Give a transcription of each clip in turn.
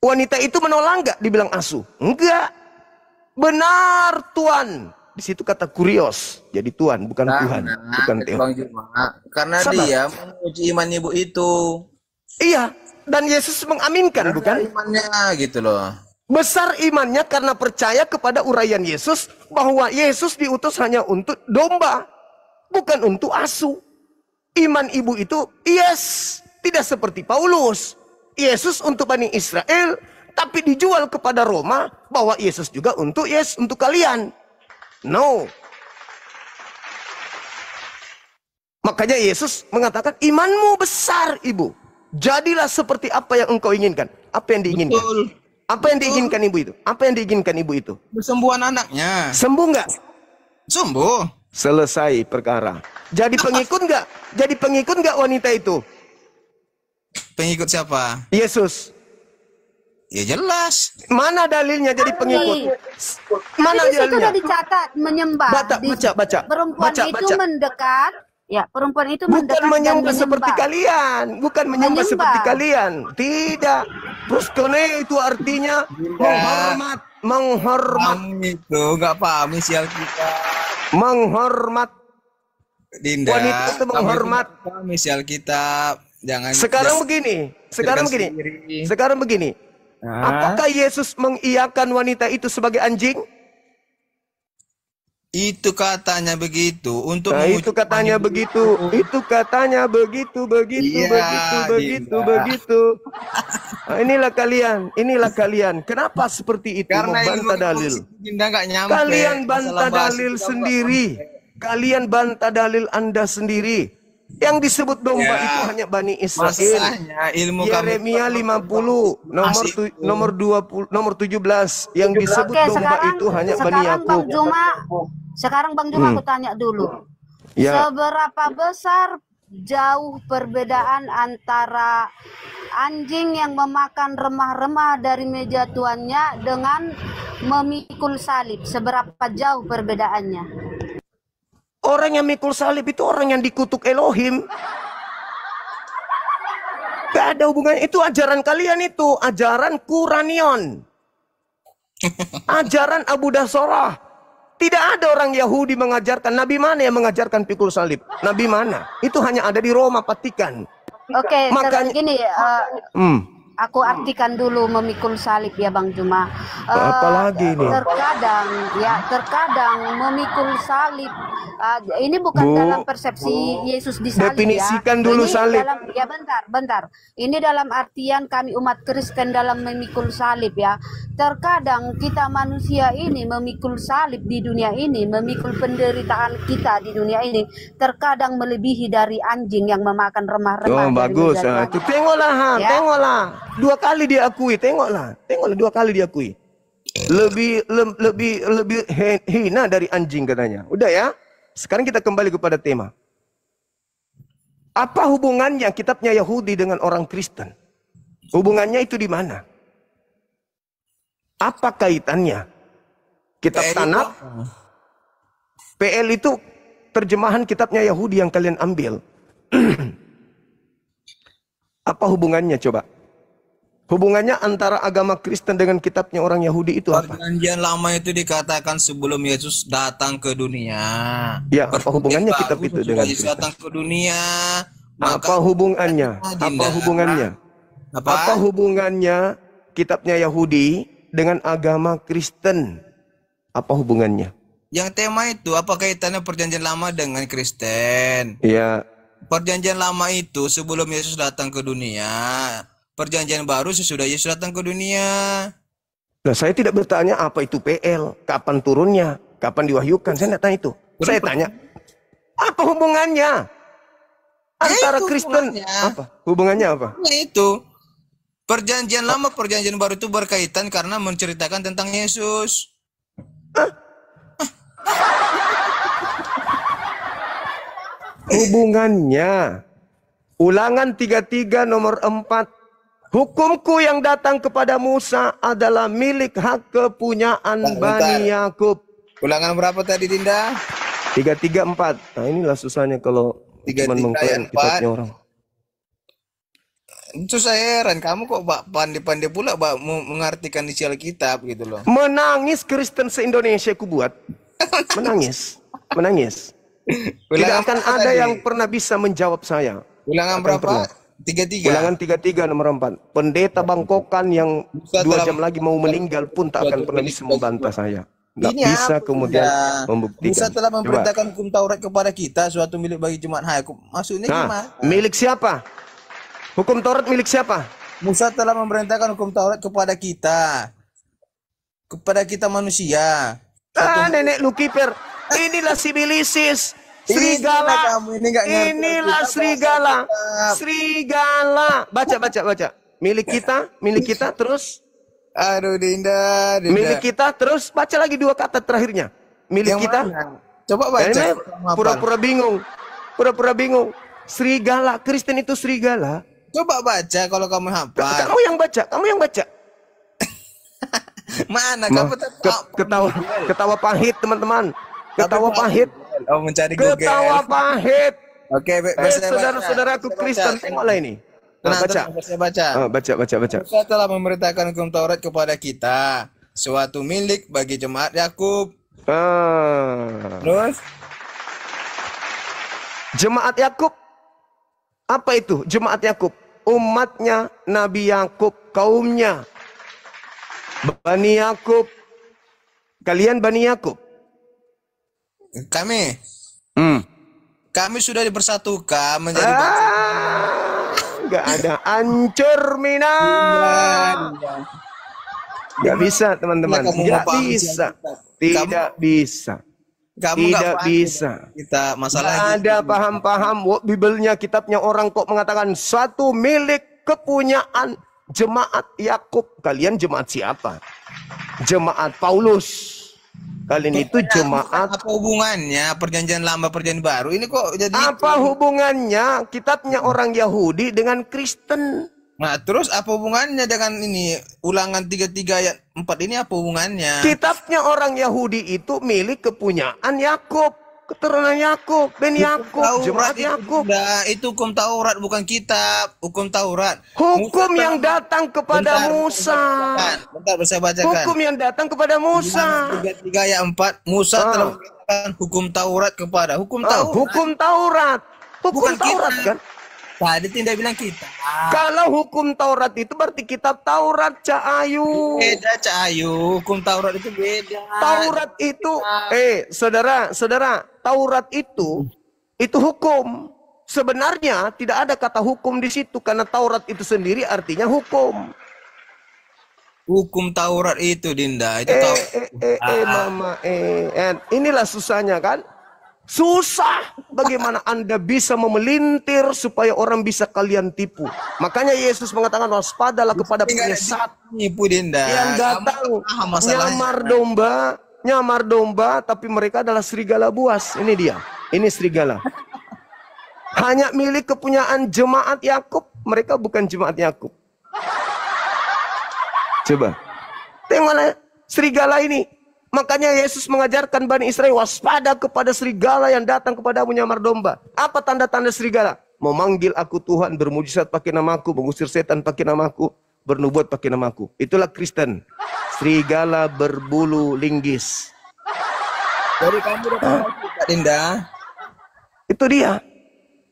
Wanita itu menolak nggak dibilang asuh? Enggak. Benar Tuan. Di situ kata kurios. Jadi Tuan, bukan Tuhan. Bukan Tuhan. Bang Juma, karena Sabar. dia menguji iman ibu itu. Iya. Dan Yesus mengaminkan, Karena bukan? imannya gitu loh. Besar imannya karena percaya kepada uraian Yesus bahwa Yesus diutus hanya untuk domba, bukan untuk asuh. Iman ibu itu yes, tidak seperti Paulus. Yesus untuk Bani Israel, tapi dijual kepada Roma bahwa Yesus juga untuk untuk kalian. No. Makanya Yesus mengatakan imanmu besar ibu. Jadilah seperti apa yang engkau inginkan. Apa yang diinginkan? Betul. Apa yang diinginkan ibu itu? Apa yang diinginkan ibu itu? Kesembuhan anaknya. Sembuh nggak? Sembuh. Selesai perkara. Jadi pengikut nggak? Jadi pengikut nggak wanita itu? Pengikut siapa? Yesus. Ya jelas. Mana dalilnya jadi pengikut? Mana Tapi di situ dalilnya? sudah dicatat menyembah. Baca. Perempuan Baca, itu baca. mendekat. Ya, perempuan itu Bukan mendekat dan menyembah seperti menyembah. kalian. Bukan menyembah Menyembah. seperti kalian. Tidak. Puskone itu artinya menghormat. Menghormat. Kamu itu nggak paham isi Alkitab. Menghormat. Dinda. Wanita itu menghormat. Kamu paham isi Alkitab. Jangan. Sekarang begini. Sekarang begini. Sendiri. Sekarang begini. Apakah Yesus mengiyakan wanita itu sebagai anjing? Itu katanya begitu untuk Nah, menguji itu katanya iman begitu. ibu. Itu katanya begitu, begitu, Iya, begitu. Dinda. Nah, inilah kalian. Kenapa seperti itu? Karena Membantah ilmu dalil. Dinda nggak nyampe. Kalian Masalah bantah bahasa dalil kita sendiri. Kalian bantah dalil Anda sendiri. Yang disebut domba Ya. itu hanya Bani Israel. Masalahnya ilmu kami Yeremia 50 nomor 20 nomor 17 yang disebut Oke, domba itu hanya Bani Yakub. Sekarang Bang Juma aku tanya dulu. Ya. Seberapa besar jauh perbedaan antara anjing yang memakan remah-remah dari meja tuannya dengan memikul salib? Seberapa jauh perbedaannya? Orang yang mikul salib itu orang yang dikutuk Elohim. Gak ada hubungannya. Itu ajaran kalian itu. Ajaran Quranion. Ajaran Abu Dasorah. Tidak ada orang Yahudi mengajarkan. Nabi mana yang mengajarkan pikul salib? Nabi mana? Itu hanya ada di Roma, Vatikan. Oke, Makanya- gini, aku artikan dulu memikul salib ya Bang Juma. Apalagi ini? Terkadang memikul salib ini bukan Bu, dalam persepsi Yesus disalib. definisikan ya. dulu Ini salib. bentar. Ini dalam artian kami umat Kristen dalam memikul salib ya. Terkadang kita manusia ini memikul salib di dunia ini, memikul penderitaan kita di dunia ini, terkadang melebihi dari anjing yang memakan remah-remah. Oh, bagus. Dari meja Itu tuannya. tengoklah, Ya. tengoklah. 2 kali diakui, tengoklah 2 kali diakui. Lebih hina dari anjing katanya. Udah ya. Sekarang kita kembali kepada tema. Apa hubungannya kitabnya Yahudi dengan orang Kristen? Hubungannya itu di mana? Apa kaitannya? Kitab Tanakh, PL itu terjemahan kitabnya Yahudi yang kalian ambil. Apa hubungannya coba? Hubungannya antara agama Kristen dengan kitabnya orang Yahudi itu apa? Perjanjian lama itu dikatakan sebelum Yesus datang ke dunia. Ya, apa hubungannya Perjanjian kitab baru itu sesudah dengan Yesus Kristen? datang ke dunia? Apa hubungannya? Dinda. Apa hubungannya? Apa? Apa hubungannya kitabnya Yahudi dengan agama Kristen? Apa hubungannya? Yang tema itu apa kaitannya perjanjian lama dengan Kristen? Ya, Perjanjian lama itu sebelum Yesus datang ke dunia. Perjanjian baru sesudah Yesus datang ke dunia. nah saya tidak bertanya apa itu PL, kapan turunnya, kapan diwahyukan. Saya tidak tanya itu. Saya tanya, apa hubungannya antara itu Kristen? hubungannya. Apa? Hubungannya apa? Nah itu. Perjanjian lama, perjanjian baru itu berkaitan karena menceritakan tentang Yesus. Hubungannya. Ulangan 33 nomor 4. Hukumku yang datang kepada Musa adalah milik hak kepunyaan Bani Yakub. Ulangan berapa tadi Dinda? 334. Nah inilah susahnya kalau 33 cuma mengklaim ayat 4. kitabnya orang. Itu saya heran, kamu kok pandai-pandai pula mengartikan isi Alkitab gitu loh. Menangis Kristen se-Indonesia ku buat. Menangis. Menangis. Tidak Ulangan akan berapa ada tadi? yang pernah bisa menjawab saya. Ulangan Akan berapa? pernah. 33. Ulangan 33 nomor 4. Pendeta Bangkokan yang 2 jam lagi mau meninggal pun tak akan pernah bisa membantah saya. Nggak Ini bisa apa, kemudian Bunda? membuktikan. Musa telah Coba. memerintahkan hukum Taurat kepada kita, suatu milik bagi jemaat hai. Maksudnya Nah, gimana? milik siapa? Hukum Taurat milik siapa? Musa telah memerintahkan hukum Taurat kepada kita manusia. Nenek lu kiper. Inilah sibilisis. Serigala. Kamu ini nggak ngerti Inilah Alkitab, serigala. Alkitab. Serigala. Baca. Milik kita terus. Aduh, Dinda. Milik kita terus. Baca lagi 2 kata terakhirnya. Milik Yang kita. mana? Coba baca. Ini Hafal. Pura-pura bingung. Serigala. Kristen itu serigala. Coba baca kalau kamu hafal. Kamu yang baca. Mana kamu tetap Ketawa pahit, teman-teman. Ketawa pahit. Oh, mencari Google. Ketawa pahit. Oke, saya baca. Saudara-saudaraku Saya Kristen, baca. tengoklah ini. Tenang, Baca. tenang, saya baca. Baca. Musa telah memerintahkan hukum Taurat kepada kita, suatu milik bagi jemaat Yakub. Terus Jemaat Yakub. Apa itu jemaat Yakub? Umatnya Nabi Yakub, kaumnya. Bani Yakub. Kalian Bani Yakub. kami sudah dipersatukan menjadi Enggak ada ancur minat. Enggak bisa, teman-teman. Kamu Enggak mau paham bisa. siapa? Tidak bisa. Kamu nggak Tidak paham bisa. kita Nggak masalahnya. ada paham-paham. Bibelnya, kitabnya orang kok mengatakan suatu milik kepunyaan jemaat Yakub. Kalian jemaat siapa? Jemaat Paulus. Kalian itu jemaat. Apa hubungannya perjanjian lama perjanjian baru ini kok jadi Apa hubungannya kitabnya orang Yahudi dengan Kristen? Nah, terus apa hubungannya dengan ini Ulangan 33 ayat 4 ini apa hubungannya? Kitabnya orang Yahudi itu milik kepunyaan Yakub, keturunan Yakub, Ben Yakub, jemaat Yakub. Itu hukum Taurat bukan kitab, hukum Taurat. Hukum yang datang kepada Musa. Bentar, saya bacakan. Hukum yang datang kepada Musa. 33 ayat 4, Musa telah memberikan hukum Taurat kepada hukum Taurat. Hukum Taurat. Hukum Bukan Taurat kita. kan? Tadi tidak bilang kita. Kalau hukum Taurat itu berarti kitab Taurat, Cak Ayu. Beda, Cak Ayu. Hukum Taurat itu beda. Taurat itu, saudara, Taurat itu hukum. Sebenarnya tidak ada kata hukum di situ karena Taurat itu sendiri artinya hukum. Hukum Taurat itu, Dinda, itu Mama, inilah susahnya kan? Susah bagaimana Anda bisa memelintir supaya orang bisa kalian tipu. Makanya Yesus mengatakan waspadalah kepada penyesat nipu, Dinda. yang datang nyamar domba tapi mereka adalah serigala buas. Ini dia. Ini serigala. Hanya milik kepunyaan jemaat Yakub, mereka bukan jemaat Yakub. Coba. Tengoklah serigala ini. Makanya Yesus mengajarkan Bani Israel waspada kepada serigala yang datang kepadamu nyamar domba. Apa tanda-tanda serigala? Memanggil aku Tuhan, bermujizat pakai namaku, mengusir setan pakai namaku, bernubuat pakai namaku. Itulah Kristen. Serigala berbulu linggis. Jadi kamu udah tahu kita, Dinda. Itu dia.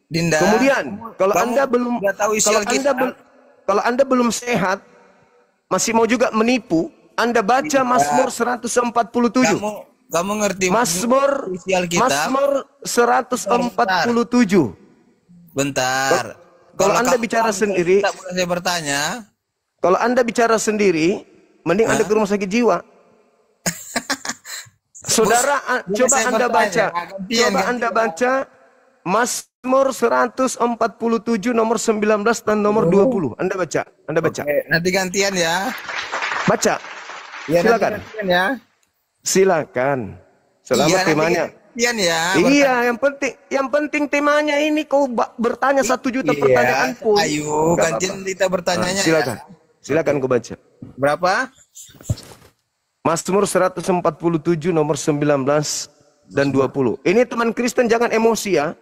Dinda. Kemudian, kalau kamu Anda belum udah tahu isi Alkitab. kalau Anda belum sehat, masih mau juga menipu, Anda baca Mazmur 147. Kamu ngerti Mazmur isi Alkitab? Mazmur 147. Bentar. Kalau Anda bicara sendiri, tak boleh saya bertanya. kalau Anda bicara sendiri, mending Anda ke rumah sakit jiwa. Saudara, coba Anda baca. Coba Anda baca Mazmur 147 nomor 19 dan nomor 20. Anda baca. Anda baca. Oke, nanti gantian ya. Baca. Ya, Silakan. nanti gantian ya. Silakan. Selamat Iya, nanti temanya. gantian ya. Iya, yang penting temanya ini kau bertanya 1 juta pertanyaan pun. Ayo, Nggak gantian apa-apa. kita bertanyanya. Silakan. Ya. Silakan kau baca. Berapa? Mazmur 147 nomor 19 dan 20. Ini teman Kristen jangan emosi ya.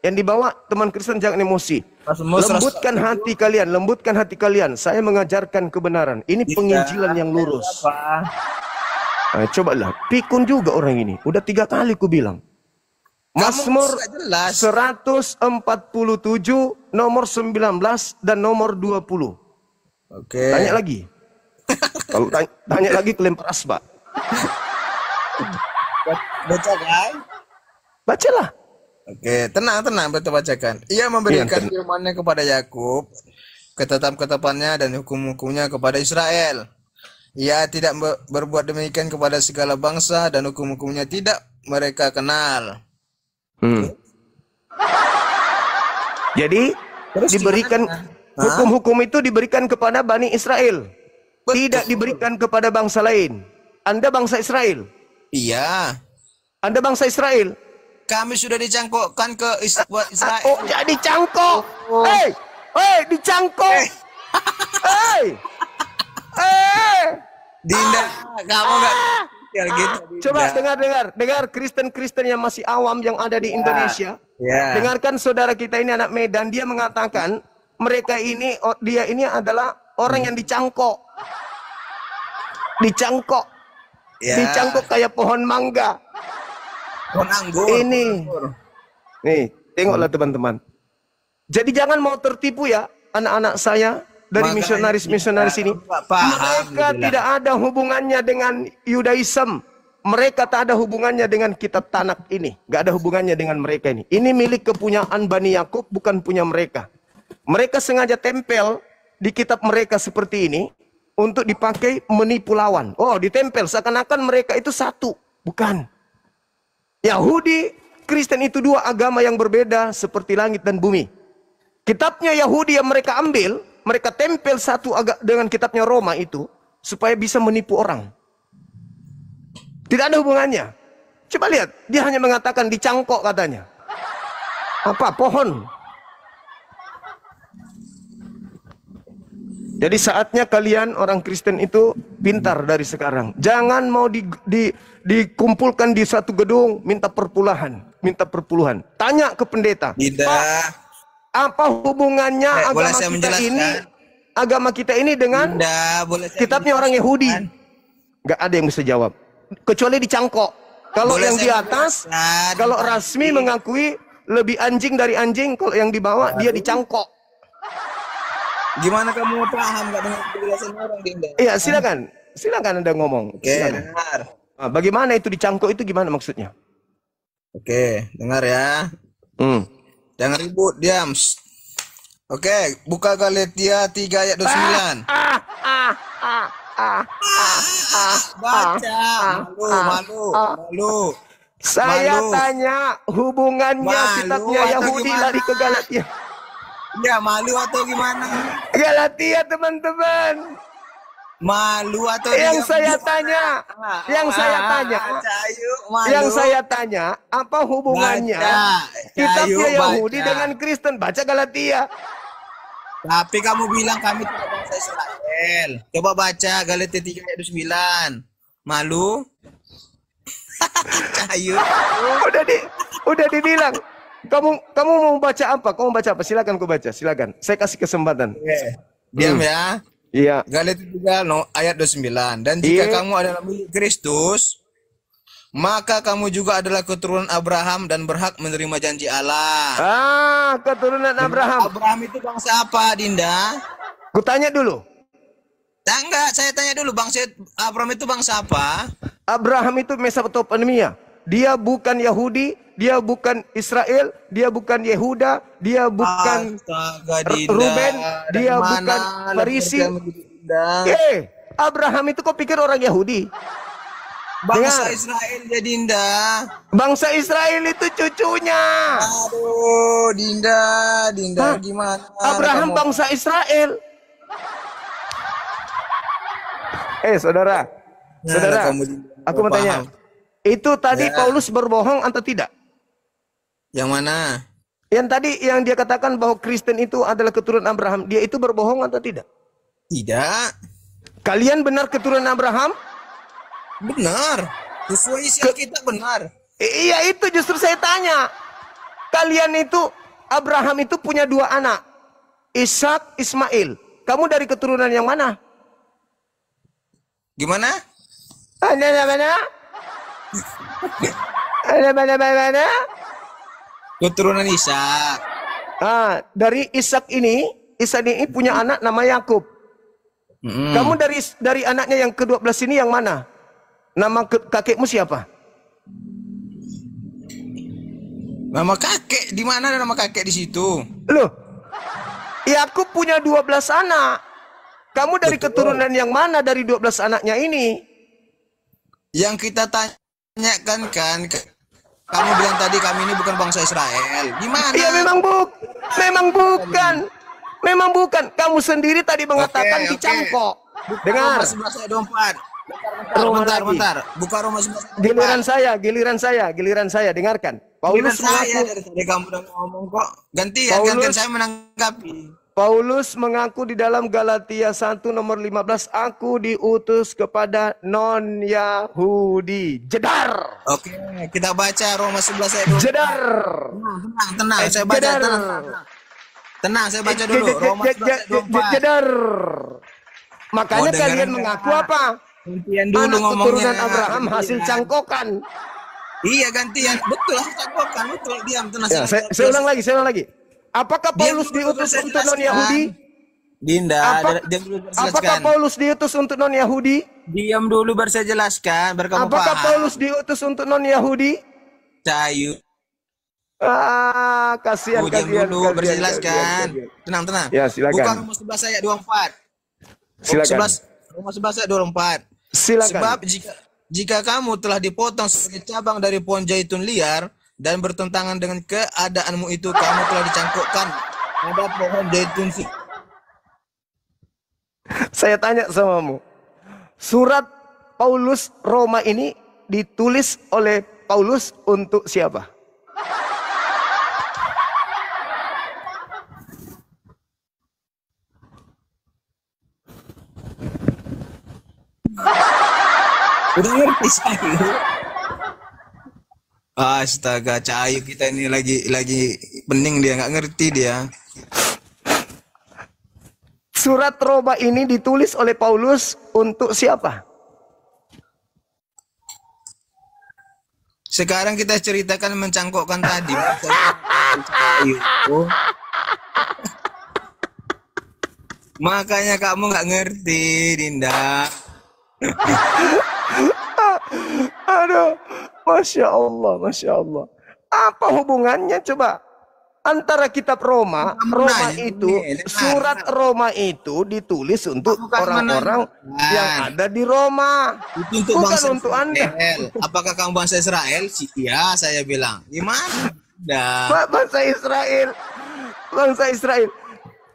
Yang dibawa teman Kristen jangan emosi. Mazmur Lembutkan hati kalian, lembutkan hati kalian. Saya mengajarkan kebenaran. Ini penginjilan yang lurus. Apa? Nah, cobalah, pikun juga orang ini. Udah 3 kali ku bilang. Mazmur nggak jelas. 147 nomor 19 dan nomor 20. Oke. Tanya lagi. Kalau tanya lagi kelempar asbak. Baca kan? Bacalah. Oke, tenang, betul bacakan. Ia memberikan Iya, firman-Nya kepada Yakub, ketetapan-ketetapannya dan hukum-hukumnya kepada Israel. Ia tidak berbuat demikian kepada segala bangsa dan hukum-hukumnya tidak mereka kenal. Jadi Terus diberikan gimana? hukum-hukum itu diberikan kepada Bani Israel. Tidak diberikan kepada bangsa lain. Anda bangsa Israel. Iya. Anda bangsa Israel. Kami sudah dicangkokkan ke Israel. Oh, jadi cangkok. Hei, dicangkok. Hei. Dinda, kamu nggak ya gitu. Coba Dinda. dengar Kristen-Kristen yang masih awam yang ada di Indonesia. Ya. Dengarkan saudara kita ini anak Medan, dia mengatakan dia ini adalah orang yang dicangkok. Dicangkok. Ya. Dicangkok kayak pohon mangga. Pohon anggur. Ini. Nih, tengoklah teman-teman. Jadi jangan mau tertipu ya anak-anak saya dari Makanya misionaris ini. paham, Mereka dibilang. tidak ada hubungannya dengan Yudaism. Mereka tak ada hubungannya dengan kitab Tanak ini. Gak ada hubungannya dengan mereka ini. Ini milik kepunyaan Bani Yakub, bukan punya mereka. Mereka sengaja tempel di kitab mereka seperti ini untuk dipakai menipu lawan. Oh, ditempel seakan-akan mereka itu satu. Bukan. Yahudi, Kristen itu 2 agama yang berbeda seperti langit dan bumi. Kitabnya Yahudi yang mereka ambil, mereka tempel satu dengan kitabnya Roma itu supaya bisa menipu orang. Tidak ada hubungannya. Coba lihat, dia hanya mengatakan dicangkok katanya. Apa? Pohon. Jadi saatnya kalian orang Kristen itu pintar dari sekarang. Jangan mau dikumpulkan di satu gedung minta perpuluhan. Tanya ke pendeta. Tidak. Pak, apa hubungannya Boleh agama saya kita menjelaskan? ini dengan Boleh saya kitabnya orang Yahudi? Gak ada yang bisa jawab. Kecuali dicangkok. Kalau Boleh yang di saya atas, menjelaskan? kalau rasmi mengakui lebih anjing dari anjing, kalau yang di bawah dia dicangkok. Gimana kamu paham nggak dengan penjelasan orang, Dinda? Iya, silakan Anda ngomong. Oke, Silakan. dengar. Nah, bagaimana itu dicangkok itu gimana maksudnya? Oke, dengar ya. Hmm. Jangan ribut, diam. Shh. Oke, buka Galatia 3 ayat 29. Baca. Malu. Saya Malu. tanya hubungannya Malu kitabnya atau Yahudi gimana? lari ke Galatia. Ya, malu atau gimana? Galatia teman-teman. Malu atau Yang tidak? saya tanya, yang saya tanya, Cayu, malu. yang saya tanya, apa hubungannya Baca. kitabnya Cayu, Yahudi baca. dengan Kristen? Baca Galatia. Tapi kamu bilang kami tidak bangsa Israel. Coba baca Galatia 3 ayat 29. Malu? Cayu. Udah dibilang. Kamu mau baca apa? Kamu baca apa? Silakan kau baca. Silakan. Saya kasih kesempatan. Oke. Diam ya. Iya. Galatia 3 ayat 29. Dan jika Iya. kamu adalah milik Kristus, maka kamu juga adalah keturunan Abraham dan berhak menerima janji Allah. Keturunan Abraham. Abraham itu bangsa apa, Dinda? Kutanya dulu. Enggak, saya tanya dulu, bangsa Abraham itu bangsa apa? Abraham itu Mesopotamia. Dia bukan Yahudi, dia bukan Israel, dia bukan Yehuda, dia bukan Astaga, Dinda. Ruben, dia Dari bukan mana Farisi. pengertian begitu, Dinda? Abraham itu kau pikir orang Yahudi? Bangsa Dengar. Israel ya, Dinda. Bangsa Israel itu cucunya. Aduh, Dinda, Hah? gimana? Abraham kamu? bangsa Israel. Saudara. Nah, Saudara, kamu, Dinda, aku mau tanya. paham. Itu tadi Ya. Paulus berbohong atau tidak? Yang mana? Yang tadi yang dia katakan bahwa Kristen itu adalah keturunan Abraham, dia itu berbohong atau tidak? Tidak. Kalian benar keturunan Abraham? Benar. Sesuai isi Alkitab benar. Iya, itu justru saya tanya. Kalian itu, Abraham itu punya 2 anak. Ishak, Ismail. Kamu dari keturunan yang mana? Gimana? Ada mana? Ada mana? Keturunan Ishak. Dari Ishak ini punya anak nama Yakub. Kamu dari anaknya yang ke-12 ini yang mana? Nama kakekmu siapa? Nama kakek di mana ada nama kakek di situ? Loh, Yakub punya 12 anak. Kamu dari keturunan yang mana dari 12 anaknya ini? Yang kita tanyakan kan, kamu bilang tadi kami ini bukan bangsa Israel. Gimana? Iya memang bukan. Memang bukan. Kamu sendiri tadi mengatakan dicangkok. Dengar. Roma 11 ayat 24. Bentar. Buka Roma 11 ayat 24. Giliran saya, dengarkan. Giliran Paulus saya mengaku, dari tadi kamu udah ngomong kok. Gantian saya menanggapi. Paulus mengaku di dalam Galatia 1 nomor 15, aku diutus kepada non-Yahudi. Jedar. Oke, kita baca Roma 11 ayat 24. Jedar. Tenang, saya baca. Tenang, saya baca dulu. Roma 11 ayat 24. Jedar. Makanya Oh, kalian dengerin mengaku ya. apa? Gantian dulu Anak ngomongnya. keturunan Abraham hasil cangkokan. Iya, gantian. Betul, cangkokan. Betul, diam. Tenang. Ya, saya ulang lagi. Apakah Paulus diutus untuk non-Yahudi? Dinda, diam dulu baru saya Apakah jelaskan. Paulus diutus untuk non-Yahudi? Diam dulu baru saya jelaskan, biar kamu Apakah paham. Paulus diutus untuk non-Yahudi? Cayu. Kasihan. Diam dulu baru saya jelaskan. Tenang. Ya, silakan. Buka Roma 11 ayat 24. Silakan. Roma 11 ayat 24. Silakan. Sebab jika kamu telah dipotong sebagai cabang dari pohon zaitun liar dan bertentangan dengan keadaanmu itu, kamu telah dicangkokkan pada pohon zaitun. Saya tanya samamu. Surat Paulus Roma ini ditulis oleh Paulus untuk siapa? Udah ngerti Cahayu? Astaga, Cahayu kita ini lagi pening dia, nggak ngerti dia. Surat Roma ini ditulis oleh Paulus untuk siapa? Sekarang kita ceritakan mencangkokkan tadi. Cahayu. Makanya kamu nggak ngerti, Dinda. Aduh, Masya Allah. Apa hubungannya coba? Antara kitab Roma itu, surat Roma itu ditulis untuk orang-orang yang ada di Roma. Itu untuk bukan bangsa untuk Israel. Anda. Apakah kamu bangsa Israel? Iya, saya bilang. Gimana? Bangsa Israel.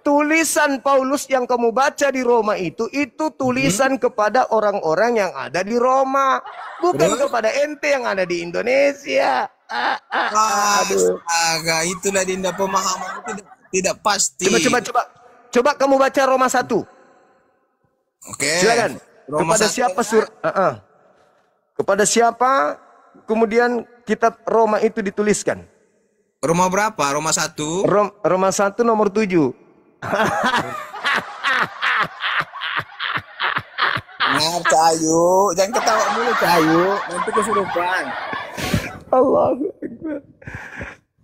Tulisan Paulus yang kamu baca di Roma itu tulisan kepada orang-orang yang ada di Roma, bukan kepada ente yang ada di Indonesia. Aduh. Astaga, itulah Dinda, pemahaman tidak pasti. Coba kamu baca Roma 1. Oke. Silakan. Roma Kepada 1, siapa Kepada siapa kemudian kitab Roma itu dituliskan? Roma berapa? Roma 1. Roma 1 nomor 7. Nah, Cahayu, jangan ketawa dulu, Cahayu. Nanti kesurupan. Allahu Akbar.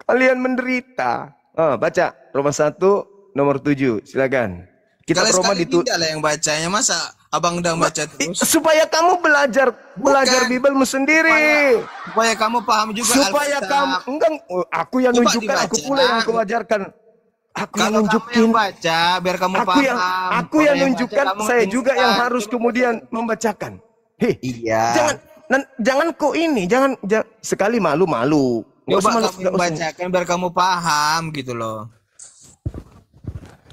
Kalian menderita. Baca Roma 1 nomor 7. Silakan. Kitab Kalau Roma sekali Dinda lah yang bacanya, masa abang udah baca terus? Supaya kamu belajar Bibelmu sendiri. Supaya kamu paham juga Supaya Alkitab. kamu aku yang Coba nunjukkan, aku dibaca. pula yang aku ajarkan. Aku yang Kalau kamu nunjukin. yang baca, biar kamu paham. Aku yang nunjukkan, saya juga yang harus kemudian membacakan. Iya. Jangan kok ini, jangan sekali malu-malu. Coba kamu bacakan biar kamu paham gitu loh.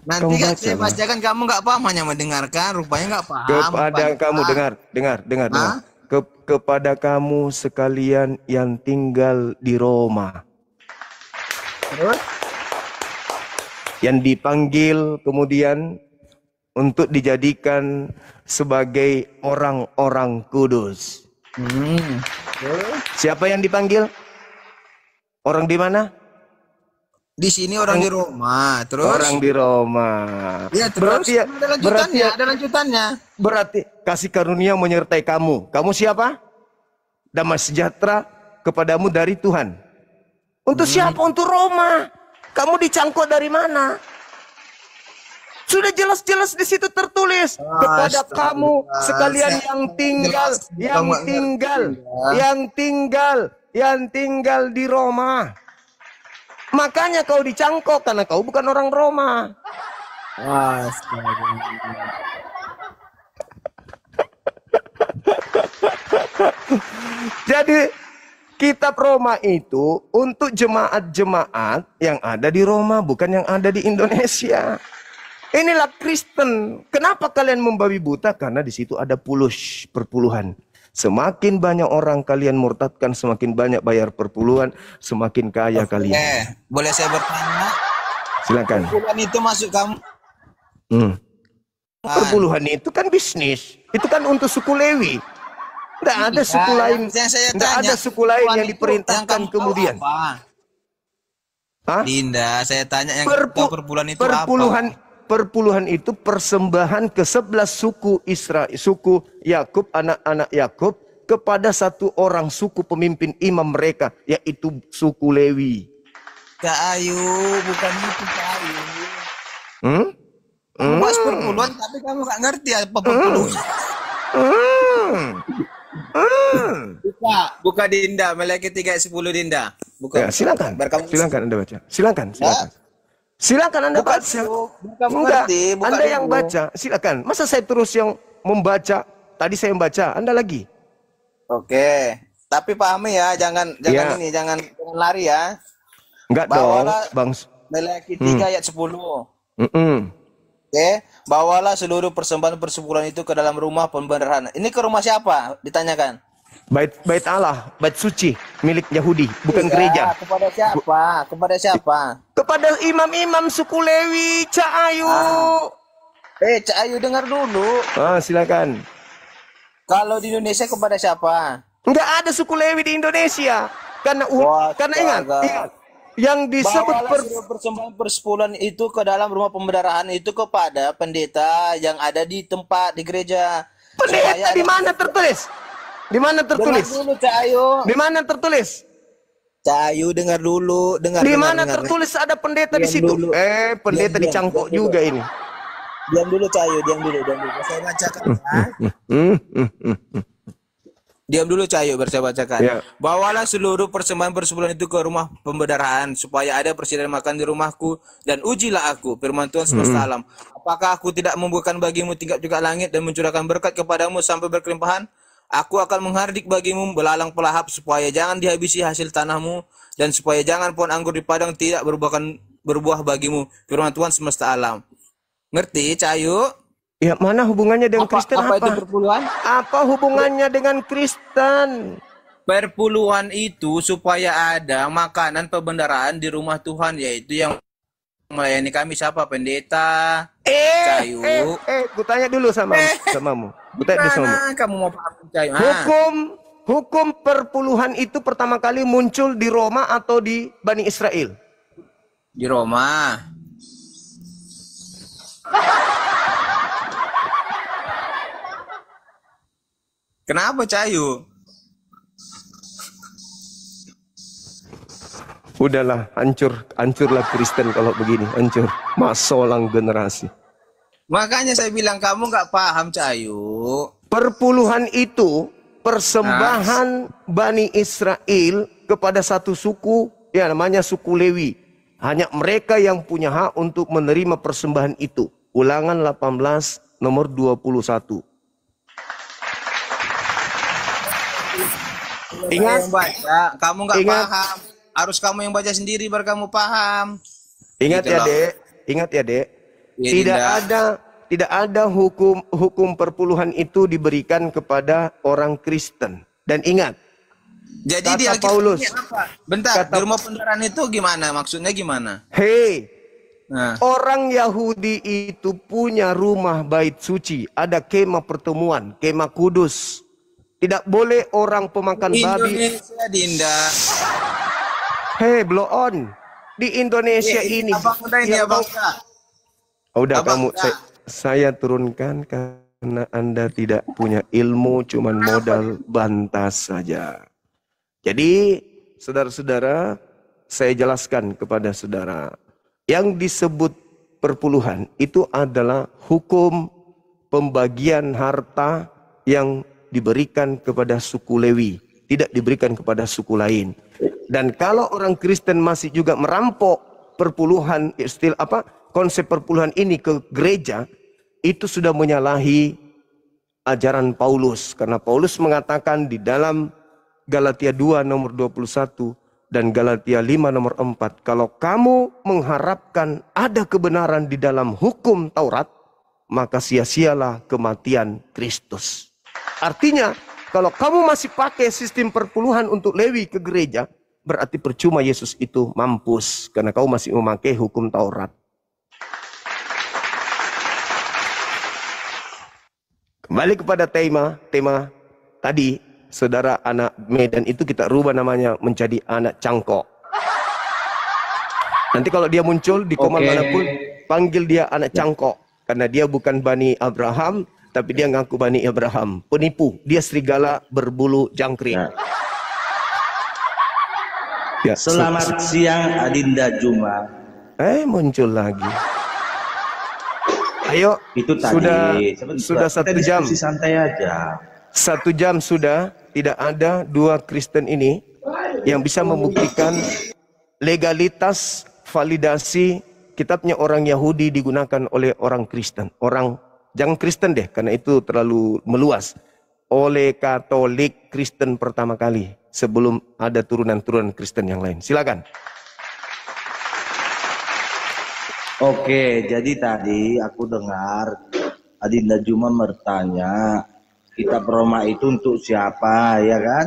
Nanti kan saya bacakan kamu nggak paham, hanya mendengarkan, rupanya nggak paham. Kepada kamu dengar. Kepada kamu sekalian yang tinggal di Roma. Terus? Yang dipanggil kemudian untuk dijadikan sebagai orang-orang kudus. Hmm. Siapa yang dipanggil? Orang di mana? Di sini orang di Roma, terus Orang di Roma. ya terus Berarti ya, ada berarti lanjutannya, ya, ada lanjutannya. berarti kasih karunia menyertai kamu. Kamu siapa? Damai sejahtera kepadamu dari Tuhan. Untuk siapa? Untuk Roma. Kamu dicangkok dari mana? Sudah jelas-jelas di situ tertulis kepada kamu sekalian yang tinggal di Roma. Makanya kau dicangkok karena kau bukan orang Roma. Astaga. Jadi kitab Roma itu untuk jemaat-jemaat yang ada di Roma, bukan yang ada di Indonesia. Inilah Kristen. Kenapa kalian membabi buta? Karena di situ ada perpuluhan. Semakin banyak orang kalian murtadkan, semakin banyak bayar perpuluhan, semakin kaya kalian. Boleh saya bertanya? Silakan. Perpuluhan itu masuk kamu? Perpuluhan itu kan bisnis. Itu kan untuk suku Lewi. Tidak ada suku lain. Tidak ada suku lain yang diperintahkan kemudian. Hah? Dinda, saya tanya yang perpuluhan itu apa? Perpuluhan itu persembahan ke 11 suku Israel, suku Yakub, anak-anak Yakub kepada satu orang suku pemimpin imam mereka, yaitu suku Lewi. Kak Ayu, bukan itu Kak Ayu. Hmm? Bahas perpuluhan, tapi kamu gak ngerti apa perpuluhan. Buka Dinda, Meleakhi 3:10 Dinda. Buka. Ya, silakan. Silakan Anda baca. Silakan. Silakan Anda baca. Enggak, Anda yang baca. Silakan. Masa saya terus yang membaca? Tadi saya membaca, Anda lagi. Oke. Tapi pahami ya, jangan lari ya. Enggak dong, Bang. Meleakhi 3 ayat 10. Oke, bawalah seluruh persembahan persepuluhan itu ke dalam rumah pembendaharaan. Ini ke rumah siapa? Ditanyakan. Bait Allah, bait suci milik Yahudi, bukan gereja. Kepada siapa? Kepada siapa? Kepada imam-imam suku Lewi, Cak Ayu. Cak Ayu dengar dulu. Silakan. Kalau di Indonesia kepada siapa? Enggak ada suku Lewi di Indonesia. Karena ingat, yang disebut persembahan persepuluhan itu ke dalam rumah pembendaharaan itu kepada pendeta yang ada di tempat di gereja. Pendeta di mana tertulis? Di mana tertulis? Dengar dulu, Cak Ayu. Di mana tertulis? Cak Ayu dengar dulu, Di mana tertulis ada pendeta di situ? Dulu. Pendeta dicangkok juga ini. Diam dulu, Cak Ayu, diam dulu. Saya bacakan. Diam dulu, Cak Ayu, saya bacakan. Ya. Bawalah seluruh persembahan persepuluhan itu ke rumah pembendaharaan supaya ada persediaan makan di rumahku dan ujilah aku, firman Tuhan semesta alam. Apakah aku tidak membukakan bagimu tingkap juga langit dan mencurahkan berkat kepadamu sampai berkelimpahan? Aku akan menghardik bagimu belalang pelahap supaya jangan dihabisi hasil tanahmu dan supaya jangan pohon anggur di padang tidak berbuah bagimu, firman Tuhan semesta alam. Ngerti, Cak Ayu? Ya, mana hubungannya dengan Kristen? Apa itu perpuluhan? Apa hubungannya dengan Kristen? Perpuluhan itu supaya ada makanan pembendaraan di rumah Tuhan, yaitu yang melayani kami siapa? Pendeta. Cak Ayu. Kutanya dulu samamu. Kamu mau paham, Cak Ayu? Hukum perpuluhan itu pertama kali muncul di Roma atau di Bani Israel? Di Roma. Kenapa, Cak Ayu? Udahlah, hancurlah Kristen kalau begini, hancur. Masolang generasi. Makanya saya bilang kamu nggak paham, Cak Ayu. Perpuluhan itu persembahan Bani Israel kepada satu suku, ya namanya suku Lewi. Hanya mereka yang punya hak untuk menerima persembahan itu. Ulangan 18 nomor 21. Ingat, kamu nggak paham. Harus kamu yang baca sendiri baru kamu paham. Ingat gitu ya, Dek. Ingat ya, Dek. Ya, tidak ada hukum perpuluhan itu diberikan kepada orang Kristen. Dan ingat, jadi dia Paulus apa? Bentar, di rumah pembendaharaan itu gimana? Maksudnya gimana? Orang Yahudi itu punya rumah bait suci, ada kemah pertemuan, kemah kudus. Tidak boleh orang pemakan babi. Indonesia, Dinda. Blow on. di Indonesia ini Abang udah ini yang abang mau- udah. udah Abang kamu udah. saya turunkan karena Anda tidak punya ilmu, cuman modal bantas saja. Jadi, saudara-saudara, saya jelaskan kepada saudara, yang disebut perpuluhan itu adalah hukum pembagian harta yang diberikan kepada suku Lewi, tidak diberikan kepada suku lain. Dan kalau orang Kristen masih juga merampok perpuluhan, konsep perpuluhan ini ke gereja, itu sudah menyalahi ajaran Paulus. Karena Paulus mengatakan di dalam Galatia 2 nomor 21 dan Galatia 5 nomor 4, kalau kamu mengharapkan ada kebenaran di dalam hukum Taurat, maka sia-sialah kematian Kristus. Artinya, kalau kamu masih pakai sistem perpuluhan untuk Lewi ke gereja, berarti percuma Yesus itu mampus, karena kamu masih memakai hukum Taurat. Kembali kepada tema tadi, saudara anak Medan itu kita rubah namanya menjadi anak cangkok. Nanti kalau dia muncul di komal manapun, panggil dia anak cangkok. Karena dia bukan Bani Abraham, tapi dia ngaku Bani Abraham. Penipu, dia serigala berbulu jangkrik. Ya, Selamat siang Adinda Juma. muncul lagi. Ayo, Itu tadi sudah kita 1 jam. diskusi santai aja. 1 jam sudah tidak ada 2 Kristen ini yang bisa membuktikan legalitas validasi kitabnya orang Yahudi digunakan oleh orang Kristen. Jangan Kristen deh, karena itu terlalu meluas. Oleh Katolik Kristen pertama kali sebelum ada turunan-turunan Kristen yang lain. Silakan. Oke, jadi tadi aku dengar Adinda Juma bertanya, kitab Roma itu untuk siapa, ya kan?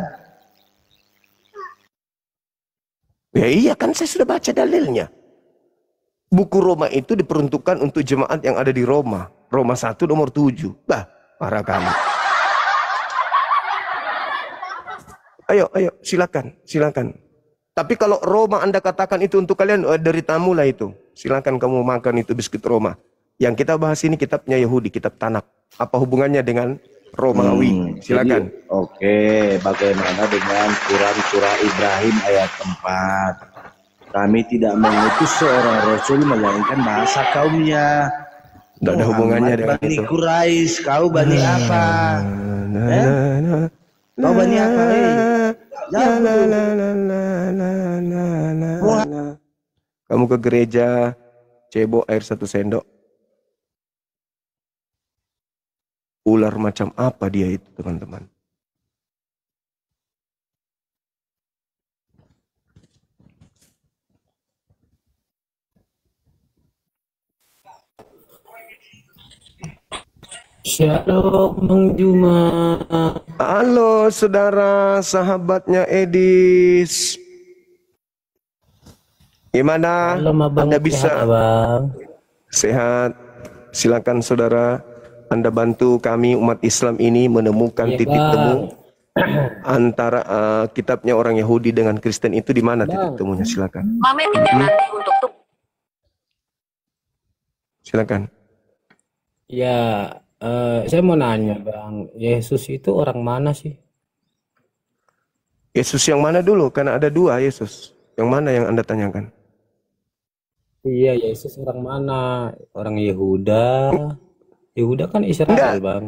Ya iya kan, saya sudah baca dalilnya. Buku Roma itu diperuntukkan untuk jemaat yang ada di Roma. Roma 1 nomor 7. Bah, parah kamu. Ayo, silakan. Tapi kalau Roma Anda katakan itu untuk kalian, dari tamu lah itu. Silakan kamu makan itu biskuit Roma. Yang kita bahas ini kitabnya Yahudi, kitab Tanak. Apa hubungannya dengan Romawi? Silakan. Jadi, oke, bagaimana dengan Quran surah Ibrahim ayat 4? Kami tidak mengutus seorang rasul melainkan bahasa kaumnya. Tidak ada hubungannya dengan Bani itu. Quraisy, kau bani apa? Kau bani apa? Kamu ke gereja, cebok air 1 sendok. Ular macam apa dia itu, teman-teman? Shalom Bang Juma. Halo saudara, sahabatnya Edis. Gimana? Shalom Abang, Anda bisa sehat, Abang. sehat? Silakan saudara, Anda bantu kami umat Islam ini menemukan Iya, titik Bang. temu antara kitabnya orang Yahudi dengan Kristen itu di mana titik temunya? Silakan. Mame pindah nanti untuk tuh. Silakan. Ya, saya mau nanya Bang, Yesus itu orang mana sih? Yesus yang mana dulu? Karena ada 2 Yesus. Yang mana yang Anda tanyakan? Iya, Yesus orang mana? Orang Yehuda? Yehuda kan Israel, Enggak. Bang.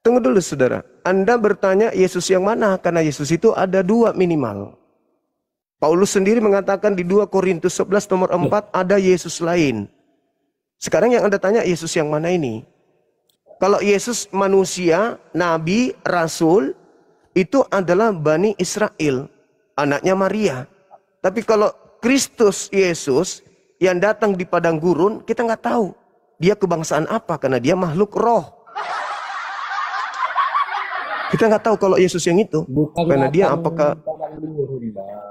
Tunggu dulu saudara. Anda bertanya Yesus yang mana? Karena Yesus itu ada 2 minimal. Paulus sendiri mengatakan di 2 Korintus 11 nomor 4 ada Yesus lain. Sekarang yang Anda tanya Yesus yang mana ini? Kalau Yesus manusia, nabi, rasul, itu adalah Bani Israel, anaknya Maria. Tapi kalau Kristus Yesus yang datang di padang gurun, kita nggak tahu dia kebangsaan apa karena dia makhluk roh. Kita nggak tahu kalau Yesus yang itu, Bukan karena dia datang apakah di padang gurun, Bang.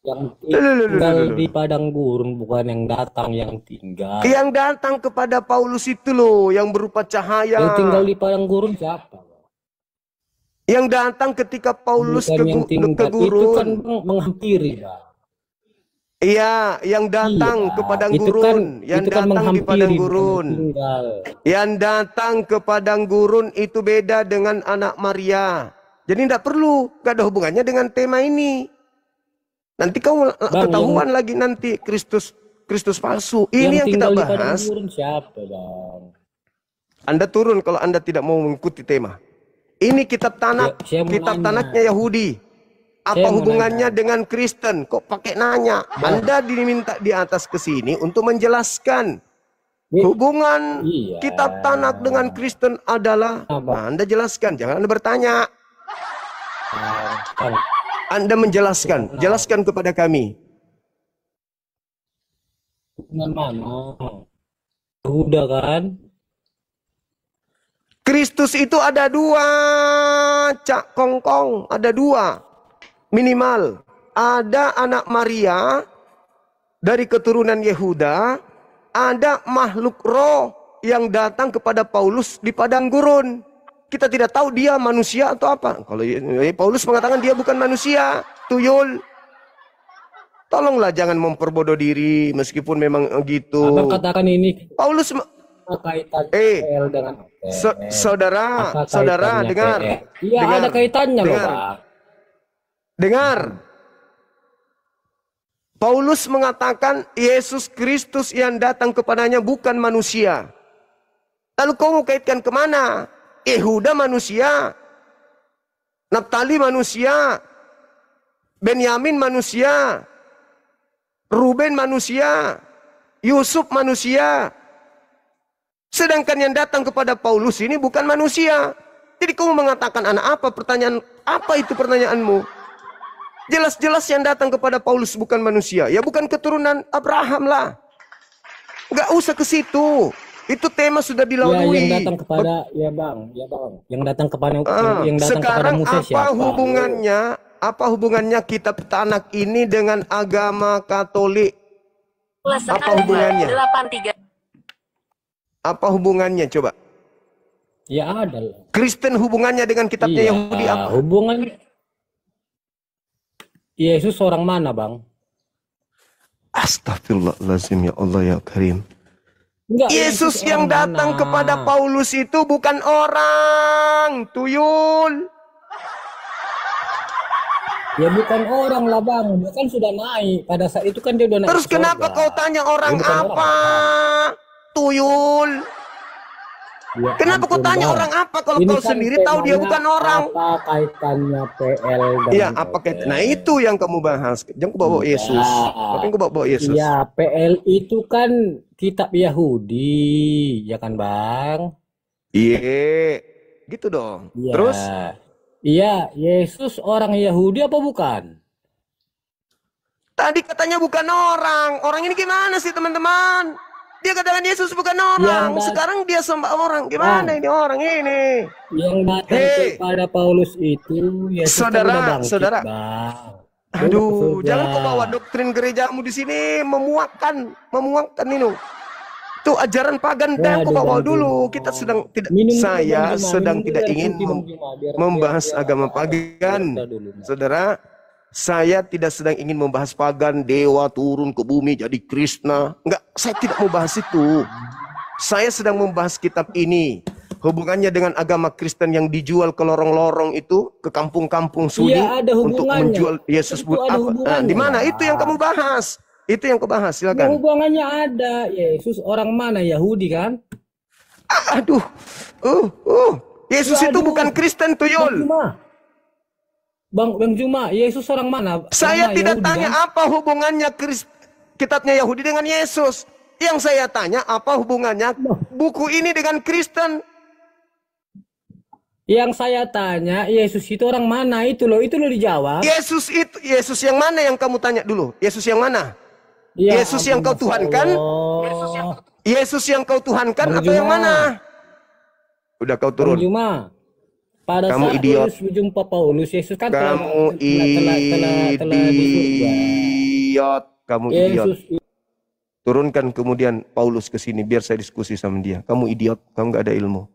Yang Loh, loh, loh, tinggal loh, loh. di padang gurun, bukan yang datang, yang tinggal. yang datang kepada Paulus itu loh, yang berupa cahaya. Yang tinggal di padang gurun siapa, Bang? Yang datang ketika Paulus Bukan yang ke tinggal itu gurun. kan Bang, menghampiri, Bang. Iya, yang datang Iya, ke padang itu kan gurun, yang itu kan datang di padang menghampiri bukan gurun. tinggal. Yang datang ke padang gurun itu beda dengan anak Maria. Jadi tidak perlu, gak ada hubungannya dengan tema ini. Nanti kamu Bang, ketahuan lagi nanti Kristus palsu. yang Ini yang kita tinggal di padang bahas. gurun siapa, Bang? Anda turun kalau Anda tidak mau mengikuti tema. Ini kitab Ya, Tanak, saya mau kitab nanya. Tanaknya Yahudi. Saya Apa mau hubungannya nanya. dengan Kristen? Kok pakai nanya? Bang, Anda diminta di atas ke sini untuk menjelaskan Wi- hubungan iya. kitab Tanak dengan Kristen adalah. Bang, Nah, Anda jelaskan, jangan Anda bertanya. Bang, Anda menjelaskan, jelaskan kepada kami. hubungan mana? Udah kan? Kristus itu ada dua, Cak Kongkong, ada dua minimal. Ada anak Maria dari keturunan Yehuda, ada makhluk roh yang datang kepada Paulus di padang gurun. Kita tidak tahu dia manusia atau apa. Kalau Paulus mengatakan dia bukan manusia, tuyul. Tolonglah jangan memperbodoh diri meskipun memang gitu. Abang katakan ini Paulus apa kaitan Eh, PL dengan PL? saudara, Apa saudara, kaitannya dengar. PL? Iya, Dengar, ada kaitannya loh, dengar. Bang. Dengar. Paulus mengatakan Yesus Kristus yang datang kepadanya bukan manusia. Lalu kau mau kaitkan kemana? Yehuda manusia, Naftali manusia, Benyamin manusia, Ruben manusia, Yusuf manusia. Sedangkan yang datang kepada Paulus ini bukan manusia. Jadi kamu mengatakan anak apa? Pertanyaan apa itu pertanyaanmu? Jelas-jelas yang datang kepada Paulus bukan manusia. Ya bukan keturunan Abraham lah. Nggak usah ke situ. Itu tema sudah Ya, dilalui. yang datang kepada ya Bang. Yang datang kepada yang datang kepada Sekarang Musa apa siapa? hubungannya? Apa hubungannya kitab Tanak ini dengan agama Katolik? Apa hubungannya? 83. Apa hubungannya coba? Ya ada lah. Kristen hubungannya dengan kitabnya Iya, Yahudi apa? hubungan Yesus orang mana, Bang? Astagfirullahaladzim, ya Allah ya Karim. Enggak, Yesus yang orang datang mana? kepada Paulus itu bukan orang, tuyul. Ya bukan orang lah, Bang. Dia kan sudah naik. Pada saat itu kan dia udah naik Terus ke kenapa surga. kau tanya orang Dia bukan apa? orang. Tuyul. Ya Kenapa kau ampun, tanya Bang. orang apa kalau Ini kau kan sendiri tahu dia temanya bukan orang? Apa kaitannya PL dengan Iya, apa kaitan? Nah, itu yang kamu bahas. Jangan kau bawa Yesus. Tapi kau bawa Yesus. Iya, PL itu kan kitab Yahudi, ya kan, Bang? Iya. Gitu dong. Iya. Terus Iya, Yesus orang Yahudi apa bukan? tadi katanya bukan orang. Orang ini gimana sih, teman-teman? Dia katakan Yesus bukan orang. Yang Sekarang dia sembah orang. Gimana ini orang ini? Yang datang Hei. kepada Paulus itu Yesus kan Saudara, udah bangkit, saudara. Bang. Dia udah ke Aduh, surga. jangan kau bawa doktrin gerejamu di sini memuakkan ini. Itu ajaran pagan dan kau Waduh, bawa Bang dulu. Juma. Kita sedang tidak Minum dulu, saya Bang Juma. sedang Minum tidak dulu, ingin Bang Juma. Biar membahas biar agama ada pagan. biar dulu, Bang. Saudara, saya tidak sedang ingin membahas pagan, dewa turun ke bumi jadi Krishna. Enggak, saya tidak mau bahas itu. Saya sedang membahas kitab ini. Hubungannya dengan agama Kristen yang dijual ke lorong-lorong itu, ke kampung-kampung sunyi Iya, ada untuk hubungannya. menjual Yesus Itu ada apa? Nah, hubungannya, di mana? Bang. Itu yang kamu bahas. Itu yang kau bahas, Ya, silakan. hubungannya ada. Yesus orang mana? Yahudi kan? Aduh. Yesus Ya, itu aduh. bukan Kristen, Bang tuyul. Juma. Bang Juma, Yesus orang mana? Saya Orang tidak Yahudi, tanya kan? apa hubungannya kitabnya Yahudi dengan Yesus. Yang saya tanya apa hubungannya buku ini dengan Kristen. Yang saya tanya, Yesus itu orang mana? Itu loh dijawab. Yesus yang mana yang kamu tanya dulu? Yesus yang mana? Ya, Yesus yang kau ampun, Masya tuhankan? Allah. Yesus yang kau tuhankan Bang atau yang Juma. mana? Udah kau Bang turun. Juma, pada Kamu saat idiot. Yesus berjumpa Paulus, Yesus kan telah Kamu di surga. idiot. Kamu idiot. Yesus Turunkan kemudian Paulus ke sini biar saya diskusi sama dia. Kamu idiot, kamu nggak ada ilmu.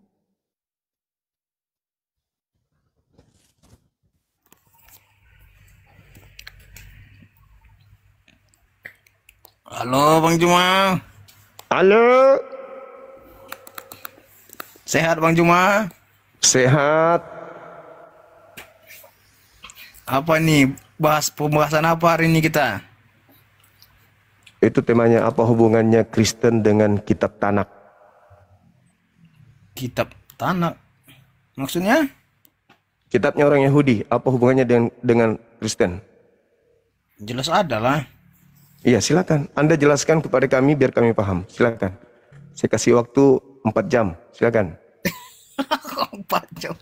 Halo Bang Juma. Halo, Sehat Bang Juma? sehat. Apa nih? Pembahasan apa hari ini kita? Itu temanya, apa hubungannya Kristen dengan kitab Tanakh? Kitab Tanakh. Maksudnya? Kitabnya orang Yahudi, apa hubungannya dengan Kristen? Jelas ada lah. Iya, silakan. Anda jelaskan kepada kami biar kami paham. Silakan. Saya kasih waktu 4 jam. Silakan. 4 jam.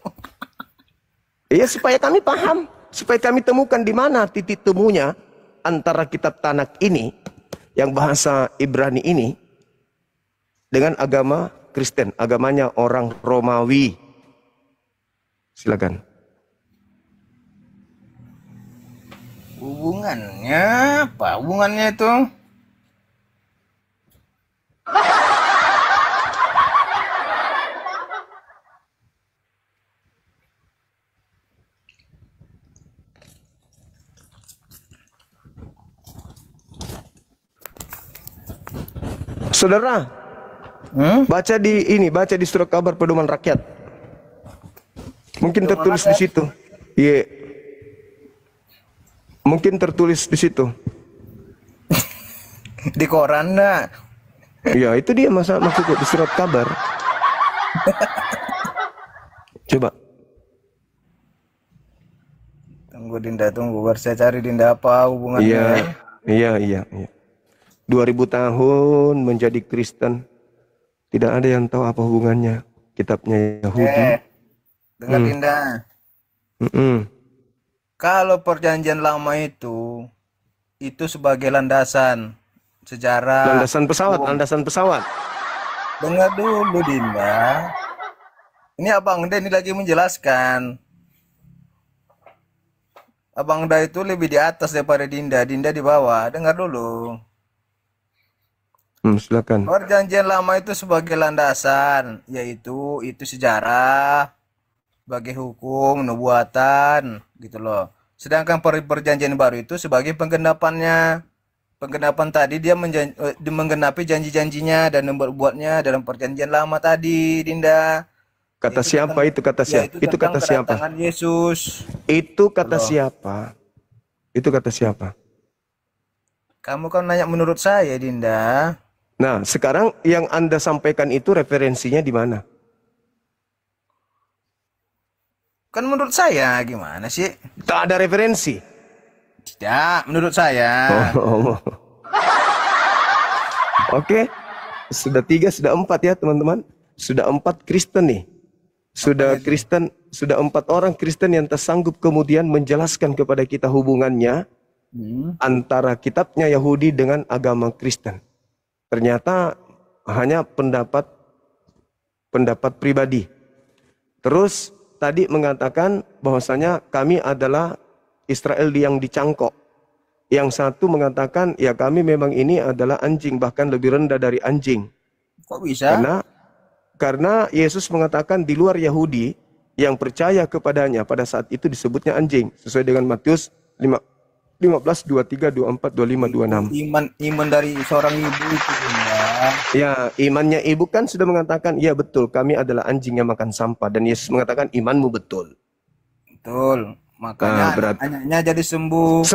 Iya, supaya kami paham, supaya kami temukan di mana titik temunya antara kitab Tanakh ini yang bahasa Ibrani ini dengan agama Kristen, agamanya orang Romawi. Silakan. Hubungannya apa? Hubungannya itu? Saudara, baca di surat kabar pedoman rakyat. Mungkin tertulis di situ. Iya. Mungkin tertulis di situ. Di koran enggak? Iya, itu dia maksudnya di surat kabar. Coba. Tunggu Dinda, tunggu. Biar saya cari Dinda apa hubungannya. Iya. 2000 tahun menjadi Kristen. Tidak ada yang tahu apa hubungannya kitabnya Yahudi. Dengar Dinda. Kalau perjanjian lama itu sebagai landasan sejarah. Landasan pesawat. Dengar dulu Dinda. Ini Abang Da ini lagi menjelaskan. Abang Da itu lebih di atas daripada Dinda. Dinda di bawah. Dengar dulu. Silakan. Perjanjian lama itu sebagai landasan, yaitu itu sejarah, sebagai hukum, nubuatan, gitu loh. Sedangkan perjanjian baru itu sebagai penggenapannya. Penggenapan tadi dia menggenapi janji-janjinya dan membuatnya dalam perjanjian lama tadi, Dinda. Kata siapa itu kata siapa? Itu kata siapa? Yesus. Itu kata siapa? Itu kata siapa? Kamu kan nanya menurut saya, Dinda. Nah, sekarang yang Anda sampaikan itu referensinya di mana? Kan menurut saya gimana sih? Tak ada referensi. Tidak, menurut saya. Oke. Sudah 3, sudah 4 ya, teman-teman. Sudah 4 Kristen nih. Sudah 4 orang Kristen yang tersanggup kemudian menjelaskan kepada kita hubungannya antara kitabnya Yahudi dengan agama Kristen. Ternyata hanya pendapat pribadi. Terus tadi mengatakan bahwasanya kami adalah Israel yang dicangkok. Yang satu mengatakan ya kami memang ini adalah anjing, bahkan lebih rendah dari anjing. Kok bisa? Karena Yesus mengatakan di luar Yahudi yang percaya kepadanya pada saat itu disebutnya anjing, sesuai dengan Matius 15, 23, 24, 25, 26. Iman dari seorang ibu itu, Bunda. Ya, imannya ibu kan sudah mengatakan, ya betul, kami adalah anjing yang makan sampah. Dan Yesus mengatakan, imanmu betul. Betul. Makanya anaknya jadi sembuh.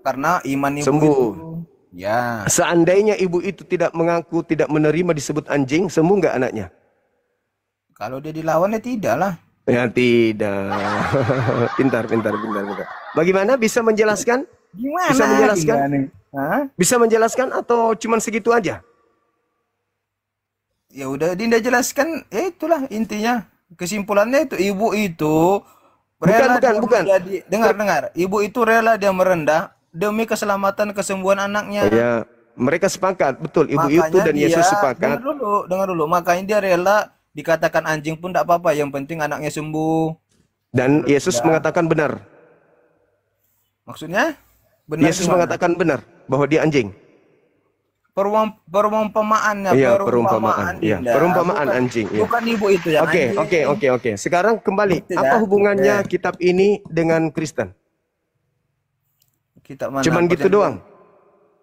Karena iman ibu itu. Ya. Seandainya ibu itu tidak mengaku, tidak menerima disebut anjing, sembuh nggak anaknya? Kalau dia dilawan ya tidak lah. Ya tidak. Pintar. Bagaimana, bisa menjelaskan? Gimana? Bisa menjelaskan? Hah? Bisa menjelaskan atau cuman segitu aja? Ya udah Dinda jelaskan, ya itulah intinya. Kesimpulannya itu ibu itu rela bukan. Dengar. Ibu itu rela dia merendah demi keselamatan kesembuhan anaknya. Ya, mereka sepakat, betul. Ibu itu dan Yesus sepakat. Dengar dulu. Makanya dia rela dikatakan anjing pun tidak apa-apa, yang penting anaknya sembuh. Dan Yesus mengatakan benar. Maksudnya? Benar Yesus gimana? mengatakan benar bahwa dia anjing. Perumpamaannya, Iya, perumpamaan. Iya, perumpamaan anjing. Iya. Bukan ibu itu yang anjing. Oke. Sekarang kembali, Tidak, apa hubungannya kitab ini dengan Kristen? Kita mana Cuman gitu doang.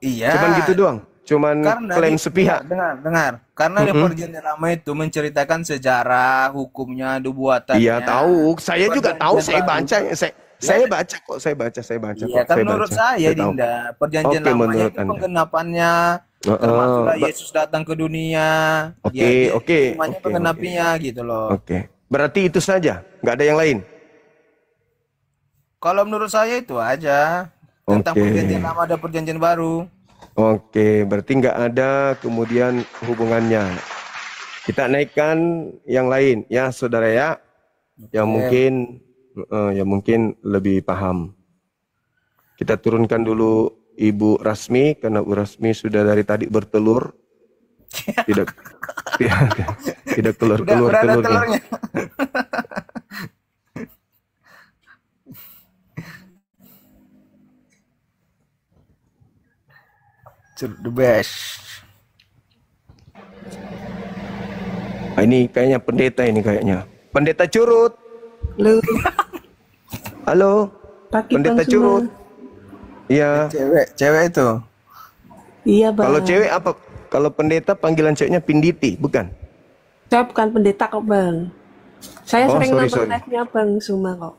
Iya. Cuman gitu doang. Cuman Karena klaim di sepihak. dengar. Karena di perjanjian lama itu menceritakan sejarah, hukumnya, Iya nubuatannya. tahu, saya juga tahu, Perjanjian saya baru. baca, Ya, saya baca kok, saya baca iya kok, kan saya menurut baca, saya saya tahu. Dinda, perjanjian Oke, lamanya menurut itu Anda. penggenapannya Heeh, termasuklah Yesus datang ke dunia. Oke, Dia oke, semuanya oke, oke, menggenapinya gitu loh. oke. Berarti itu saja, nggak ada yang lain. Kalau menurut saya itu aja tentang Oke, perjanjian lama dan perjanjian baru. oke. Berarti nggak ada kemudian hubungannya. Kita naikkan yang lain, ya, saudara ya, yang mungkin lebih paham. Kita turunkan dulu Ibu Rasmi karena Bu Rasmi sudah dari tadi bertelur. Tidak tidak keluar Udah ada telurnya. telurnya. The best. Ah, ini kayaknya pendeta ini kayaknya. Pendeta Curut. Halo, Halo. pagi Pendeta Bang Suma. Curut. Iya. Cewek itu. Iya Bang. Kalau cewek apa? Kalau pendeta panggilan ceweknya Pinditi, bukan? Saya bukan pendeta kok Bang. Saya Oh, sering sorry, nonton sorry. live-nya Bang Suma kok.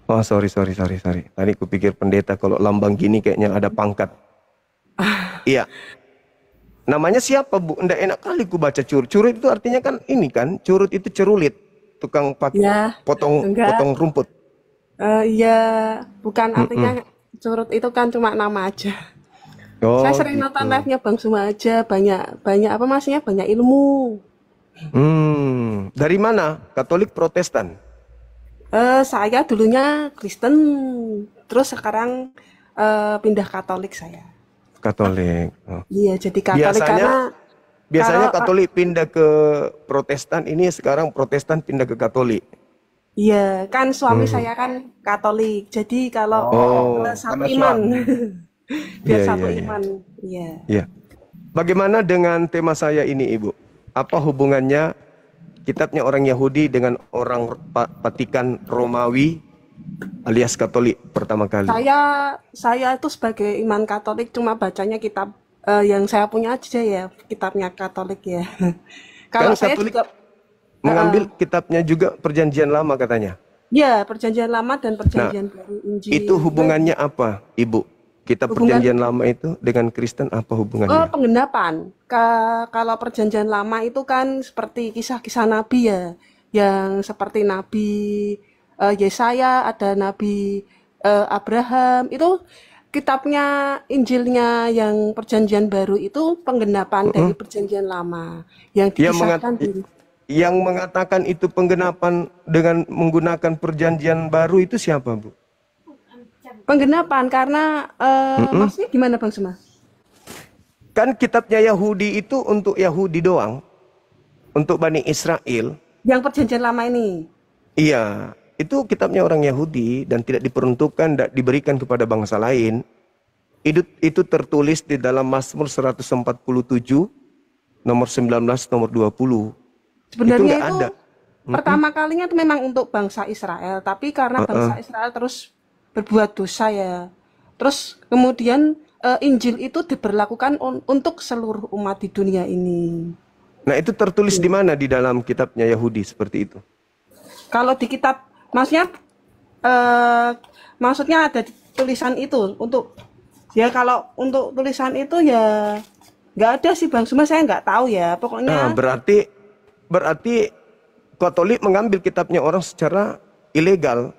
Oh, sorry. Tadi kupikir pendeta kalau lambang gini kayaknya ada pangkat. Iya. Namanya siapa, Bu? Nggak enak kali ku baca curut. Curut itu artinya kan ini kan, curut itu cerulit. Tukang Ya, potong enggak. rumput. Iya, bukan artinya curut itu kan cuma nama aja. Oh, Saya sering nonton live-nya Bang Suma aja, banyak apa maksudnya banyak ilmu. Dari mana? Katolik Protestan? Saya dulunya Kristen, terus sekarang pindah Katolik saya. Katolik. Oh. Iya, jadi Katolik karena Biasanya kalau- Katolik pindah ke Protestan, ini sekarang Protestan pindah ke Katolik. iya, kan suami saya kan Katolik. Jadi kalau satu karena iman. Biar Iya, satu iya, iya. iman. Iya. Ya. Bagaimana dengan tema saya ini, Ibu? Apa hubungannya kitabnya orang Yahudi dengan orang Vatikan Romawi alias Katolik pertama kali? Saya itu sebagai iman Katolik cuma bacanya kitab yang saya punya aja ya, kitabnya Katolik ya. Kalau Kan saya Katolik juga mengambil kitabnya juga Perjanjian Lama katanya. ya Perjanjian Lama dan Perjanjian Baru Injil. Itu hubungannya apa, Ibu? Kitab Hubungan- Perjanjian Lama itu dengan Kristen apa Oh, hubungannya? penggenapan. Kalau Perjanjian Lama itu kan seperti kisah-kisah Nabi ya, yang seperti Nabi Yesaya, ada Nabi Abraham. Itu kitabnya Injilnya yang Perjanjian Baru itu penggenapan dari Perjanjian Lama yang Yang dikisahkan di Yang mengatakan itu penggenapan dengan menggunakan Perjanjian Baru itu siapa, Bu? penggenapan karena maksudnya gimana Bang Suma? Kan kitabnya Yahudi itu untuk Yahudi doang, untuk Bani Israel. Yang Perjanjian Lama ini. Iya, itu kitabnya orang Yahudi dan tidak diperuntukkan, tidak diberikan kepada bangsa lain. Itu tertulis di dalam Mazmur 147, nomor 19, nomor 20. Sebenarnya nggak itu ada. pertama kalinya itu memang untuk bangsa Israel, tapi karena bangsa Israel terus berbuat dosa ya. Terus kemudian Injil itu diberlakukan untuk seluruh umat di dunia ini. Nah, itu tertulis di mana di dalam kitabnya Yahudi seperti itu? Kalau di kitab, maksudnya ada di tulisan itu untuk ya kalau untuk tulisan itu ya nggak ada sih Bang Suma, saya nggak tahu ya. Nah, Pokoknya berarti Katolik mengambil kitabnya orang secara ilegal.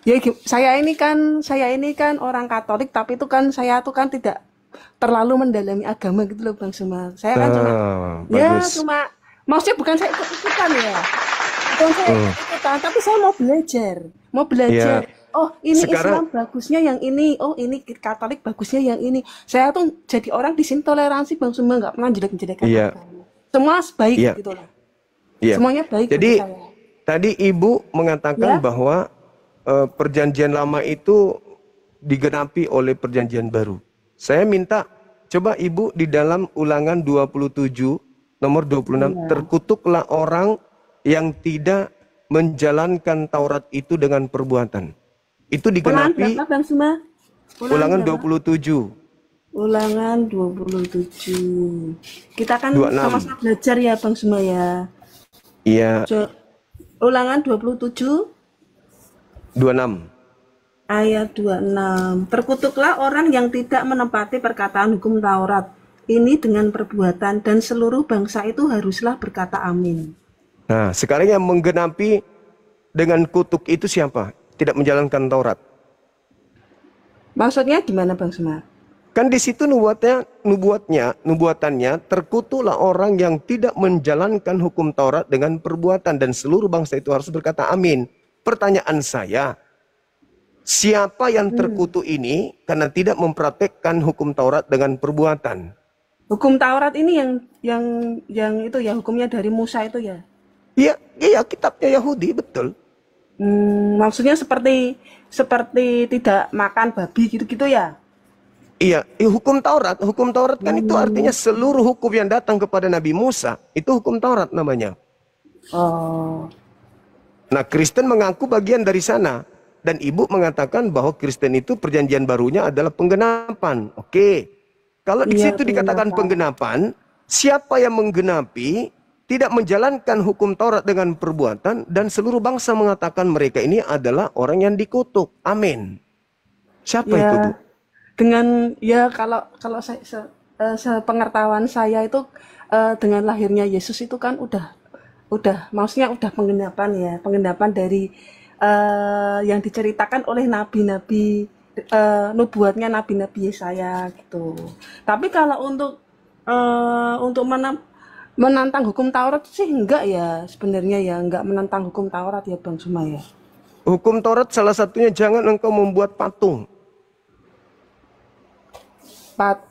ya saya ini kan orang Katolik, tapi itu kan saya tuh kan tidak terlalu mendalami agama gitu loh Bang Suma. Saya kan Bagus. cuma maksudnya bukan saya ikut-ikutan ya. Bukan saya ikut-ikutan, tapi saya mau belajar. Ya. Oh, ini Sekarang- Islam bagusnya yang ini. Oh, ini Katolik bagusnya yang ini. Saya tuh jadi orang di sini toleransi Bang Suma, nggak pernah jelek-jelekan Iya. agama. Semua baik Iya. gitu lah. Iya. Semuanya baik Jadi bagi saya. tadi Ibu mengatakan Ya. bahwa Perjanjian Lama itu digenapi oleh Perjanjian Baru. Saya minta coba Ibu di dalam Ulangan 27 nomor 26, terkutuklah orang yang tidak menjalankan Taurat itu dengan perbuatan. Itu Ulangan digenapi berapa Bang Suma? Ulangan berapa? 27. Ulangan 27. Kita kan 26. sama-sama belajar ya Bang Suma ya. Iya, Ulangan 27 26. ayat 26. Terkutuklah orang yang tidak menepati perkataan hukum Taurat ini dengan perbuatan, dan seluruh bangsa itu haruslah berkata amin. Nah, sekarang yang menggenapi dengan kutuk itu siapa? Tidak menjalankan Taurat. Maksudnya gimana Bang Suma? Kan di situ nubuatannya terkutuklah orang yang tidak menjalankan hukum Taurat dengan perbuatan, dan seluruh bangsa itu harus berkata amin. Pertanyaan saya, siapa yang terkutuk ini karena tidak mempraktekkan hukum Taurat dengan perbuatan? Hukum Taurat ini yang itu ya, hukumnya dari Musa itu ya. Iya, kitabnya Yahudi, betul. Maksudnya seperti tidak makan babi gitu-gitu ya. Iya, hukum Taurat kan itu artinya seluruh hukum yang datang kepada Nabi Musa, itu hukum Taurat namanya. Oh. Nah, Kristen mengaku bagian dari sana, dan Ibu mengatakan bahwa Kristen itu perjanjian barunya adalah penggenapan. Oke. Kalau di Iya, situ dikatakan penggenapan, siapa yang menggenapi tidak menjalankan hukum Taurat dengan perbuatan, dan seluruh bangsa mengatakan mereka ini adalah orang yang dikutuk. Amin. Siapa Ya, itu, Bu? dengan ya kalau saya sepengetahuan saya itu dengan lahirnya Yesus itu kan udah maksudnya udah penggenapan dari yang diceritakan oleh nabi-nabi, nubuatnya nabi-nabi Yesaya gitu. Tapi kalau untuk menantang hukum Taurat sih enggak ya, sebenarnya ya enggak menantang hukum Taurat ya Bang Suma ya. Hukum Taurat salah satunya jangan engkau membuat patung.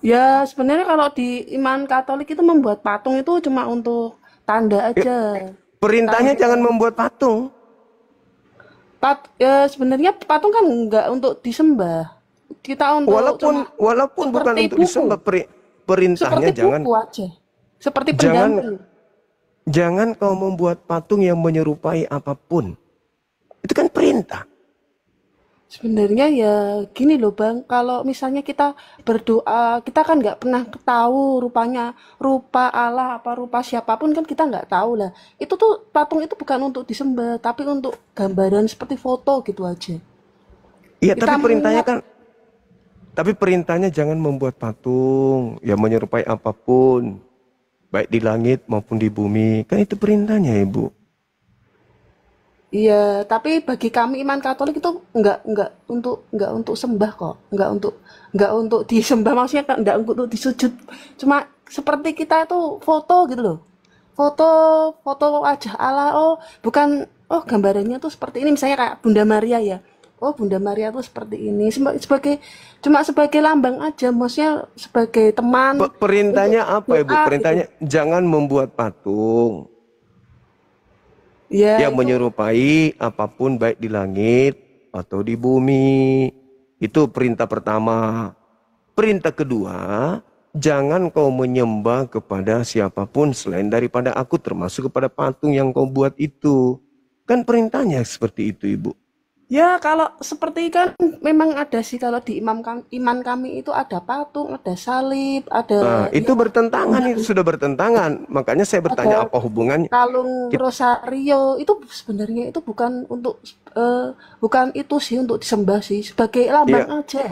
Ya sebenarnya kalau di iman Katolik itu membuat patung itu cuma untuk tanda aja. Perintahnya jangan membuat patung. Ya sebenarnya patung kan enggak untuk disembah. Kita untuk Walaupun bukan seperti untuk buku. disembah, perintahnya Seperti jangan buku aja. Seperti pendamping. jangan kau membuat patung yang menyerupai apapun. Itu kan perintah. Sebenarnya ya gini loh Bang, kalau misalnya kita berdoa, kita kan nggak pernah tahu rupa Allah apa rupa siapapun kan kita nggak tahu lah. Itu tuh patung itu bukan untuk disembah, tapi untuk gambaran seperti foto gitu aja. Iya, Kita tapi perintahnya jangan membuat patung yang menyerupai apapun, baik di langit maupun di bumi. Kan itu perintahnya, Ibu. Iya, tapi bagi kami iman Katolik itu nggak untuk sembah kok, nggak untuk disembah, maksudnya kan nggak untuk disujud, cuma seperti kita itu foto gitu loh, foto wajah Allah, gambarannya tuh seperti ini, misalnya kayak Bunda Maria ya, Bunda Maria tuh seperti ini, cuma sebagai lambang aja, maksudnya sebagai teman. Perintahnya untuk apa, Ibu? doa Perintahnya gitu. jangan membuat patung Ya yang itu menyerupai apapun baik di langit atau di bumi. Itu perintah pertama. Perintah kedua, jangan kau menyembah kepada siapapun selain daripada aku, termasuk kepada patung yang kau buat itu. Kan perintahnya seperti itu, Ibu. Ya, kalau seperti kan memang ada sih, kalau di iman kami itu ada patung, ada salib, Nah, ada itu bertentangan, itu sudah bertentangan. Makanya saya bertanya ada apa hubungannya. kalung Kit- rosario. Itu sebenarnya itu bukan itu sih untuk disembah sih, sebagai lambang Ya, aja,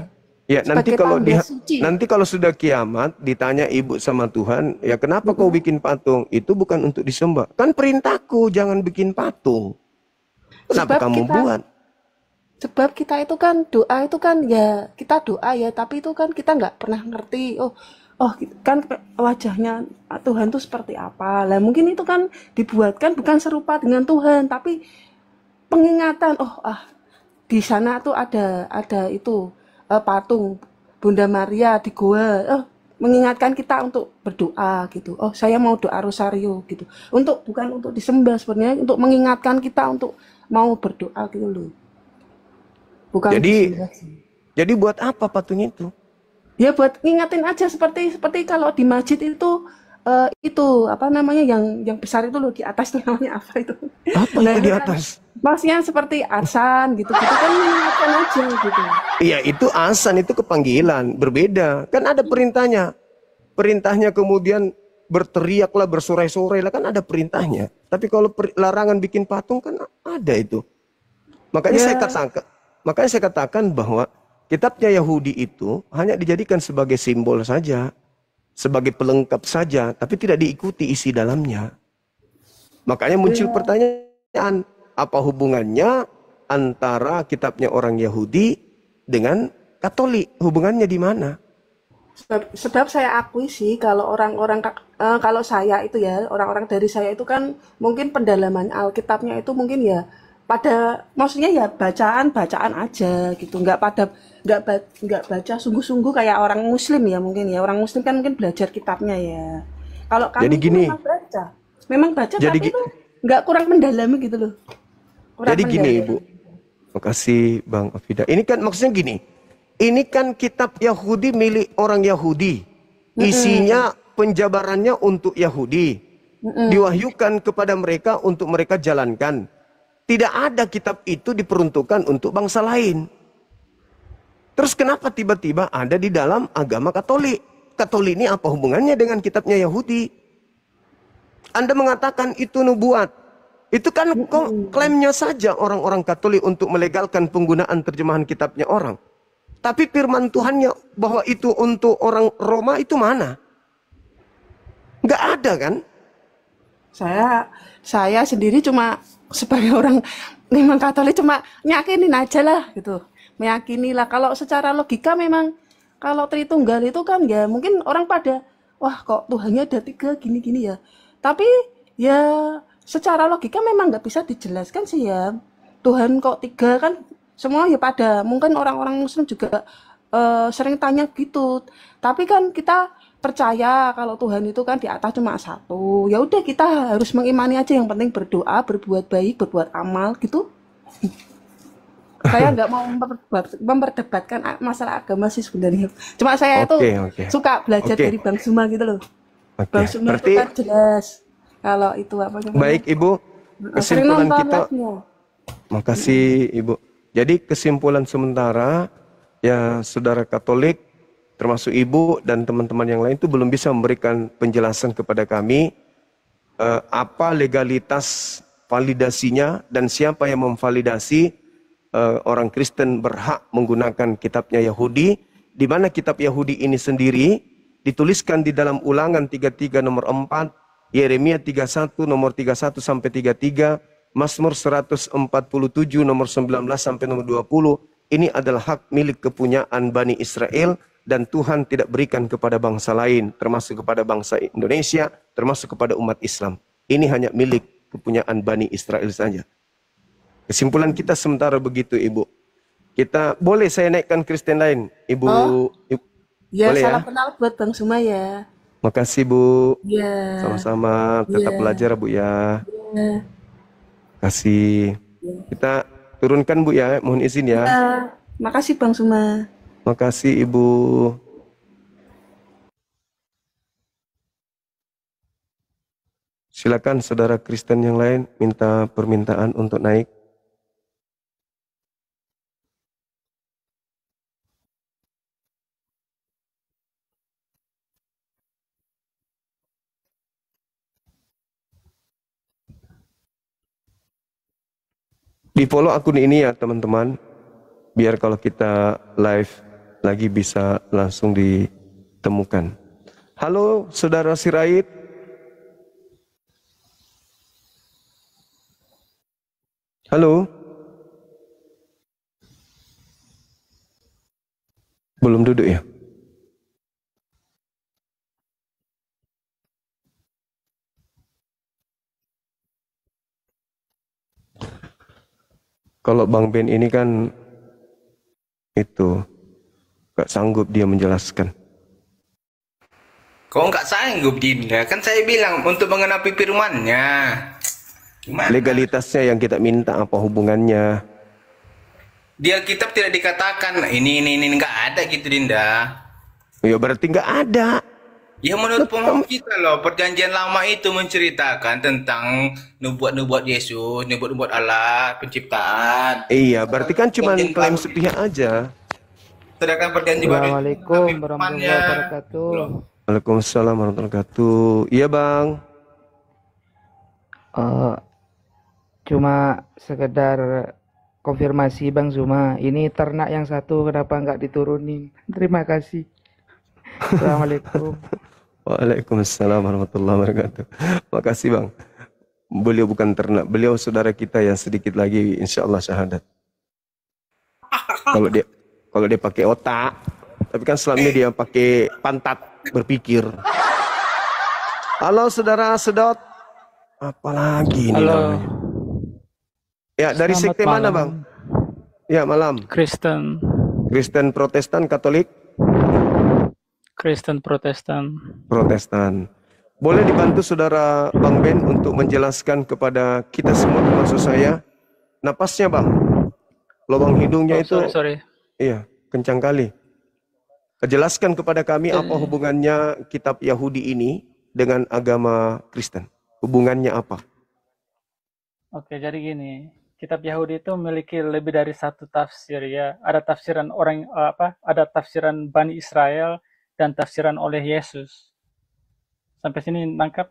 ya sebagai tanda suci. nanti kalau sudah kiamat ditanya Ibu sama Tuhan, ya kenapa kau bikin patung? Itu bukan untuk disembah. Kan perintahku jangan bikin patung. Kenapa Sebab kamu kita buat? Sebab kita itu kan doa itu kan ya kita doa ya, tapi itu kan kita nggak pernah ngerti. Kan wajahnya Tuhan itu seperti apa. Lah mungkin itu kan dibuatkan bukan serupa dengan Tuhan, tapi pengingatan. Di sana tuh ada itu patung Bunda Maria di goa. Mengingatkan kita untuk berdoa gitu. Saya mau doa rosario gitu. Bukan untuk disembah, sebenarnya untuk mengingatkan kita untuk mau berdoa gitu loh. Bukan Jadi disembah sih. jadi buat apa patung itu? Ya buat ngingatin aja, seperti kalau di masjid itu apa namanya yang besar itu loh, di atas tuh namanya apa itu? Apa Nah itu di itu kan atas? Maksudnya seperti azan gitu-gitu kan mengingatkan aja gitu. Iya, itu azan, itu kepanggilan, berbeda. Kan ada perintahnya. Perintahnya kemudian berteriaklah, bersorai-sorai lah, kan ada perintahnya. Tapi kalau larangan bikin patung kan ada itu. Makanya Ya, saya katakan bahwa kitabnya Yahudi itu hanya dijadikan sebagai simbol saja, sebagai pelengkap saja, tapi tidak diikuti isi dalamnya. Makanya muncul pertanyaan, apa hubungannya antara kitabnya orang Yahudi dengan Katolik? Hubungannya di mana? sebab saya akui sih kalau kalau saya itu ya orang-orang dari saya itu kan mungkin pendalaman Alkitabnya itu mungkin ya pada maksudnya ya bacaan-bacaan aja gitu nggak baca sungguh-sungguh kayak orang Muslim ya mungkin ya orang Muslim kan mungkin belajar kitabnya ya kalau Jadi kami itu gini, memang baca jadi tapi itu nggak kurang mendalami gitu loh kurang jadi gini mendalami. Ibu. Makasih Bang Afida. Ini kan maksudnya gini. Ini kan kitab Yahudi milik orang Yahudi. Isinya penjabarannya untuk Yahudi. Diwahyukan kepada mereka untuk mereka jalankan. Tidak ada kitab itu diperuntukkan untuk bangsa lain. Terus kenapa tiba-tiba ada di dalam agama Katolik? Katolik ini apa hubungannya dengan kitabnya Yahudi? Anda mengatakan itu nubuat. Itu kan klaimnya saja orang-orang Katolik untuk melegalkan penggunaan terjemahan kitabnya orang. Tapi firman Tuhannya bahwa itu untuk orang Roma itu mana? Nggak ada kan? Saya sendiri cuma sebagai orang memang Katolik cuma nyakinin aja lah gitu. Meyakini lah kalau secara logika memang kalau Tritunggal itu kan ya mungkin orang pada wah kok Tuhannya ada 3 gini-gini ya. Tapi ya secara logika memang nggak bisa dijelaskan sih ya. Tuhan kok 3 kan semua ya pada mungkin orang-orang Muslim juga sering tanya gitu. Tapi kan kita percaya kalau Tuhan itu kan di atas cuma satu. Ya udah kita harus mengimani aja yang penting berdoa, berbuat baik, berbuat amal gitu. Saya nggak mau memperdebatkan masalah agama sih sebenarnya. Cuma saya itu Oke. suka belajar Oke. dari Bang Suma gitu loh. Bang Suma itu Berarti kan jelas kalau itu apa namanya. baik Ibu, Sering kesimpulan nonton kita. live-nya. Makasih Ibu. Jadi kesimpulan sementara ya saudara Katolik termasuk Ibu dan teman-teman yang lain itu belum bisa memberikan penjelasan kepada kami apa legalitas validasinya dan siapa yang memvalidasi orang Kristen berhak menggunakan kitabnya Yahudi, di mana kitab Yahudi ini sendiri dituliskan di dalam Ulangan 33 nomor 4, Yeremia 31 nomor 31 sampai 33, Mazmur 147 nomor 19 sampai nomor 20. Ini adalah hak milik kepunyaan Bani Israel dan Tuhan tidak berikan kepada bangsa lain, termasuk kepada bangsa Indonesia, termasuk kepada umat Islam. Ini hanya milik kepunyaan Bani Israel saja. Kesimpulan kita sementara begitu Ibu. Kita boleh saya naikkan Kristen lain, Ibu. Oh, ya Boleh ya? salam kenal buat Bang Suma ya. Makasih Bu. Ya, Sama-sama, tetap ya, belajar Bu ya. ya. Kasih. Kita turunkan Bu ya, mohon izin ya. Ya, makasih Bang Suma. Makasih Ibu. Silakan saudara Kristen yang lain minta permintaan untuk naik. Di follow akun ini ya teman-teman. Biar kalau kita live lagi bisa langsung ditemukan. Halo saudara Sirait. Halo. Belum duduk ya? Kalau Bang Ben ini kan itu gak sanggup dia menjelaskan. Kok nggak sanggup Dinda? Kan saya bilang untuk mengenapi firman-Nya. Gimana? Legalitasnya yang kita minta apa hubungannya? Di Alkitab tidak dikatakan ini nggak ada gitu Dinda. Ya berarti nggak ada. Ya menurut pemahaman kita loh, perjanjian lama itu menceritakan tentang nubuat-nubuat Yesus, nubuat-nubuat Allah, penciptaan. Iya, berarti kan cuma Perjanjian klaim baru, sepihak aja. sedangkan perjanjian baru itu Assalamualaikum mengambil warahmatullahi firman-Nya. wabarakatuh. Loh. Waalaikumsalam warahmatullahi wabarakatuh. Iya bang. Eh, Cuma sekedar konfirmasi Bang Zuma, ini ternak yang satu kenapa nggak diturunin? Terima kasih. Assalamualaikum. Waalaikumsalam warahmatullahi wabarakatuh. Makasih bang. Beliau bukan ternak, beliau saudara kita yang sedikit lagi insya Allah syahadat. Kalau dia pakai otak, tapi kan selama ini dia pakai pantat berpikir. Halo saudara sedot, apalagi ini Halo, namanya? Ya dari selamat sekte mana malam. bang? Ya malam. Kristen, Kristen, Protestan, Katolik, Kristen Protestan. Protestan. Boleh dibantu saudara Bang Ben untuk menjelaskan kepada kita semua termasuk saya napasnya bang, lubang hidungnya Oh, itu, sorry. iya kencang kali. Jelaskan kepada kami apa hubungannya kitab Yahudi ini dengan agama Kristen. Hubungannya apa? Oke, jadi gini, kitab Yahudi itu memiliki lebih dari satu tafsir ya. Ada tafsiran ada tafsiran Bani Israel dan tafsiran oleh Yesus. Sampai sini nangkap?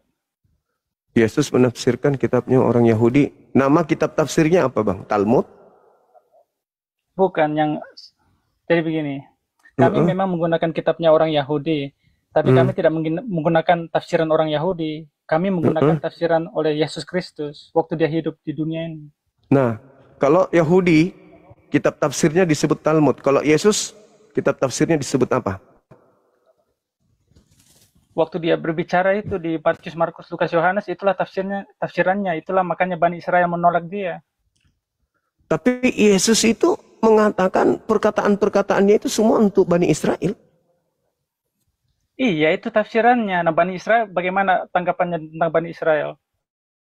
Yesus menafsirkan kitabnya orang Yahudi. Nama kitab tafsirnya apa bang? Talmud? Bukan yang jadi begini. Kami memang menggunakan kitabnya orang Yahudi, tapi kami tidak menggunakan tafsiran orang Yahudi. Kami menggunakan tafsiran oleh Yesus Kristus waktu dia hidup di dunia ini. Nah, kalau Yahudi kitab tafsirnya disebut Talmud. Kalau Yesus kitab tafsirnya disebut apa? Waktu dia berbicara itu di Matius, Markus, Lukas, Yohanes, itulah tafsirannya, itulah makanya Bani Israel menolak dia. Tapi Yesus itu mengatakan perkataan-perkataannya itu semua untuk Bani Israel. Iya, itu tafsirannya. Nah, Bani Israel, bagaimana tanggapannya tentang Bani Israel?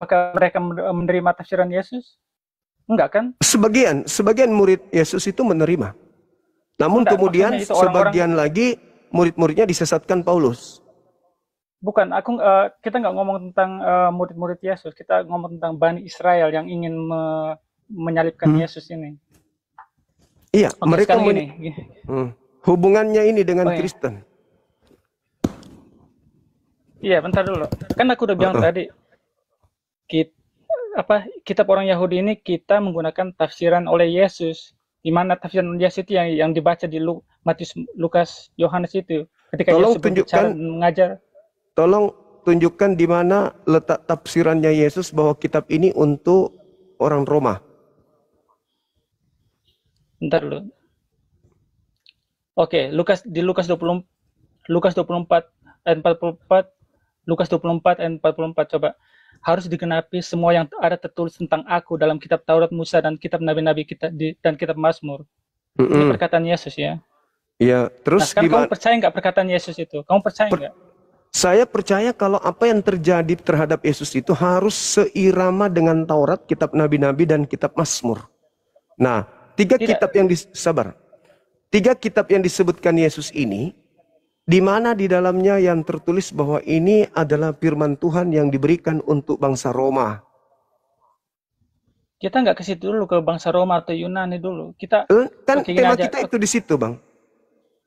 Apakah mereka menerima tafsiran Yesus? Enggak kan? Sebagian murid Yesus itu menerima. Namun Enggak, kemudian maksudnya itu orang-orang- sebagian lagi murid-muridnya disesatkan Paulus. Bukan, kita nggak ngomong tentang murid-murid Yesus, kita ngomong tentang Bani Israel yang ingin menyalibkan Yesus ini. Iya, Oke, mereka sekarang gini. hubungannya ini dengan Oh, iya. Kristen. Iya, bentar dulu. Kan aku udah bilang tadi, kitab orang Yahudi ini kita menggunakan tafsiran oleh Yesus. Di mana tafsiran Yesus itu yang dibaca di Matius, Lukas, Yohanes itu. Ketika Tolong Yesus berbicara dan mengajar. Tolong tunjukkan di mana letak tafsirannya Yesus bahwa kitab ini untuk orang Roma. Bentar dulu. Oke, Lukas 24 ayat 44, Lukas 24 ayat 44 coba. Harus digenapi semua yang ada tertulis tentang aku dalam kitab Taurat Musa dan kitab nabi-nabi dan kitab Mazmur. Ini perkataan Yesus ya. Iya, Nah, terus sekarang kamu percaya nggak perkataan Yesus itu? Kamu percaya nggak? saya percaya kalau apa yang terjadi terhadap Yesus itu harus seirama dengan Taurat, kitab nabi-nabi dan kitab Mazmur. Nah, tiga kitab yang disebutkan Yesus ini, di mana di dalamnya yang tertulis bahwa ini adalah firman Tuhan yang diberikan untuk bangsa Roma. Kita nggak ke situ dulu, ke bangsa Roma atau Yunani dulu. Kita Kan oke, gini tema aja. kita itu di situ, Bang.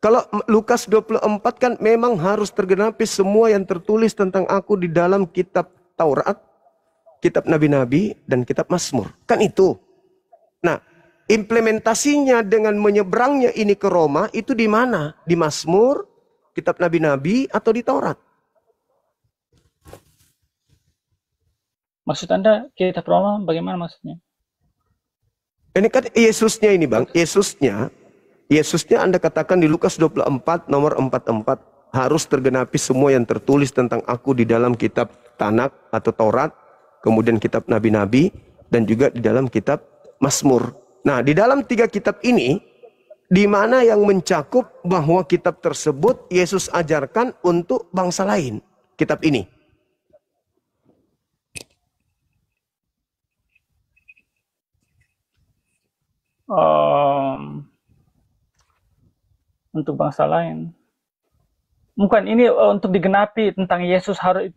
Kalau Lukas 24 kan memang harus tergenapi semua yang tertulis tentang aku di dalam kitab Taurat, kitab nabi-nabi, dan kitab Mazmur. Kan itu. Nah, implementasinya dengan menyeberangnya ini ke Roma itu di mana? Di Mazmur, kitab nabi-nabi, atau di Taurat? Maksud Anda kitab Roma bagaimana maksudnya? Ini kan Yesusnya ini, Bang. Yesusnya Anda katakan di Lukas 24 nomor 44 harus tergenapi semua yang tertulis tentang aku di dalam kitab Tanak atau Taurat, kemudian kitab nabi-nabi, dan juga di dalam kitab Mazmur. Nah, di dalam tiga kitab ini, di mana yang mencakup bahwa kitab tersebut Yesus ajarkan untuk bangsa lain, kitab ini? Untuk bangsa lain. Bukan, ini untuk digenapi tentang Yesus harus,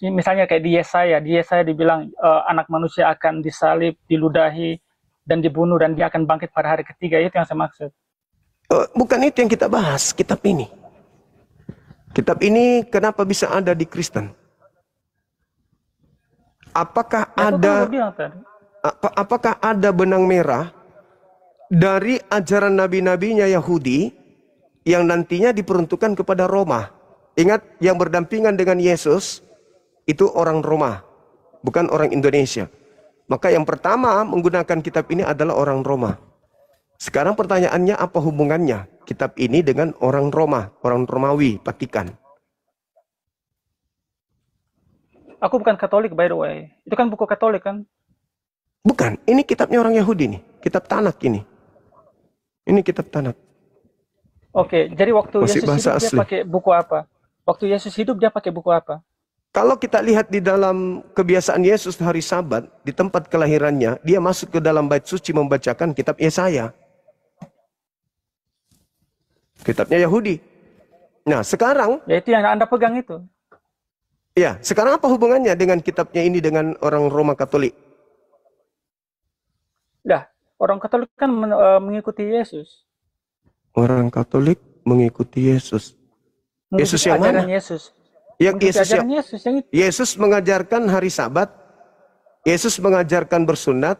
misalnya kayak di Yesaya dibilang anak manusia akan disalib, diludahi, dan dibunuh, dan dia akan bangkit pada hari ketiga. Itu yang saya maksud. Bukan itu yang kita bahas, kitab ini. Kitab ini kenapa bisa ada di Kristen? Apakah Ya, aku kan ada udah bilang tadi. apakah ada benang merah dari ajaran nabi-nabinya Yahudi yang nantinya diperuntukkan kepada Roma? Ingat, yang berdampingan dengan Yesus itu orang Roma, bukan orang Indonesia. Maka yang pertama menggunakan kitab ini adalah orang Roma. Sekarang pertanyaannya, apa hubungannya kitab ini dengan orang Roma, orang Romawi, Vatikan? Aku bukan Katolik, by the way. Itu kan buku Katolik kan? Bukan, ini kitabnya orang Yahudi nih, kitab Tanak ini. Ini kitab Tanak. Oke, jadi waktu Masih Yesus bahasa hidup dia asli. pakai buku apa? Waktu Yesus hidup dia pakai buku apa? Kalau kita lihat di dalam kebiasaan Yesus hari Sabat, di tempat kelahirannya, dia masuk ke dalam bait suci membacakan kitab Yesaya. Kitabnya Yahudi. Nah, sekarang, Ya itu yang Anda pegang itu. ya, sekarang apa hubungannya dengan kitabnya ini dengan orang Roma Katolik? Dah, orang Katolik kan mengikuti Yesus. Orang Katolik mengikuti Yesus. Yesus Mengikuti yang ajaran mana? Yesus. Yang Mengikuti Yesus ajaran yang Yesus yang itu. Yesus mengajarkan hari Sabat, Yesus mengajarkan bersunat,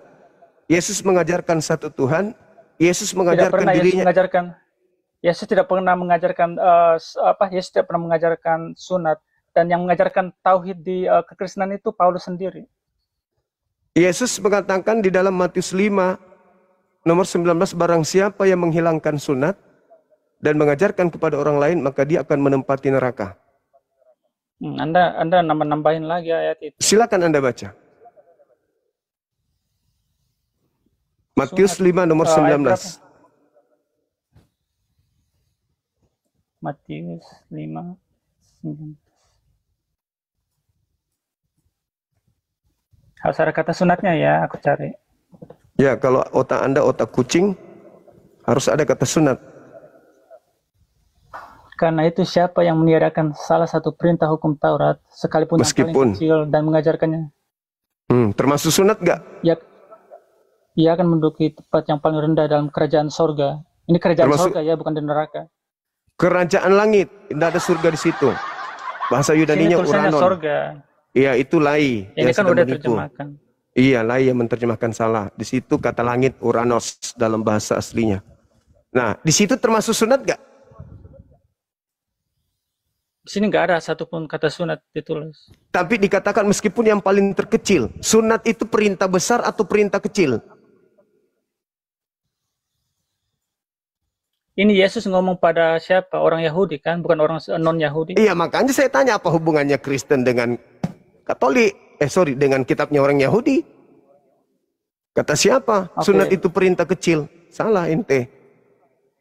Yesus mengajarkan satu Tuhan, Yesus Tidak mengajarkan pernah Yesus dirinya. mengajarkan. Yesus tidak pernah mengajarkan Yesus tidak pernah mengajarkan sunat, dan yang mengajarkan tauhid di kekristenan itu Paulus sendiri. Yesus mengatakan di dalam Matius 5 nomor 19, barang siapa yang menghilangkan sunat dan mengajarkan kepada orang lain, maka dia akan menempati neraka. Anda nambah-nambahin lagi ayat itu. Silakan Anda baca. Matius 5 nomor Ayat 19. berapa? Matius 5, 19. Harus ada kata sunatnya ya, aku cari. Ya, kalau otak Anda otak kucing, harus ada kata sunat. Karena itu siapa yang meniadakan salah satu perintah hukum Taurat, sekalipun yang Meskipun. paling kecil, dan mengajarkannya, Termasuk sunat gak? ia akan menduduki tempat yang paling rendah dalam kerajaan sorga. Ini kerajaan Termasuk- sorga ya, bukan di neraka. Kerajaan langit, tidak ada surga di situ. Bahasa Sini Yunaninya tulisannya Uranon. sorga. Iya, itu lai Ini yang kan sedang udah menipu. terjemahkan. Iya, lai yang menerjemahkan salah. Di situ kata langit Uranos dalam bahasa aslinya. Nah, di situ termasuk sunat gak? Di sini nggak ada satupun kata sunat ditulis. Tapi dikatakan meskipun yang paling terkecil. Sunat itu perintah besar atau perintah kecil? Ini Yesus ngomong pada siapa? Orang Yahudi kan, bukan orang non-Yahudi. Iya, makanya saya tanya apa hubungannya Kristen dengan Katolik? Dengan kitabnya orang Yahudi. Kata siapa? Oke. Sunat itu perintah kecil. Salah ente.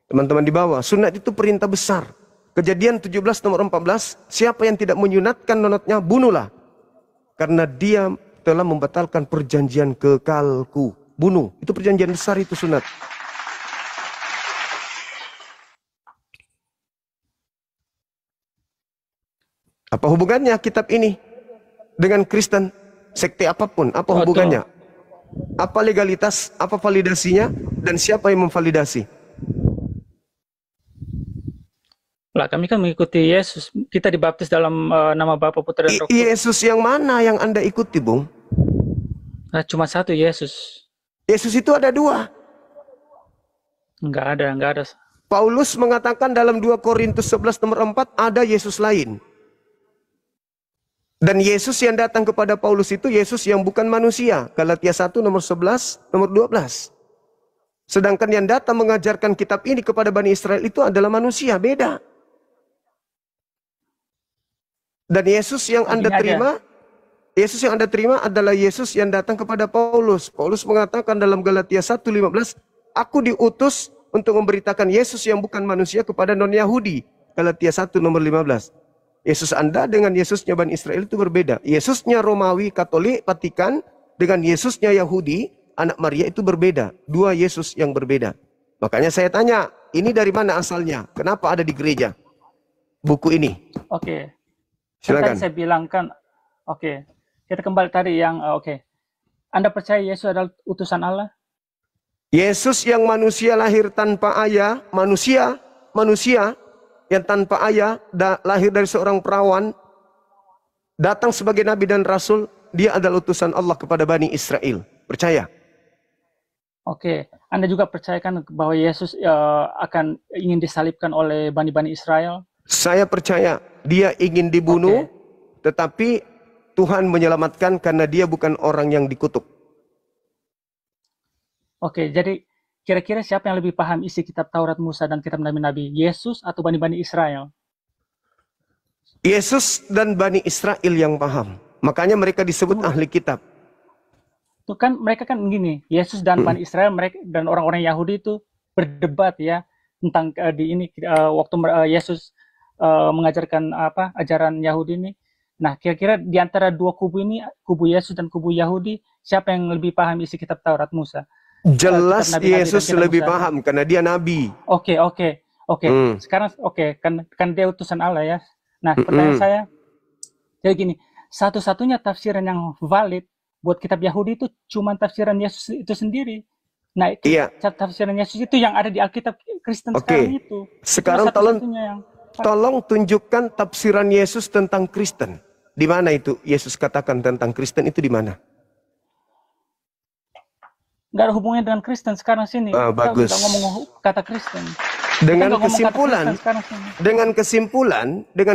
Teman-teman di bawah, sunat itu perintah besar. Kejadian 17 nomor 14, siapa yang tidak menyunatkan nonotnya, bunuhlah. Karena dia telah membatalkan perjanjian kekalku. Bunuh, itu perjanjian besar, itu sunat. Apa hubungannya kitab ini dengan Kristen? Sekte apapun, apa Betul. hubungannya? Apa legalitas, apa validasinya, dan siapa yang memvalidasi? Lah, kami kan mengikuti Yesus. Kita dibaptis dalam nama Bapa, Putra, dan Roh Kudus. Yesus yang mana yang Anda ikuti, Bung? Nah, cuma satu Yesus. Yesus itu ada dua. Nggak ada. Paulus mengatakan dalam 2 Korintus 11 nomor 4, ada Yesus lain. Dan Yesus yang datang kepada Paulus itu Yesus yang bukan manusia. Galatia 1 nomor 11, nomor 12. Sedangkan yang datang mengajarkan kitab ini kepada Bani Israel itu adalah manusia, beda. Dan Yesus yang Anda Intinya terima, Yesus yang Anda terima adalah Yesus yang datang kepada Paulus. Paulus mengatakan dalam Galatia 1:15, aku diutus untuk memberitakan Yesus yang bukan manusia kepada non-Yahudi. Galatia 1 nomor 15. Yesus Anda dengan Yesusnya Bani Israel itu berbeda. Yesusnya Romawi, Katolik, Vatikan, dengan Yesusnya Yahudi, anak Maria itu berbeda. Dua Yesus yang berbeda. Makanya saya tanya, ini dari mana asalnya? Kenapa ada di gereja? buku ini. Oke. Kan tadi Silakan. saya bilang kan, oke. Kita kembali tadi yang, oke. Anda percaya Yesus adalah utusan Allah? Yesus yang manusia lahir tanpa ayah, manusia yang tanpa ayah, lahir dari seorang perawan, datang sebagai nabi dan rasul, dia adalah utusan Allah kepada Bani Israel. Percaya? Oke. Anda juga percayakan bahwa Yesus akan ingin disalibkan oleh Bani Israel? Saya percaya dia ingin dibunuh, tetapi Tuhan menyelamatkan karena dia bukan orang yang dikutuk. Oke, jadi kira-kira siapa yang lebih paham isi kitab Taurat Musa dan kitab Nabi-Nabi? Yesus atau Bani Israel? Yesus dan Bani Israel yang paham. Makanya mereka disebut ahli kitab. Itu kan mereka kan begini, Yesus dan Bani Israel, mereka dan orang-orang Yahudi itu berdebat ya tentang waktu Yesus mengajarkan ajaran Yahudi ini. Nah, kira-kira di antara dua kubu ini, kubu Yesus dan kubu Yahudi, siapa yang lebih paham isi kitab Taurat Musa? Jelas Yesus lebih paham karena dia nabi. Oke. Sekarang kan dia utusan Allah ya. Nah, pertanyaan saya jadi gini, satu-satunya tafsiran yang valid buat kitab Yahudi itu cuma tafsiran Yesus itu sendiri. Nah, tafsiran Yesus itu yang ada di Alkitab Kristen sekarang itu. Sekarang tolong tunjukkan tafsiran Yesus tentang Kristen. Di mana itu Yesus katakan tentang Kristen itu di mana? Nggak ada hubungannya dengan Kristen sekarang sini. Bagus. Kita ngomong kata Kristen. Dengan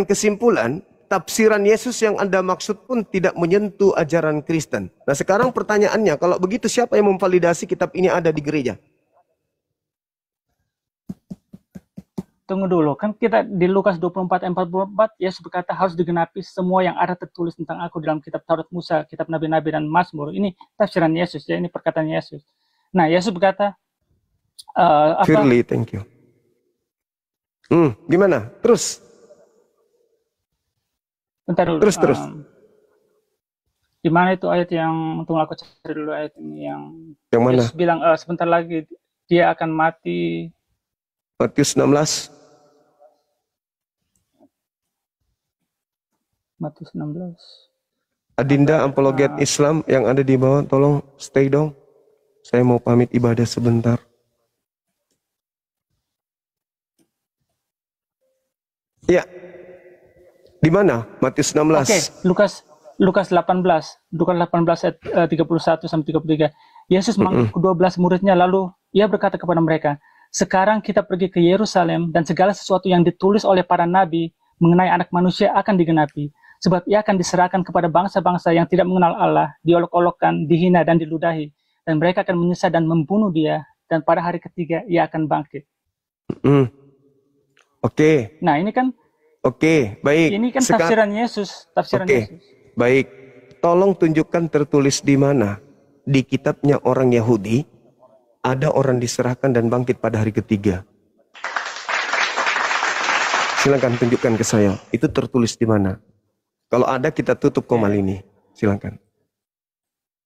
kesimpulan, tafsiran Yesus yang Anda maksud pun tidak menyentuh ajaran Kristen. Nah, sekarang pertanyaannya, kalau begitu siapa yang memvalidasi kitab ini ada di gereja? Tunggu dulu, kan kita di Lukas 24:44, Yesus berkata harus digenapi semua yang ada tertulis tentang aku dalam kitab Taurat Musa, kitab Nabi-Nabi dan Mazmur. Ini tafsiran Yesus, ya, ini perkataan Yesus. Nah, Yesus berkata, Firly, thank you. Gimana? Terus? Bentar dulu. Terus. Di mana itu ayat yang, tunggu aku cari dulu ayat ini yang mana? Yesus bilang sebentar lagi dia akan mati. Matius 16. Matius 16. Adinda apologet Islam yang ada di bawah, tolong stay dong. Saya mau pamit ibadah sebentar. Ya. Di mana? Matius 16. Oke, Lukas 18. Lukas 18 ayat 31 sampai 33. Yesus memanggil ke-12 muridnya, lalu ia berkata kepada mereka, "Sekarang kita pergi ke Yerusalem dan segala sesuatu yang ditulis oleh para nabi mengenai Anak Manusia akan digenapi. Sebab ia akan diserahkan kepada bangsa-bangsa yang tidak mengenal Allah, diolok-olokkan, dihina dan diludahi. Dan mereka akan menyesal dan membunuh dia. Dan pada hari ketiga ia akan bangkit." Oke. Nah, ini kan baik. Ini kan tafsiran Yesus, Yesus. Baik. Tolong tunjukkan tertulis di mana di kitabnya orang Yahudi ada orang diserahkan dan bangkit pada hari ketiga. Silakan tunjukkan ke saya. Itu tertulis di mana? Kalau ada kita tutup komal ini. Silakan.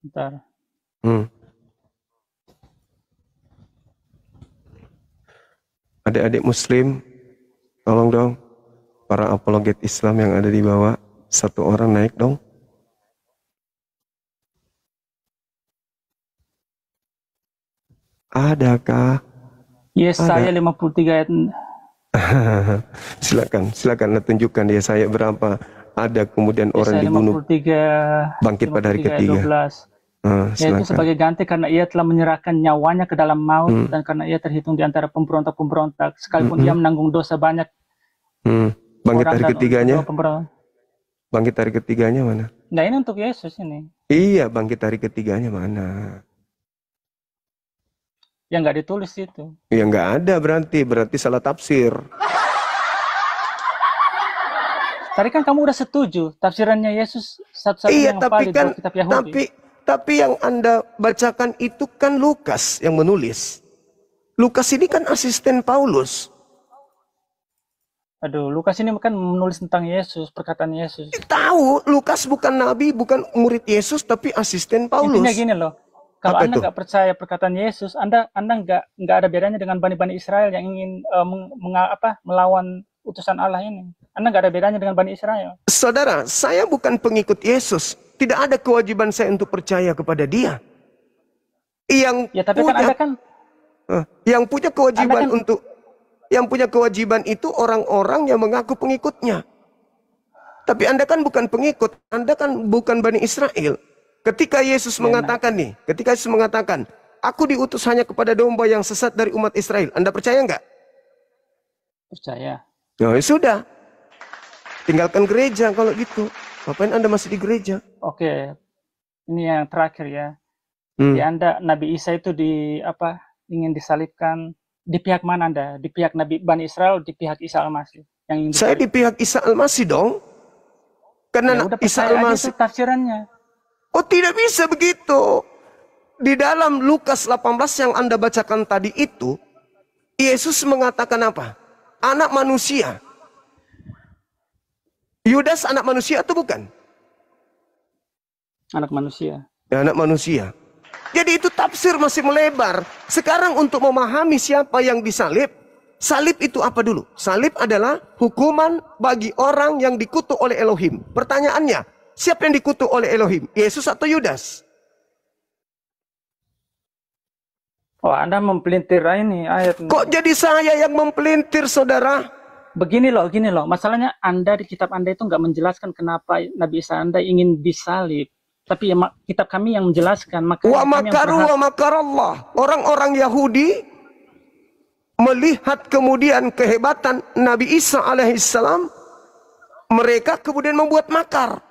Bentar. Adik-adik Muslim, tolong dong. Para apologet Islam yang ada di bawah, satu orang naik dong. Adakah? Yesaya 53 ayat. Silakan tunjukkan Yesaya berapa. Ada kemudian orang dibunuh, 53, bangkit pada hari ketiga. 12. Yaitu sebagai ganti karena ia telah menyerahkan nyawanya ke dalam maut dan karena ia terhitung di antara pemberontak-pemberontak, sekalipun ia menanggung dosa banyak. Bangkit hari ketiganya? Bangkit hari ketiganya mana? Nah, ini untuk Yesus ini. Iya, bangkit hari ketiganya mana? Yang nggak ditulis itu. Ya nggak ada berarti salah tafsir. Tadi kan kamu udah setuju tafsirannya Yesus satu-satunya yang valid buat kitab Yahudi. Tapi yang Anda bacakan itu kan Lukas yang menulis. Lukas ini kan asisten Paulus. Aduh, Lukas ini kan menulis tentang Yesus, perkataan Yesus. Tahu, Lukas bukan nabi, bukan murid Yesus, tapi asisten Paulus. Intinya gini loh, kalau Anda nggak percaya perkataan Yesus, Anda nggak ada bedanya dengan bani-bani Israel yang ingin melawan utusan Allah ini. Anda nggak ada bedanya dengan Bani Israel. Saudara, saya bukan pengikut Yesus. Tidak ada kewajiban saya untuk percaya kepada dia. Yang Ya, tapi kan punya, Anda kan yang punya kewajiban Anda kan untuk, yang punya kewajiban itu orang-orang yang mengaku pengikutnya. Tapi Anda kan bukan pengikut, Anda kan bukan Bani Israel. Ketika Yesus mengatakan nih, ketika Yesus mengatakan, aku diutus hanya kepada domba yang sesat dari umat Israel. Anda percaya nggak? percaya. Ya sudah, tinggalkan gereja kalau gitu. Ngapain Anda masih di gereja? Oke, ini yang terakhir ya. Di Anda Nabi Isa itu ingin disalibkan di pihak mana Anda? Di pihak Nabi Bani Israel, di pihak Isa Al-Masih yang ingin Saya di pihak Isa Al-Masih dong. Karena Ya udah, Isa percaya aja Al-Masih. itu tafsirannya. Oh, tidak bisa begitu. Di dalam Lukas 18 yang Anda bacakan tadi itu, Yesus mengatakan apa? Anak manusia. Yudas anak manusia atau bukan? Anak manusia. Ya, anak manusia. Jadi itu tafsir masih melebar. Sekarang untuk memahami siapa yang disalib, salib itu apa dulu? Salib adalah hukuman bagi orang yang dikutuk oleh Elohim. Pertanyaannya, siapa yang dikutuk oleh Elohim? Yesus atau Yudas? Oh, Anda mempelintir ini ayat. Kok jadi saya yang mempelintir, saudara? Begini loh. Masalahnya Anda di kitab Anda itu nggak menjelaskan kenapa Nabi Isa Anda ingin disalib. Tapi ya, kitab kami yang menjelaskan. Maka Wa makaru wa makarallah. Orang-orang Yahudi melihat kemudian kehebatan Nabi Isa alaihissalam, mereka kemudian membuat makar.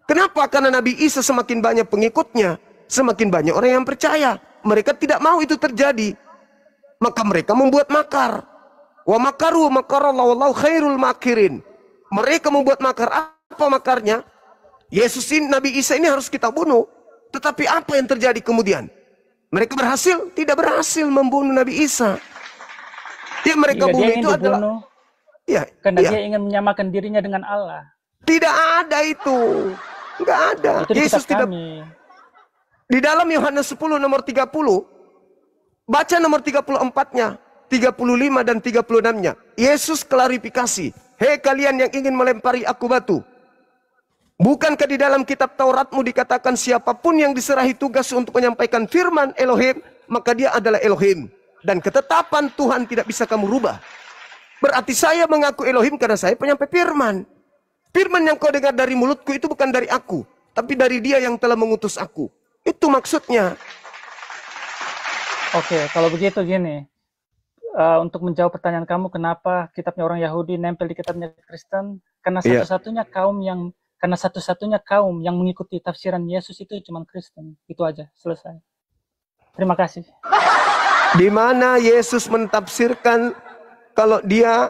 Kenapa? Karena Nabi Isa semakin banyak pengikutnya, semakin banyak orang yang percaya. Mereka tidak mau itu terjadi. Maka mereka membuat makar. Wa makaru wa makarallah wallahu khairul makirin. Mereka membuat makar. Apa makarnya? Yesus ini, Nabi Isa ini harus kita bunuh. Tetapi apa yang terjadi kemudian? Mereka berhasil? Tidak berhasil membunuh Nabi Isa. Yang mereka Dia bunuh ingin itu adalah ya, karena ya. dia ingin menyamakan dirinya dengan Allah. Tidak ada itu. Enggak ada. Itu di Yesus kitab tidak. kami. Di dalam Yohanes 10 nomor 30, baca nomor 34-nya, 35 dan 36-nya. Yesus klarifikasi, hei kalian yang ingin melempari aku batu, bukankah di dalam kitab Tauratmu dikatakan siapapun yang diserahi tugas untuk menyampaikan firman Elohim, maka dia adalah Elohim. Dan ketetapan Tuhan tidak bisa kamu rubah. Berarti saya mengaku Elohim karena saya penyampai firman. Firman yang kau dengar dari mulutku itu bukan dari aku, tapi dari dia yang telah mengutus aku. Itu maksudnya. Oke, kalau begitu gini. Untuk menjawab pertanyaan kamu, kenapa kitabnya orang Yahudi nempel di kitabnya Kristen? Karena satu-satunya kaum yang mengikuti tafsiran Yesus itu cuma Kristen. Itu aja, selesai. Terima kasih. Di mana Yesus mentafsirkan kalau dia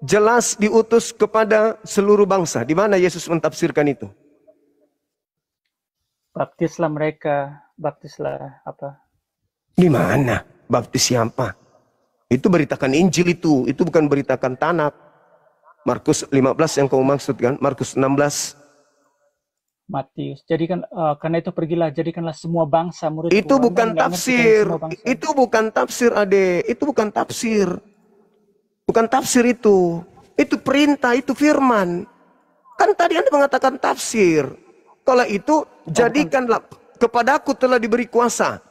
jelas diutus kepada seluruh bangsa? Di mana Yesus mentafsirkan itu? Baptislah mereka, baptislah apa? Di mana? Baptis siapa? Itu beritakan Injil itu bukan beritakan Tanakh. Markus 15 yang kamu maksud kan? Markus 16. Matius. Jadikan karena itu pergilah, jadikanlah semua bangsa muridku. Itu bukan Anda nggak ngerti kan tafsir. semua bangsa? Itu bukan tafsir, Ade. Itu bukan tafsir. Bukan tafsir itu. Itu perintah, itu firman. Kan tadi Anda mengatakan tafsir. Kalau itu, jadikanlah kepadaku telah diberi kuasa.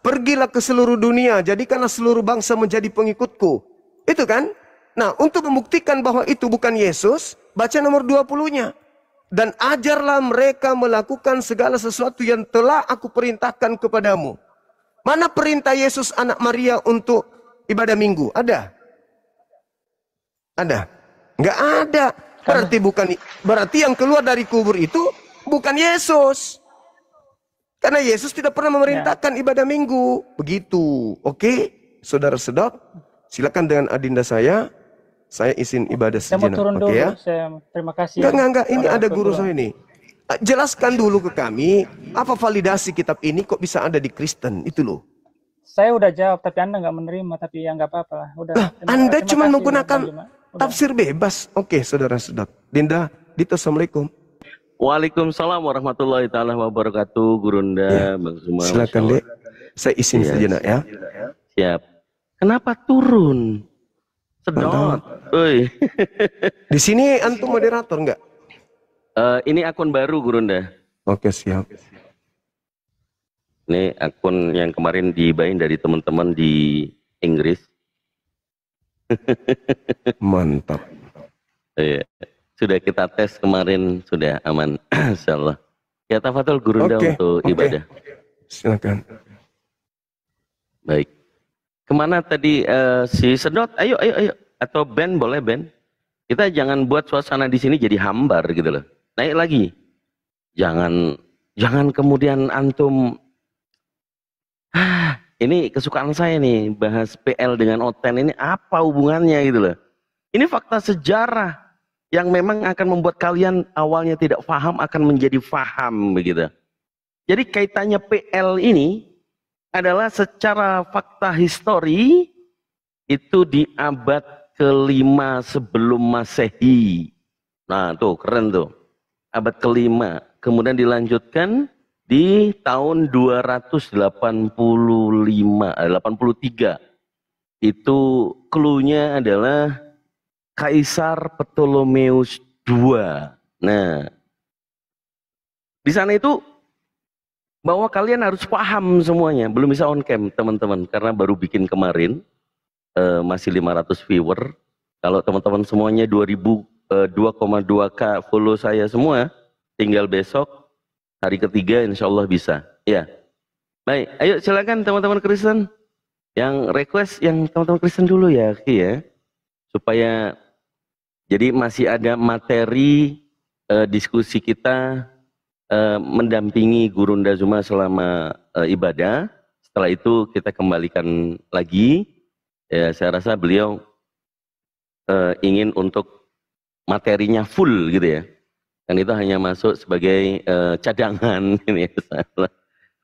Pergilah ke seluruh dunia, jadikanlah seluruh bangsa menjadi pengikutku. Itu kan? Nah, untuk membuktikan bahwa itu bukan Yesus, baca nomor 20-nya. Dan ajarlah mereka melakukan segala sesuatu yang telah aku perintahkan kepadamu. Mana perintah Yesus anak Maria untuk ibadah minggu? Ada? Ada? Nggak ada. Berarti yang keluar dari kubur itu bukan Yesus. Karena Yesus tidak pernah memerintahkan ibadah minggu. Begitu. Oke? Saudara-saudara, silakan dengan adinda saya izin ibadah Saya mau sejenak. turun dulu. Ya? Terima kasih. Enggak. Ini ada guru saya ini. Jelaskan dulu ke kami, apa validasi kitab ini kok bisa ada di Kristen? Itu loh. Saya udah jawab, tapi Anda nggak menerima. Tapi ya nggak apa-apa. Udah. Anda terima cuma kasih, menggunakan Udah. tafsir bebas. Oke, saudara-saudara. Dinda, Dito, Assalamualaikum. Waalaikumsalam warahmatullahi taala wabarakatuh, Gurunda, Bang Zuma. Silakan, Dek. Saya izin sejenak ya. Siap. Kenapa turun? Sedot. Oi. Di sini antum moderator nggak? Ini akun baru Gurunda. Oke, siap. Ini akun yang kemarin dibayin dari teman-teman di Inggris. Mantap. Iya. Sudah kita tes kemarin, sudah aman. Insyaallah. Ya tafadhol Gurunda untuk ibadah. Silakan. Baik. Kemana tadi si Sedot? Ayo. Atau Ben, boleh Ben? Kita jangan buat suasana di sini jadi hambar gitu loh. Naik lagi. Jangan kemudian antum. Ini kesukaan saya nih, bahas PL dengan Oten ini apa hubungannya gitu loh. Ini fakta sejarah yang memang akan membuat kalian awalnya tidak paham akan menjadi paham begitu. Jadi kaitannya PL ini adalah secara fakta histori itu di abad ke-5 sebelum Masehi. Nah tuh keren tuh. Abad ke-5. Kemudian dilanjutkan di tahun 283. Itu cluenya adalah Kaisar Ptolemeus II. Nah, di sana itu bahwa kalian harus paham semuanya. Belum bisa on cam teman-teman karena baru bikin kemarin, masih 500 viewer. Kalau teman-teman semuanya 2,2k follow saya semua, tinggal besok hari ketiga insya Allah bisa. Ya, baik. Ayo silakan teman-teman Kristen yang request, yang teman-teman Kristen dulu ya, ya, supaya jadi masih ada materi diskusi kita mendampingi Gurunda Zuma selama ibadah. Setelah itu kita kembalikan lagi. Ya, saya rasa beliau ingin untuk materinya full gitu ya. Dan itu hanya masuk sebagai cadangan ini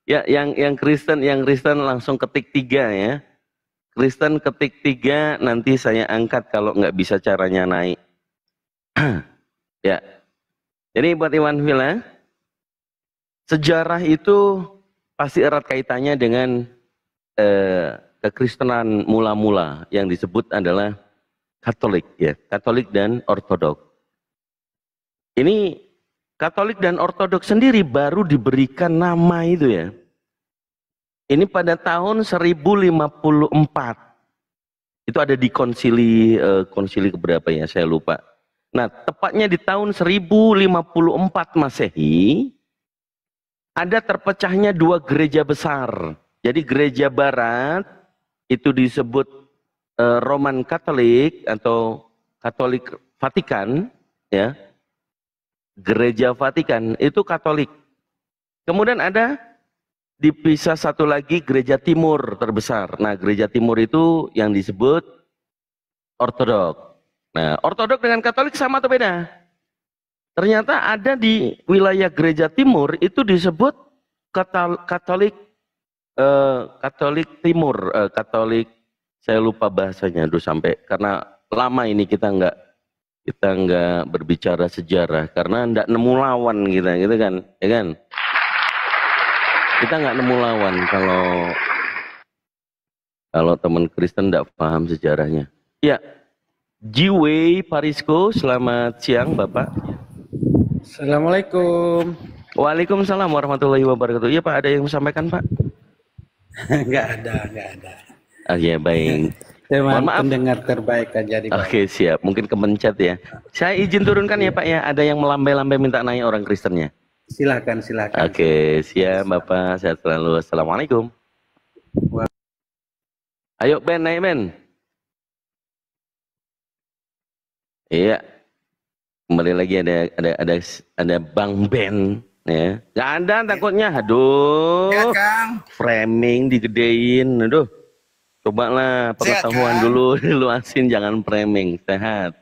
ya. Yang Kristen langsung ketik 3 ya. Kristen ketik 3, nanti saya angkat kalau nggak bisa caranya naik. Ya. Jadi buat Iwan Villa, sejarah itu pasti erat kaitannya dengan kekristenan mula-mula yang disebut adalah Katolik ya, Katolik dan Ortodok. Ini Katolik dan Ortodok sendiri baru diberikan nama itu ya. Ini pada tahun 1054. Itu ada di konsili keberapa ya, saya lupa. Nah, tepatnya di tahun 1054 Masehi ada terpecahnya 2 gereja besar. Jadi gereja barat itu disebut Roman Katolik atau Katolik Vatikan ya. Gereja Vatikan itu Katolik. Kemudian ada dipisah satu lagi gereja timur terbesar. Nah, gereja timur itu yang disebut Ortodok. Nah, Ortodok dengan Katolik sama atau beda? Ternyata ada di wilayah gereja timur itu disebut Katolik Timur, Katolik, saya lupa bahasanya dulu sampai, karena lama ini kita nggak berbicara sejarah karena nggak nemu lawan kita gitu kan, ya kan? Kita nggak nemu lawan kalau teman Kristen nggak paham sejarahnya. Ya, Jiwei Parisco, selamat siang Bapak. Assalamualaikum. Waalaikumsalam warahmatullahi wabarakatuh. Iya Pak, ada yang sampaikan Pak? Nggak ada. Ah ya baik. Mohon maaf. Pendengar terbaik aja di bawah. Oke siap, mungkin kemencet ya. Saya izin turunkan ya Pak ya. Ada yang melambai-lambai minta naik orang Kristennya. Silakan. Oke siap Bapak, sehat selalu. Assalamualaikum. Ayo Ben, naik Ben. Iya. Kembali lagi ada Bang Ben. Ya, nggak ada takutnya, aduh, Ya, Kang. framing digedein, aduh, cobalah pengetahuan dulu, diluasin, jangan framing, sehat.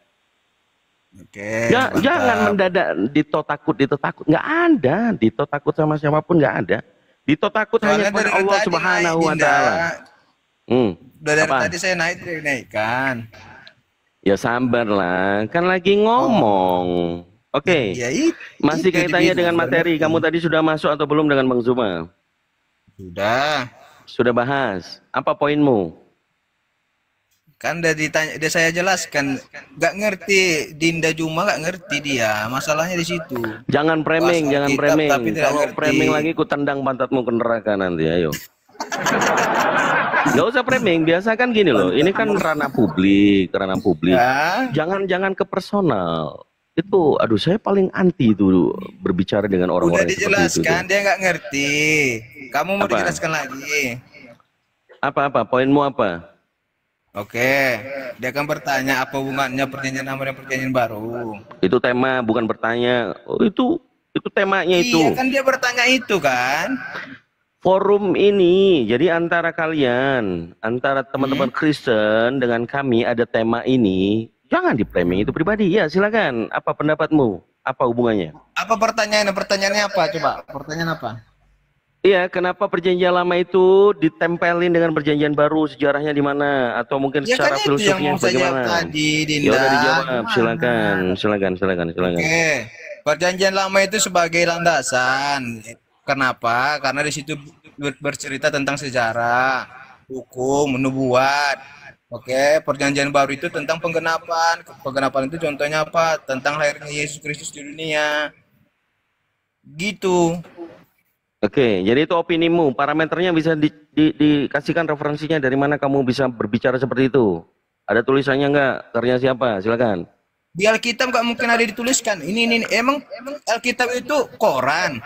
Oke. Ya, jangan mendadak dito takut, nggak ada, dito takut sama siapapun nggak ada, dito takut hanya Soalnya kepada dari Allah tadi Subhanahu naik, wa Dinda. Ta'ala. Dari Apa? tadi saya naik tidak dinaikkan. Ya sabar lah, kan lagi ngomong. Oke, Ya itu. masih itu kaitannya dibilang. dengan materi. Kamu tadi sudah masuk atau belum dengan Bang Zuma? Sudah. Sudah bahas. Apa poinmu? Kan udah ditanya, udah saya jelaskan. Nggak ngerti, Dinda Juma nggak ngerti dia. Masalahnya di situ. Jangan framing, Bahasa jangan Alkitab framing. tapi tidak Kalau ngerti. framing lagi ku tendang pantatmu ke neraka nanti, ayo. Nggak usah framing, biasa kan gini loh. Ini kan ranah publik, ranah publik. Ya. Jangan ke personal. Itu, aduh saya paling anti itu berbicara dengan Udah orang-orang seperti itu. dijelaskan, dia nggak ngerti. Kamu mau Apa? dijelaskan lagi? Apa? Poinmu apa? Oke, dia akan bertanya apa hubungannya perjanjian lama dan perjanjian baru. Itu tema, bukan bertanya. Oh, itu temanya itu. Iya kan dia bertanya itu kan. Forum ini, jadi antara kalian, antara teman-teman Kristen dengan kami ada tema ini. Jangan di framing itu pribadi. Ya silakan. Apa pendapatmu? Apa hubungannya? Apa pertanyaannya? Pertanyaannya apa? Coba. Pertanyaan apa? Iya, kenapa perjanjian lama itu ditempelin dengan perjanjian baru? Sejarahnya di mana? Atau mungkin Ya secara kan itu yang filosofinya mau saya jawab bagaimana? tadi, Ya Dinda. udah dijawab. Gimana? Silakan. Oke, perjanjian lama itu sebagai landasan. Kenapa? Karena di situ bercerita tentang sejarah, hukum, nubuat. Oke, perjanjian baru itu tentang penggenapan. Penggenapan itu contohnya apa? Tentang lahirnya Yesus Kristus di dunia. Gitu. Oke, jadi itu opinimu. Parameternya bisa dikasihkan referensinya dari mana kamu bisa berbicara seperti itu? Ada tulisannya nggak? Karya siapa? Silakan. Di Alkitab nggak mungkin ada dituliskan. Ini. Emang Alkitab itu Quran.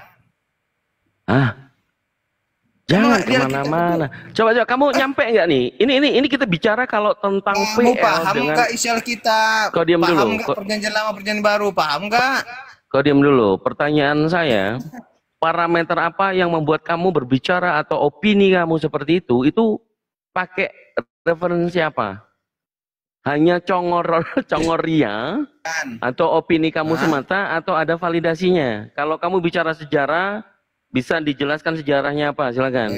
Jangan Emang di Alkitab kemana-mana. Coba kamu nyampe nggak nih? Ini kita bicara kalau tentang Kamu PL paham dengan. nggak isi Alkitab? Kau diam dulu. Paham nggak perjanjian lama, perjanjian baru? Paham nggak? Kau diam dulu. Pertanyaan saya, parameter apa yang membuat kamu berbicara atau opini kamu seperti itu pakai referensi apa? Hanya congorria atau opini kamu semata atau ada validasinya? Kalau kamu bicara sejarah, bisa dijelaskan sejarahnya apa? Silakan.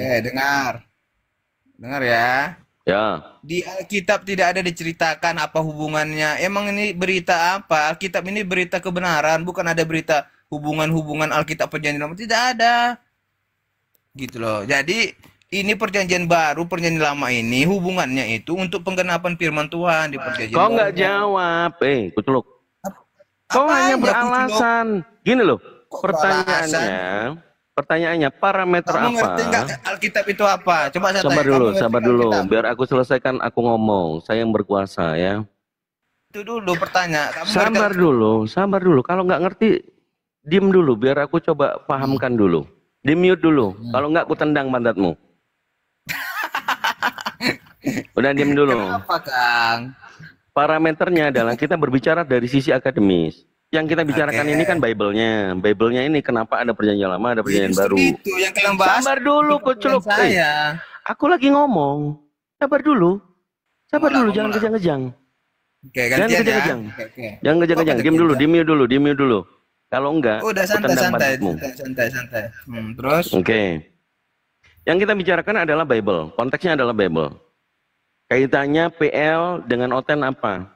Dengar ya. Ya. Di Alkitab tidak ada diceritakan apa hubungannya. Emang ini berita apa? Alkitab ini berita kebenaran, bukan ada berita hubungan-hubungan Alkitab perjanjian lama, tidak ada. Gitu loh. Jadi ini perjanjian baru, perjanjian lama ini hubungannya itu untuk penggenapan firman Tuhan di perjanjian Kau baru. nggak jawab, kuculuk. Kau hanya beralasan. Gini loh, pertanyaannya parameter Kamu apa? ngerti nggak Alkitab itu apa? Coba saya Sabar tanya, dulu, kamu ngerti sabar dulu. Alkitab? Biar aku selesaikan, aku ngomong. Saya yang berkuasa ya. Itu dulu pertanyaan. Kamu Sabar dulu. Kalau nggak ngerti, diem dulu. Biar aku coba pahamkan dulu. Di mute dulu. Kalau nggak, aku tendang pantatmu. Udah diem dulu. Kenapa, Kang? Parameternya adalah kita berbicara dari sisi akademis. Yang kita bicarakan ini kan Bible-nya. Bible-nya ini kenapa ada perjanjian lama, ada perjanjian baru. Itu yang kalian bahas. Sabar dulu, kuculuk. Saya. Aku lagi ngomong. Sabar dulu. Jangan kejang-kejang. Oke, Jangan gantian ya. kejang-kejang. Oke. Jangan kejang-kejang. Diam dulu, di mute dulu. Kalau enggak, Udah aku tendang santai. pantatmu. Terus? Oke. Yang kita bicarakan adalah Bible. Konteksnya adalah Bible. Kaitannya PL dengan Oten apa?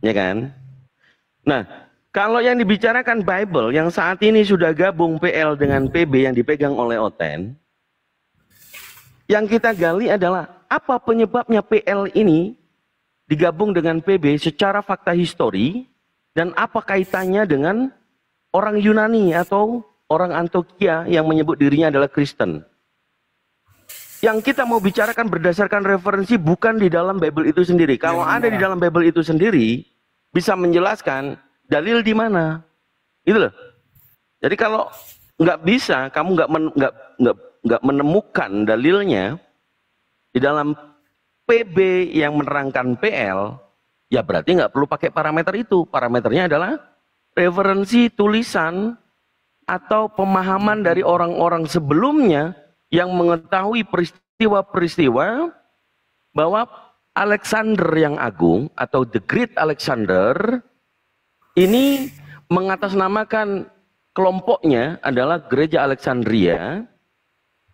Ya kan? Nah, kalau yang dibicarakan Bible yang saat ini sudah gabung PL dengan PB yang dipegang oleh Oten, yang kita gali adalah apa penyebabnya PL ini digabung dengan PB secara fakta histori dan apa kaitannya dengan orang Yunani atau orang Antioquia yang menyebut dirinya adalah Kristen. Yang kita mau bicarakan berdasarkan referensi bukan di dalam Bible itu sendiri. Kalau ada di dalam Bible itu sendiri, bisa menjelaskan dalil di mana. Gitu loh. Jadi kalau nggak bisa, kamu nggak menemukan dalilnya di dalam PB yang menerangkan PL, ya berarti nggak perlu pakai parameter itu. Parameternya adalah referensi tulisan atau pemahaman dari orang-orang sebelumnya yang mengetahui peristiwa-peristiwa bahwa Alexander yang Agung atau The Great Alexander ini mengatasnamakan kelompoknya adalah Gereja Alexandria,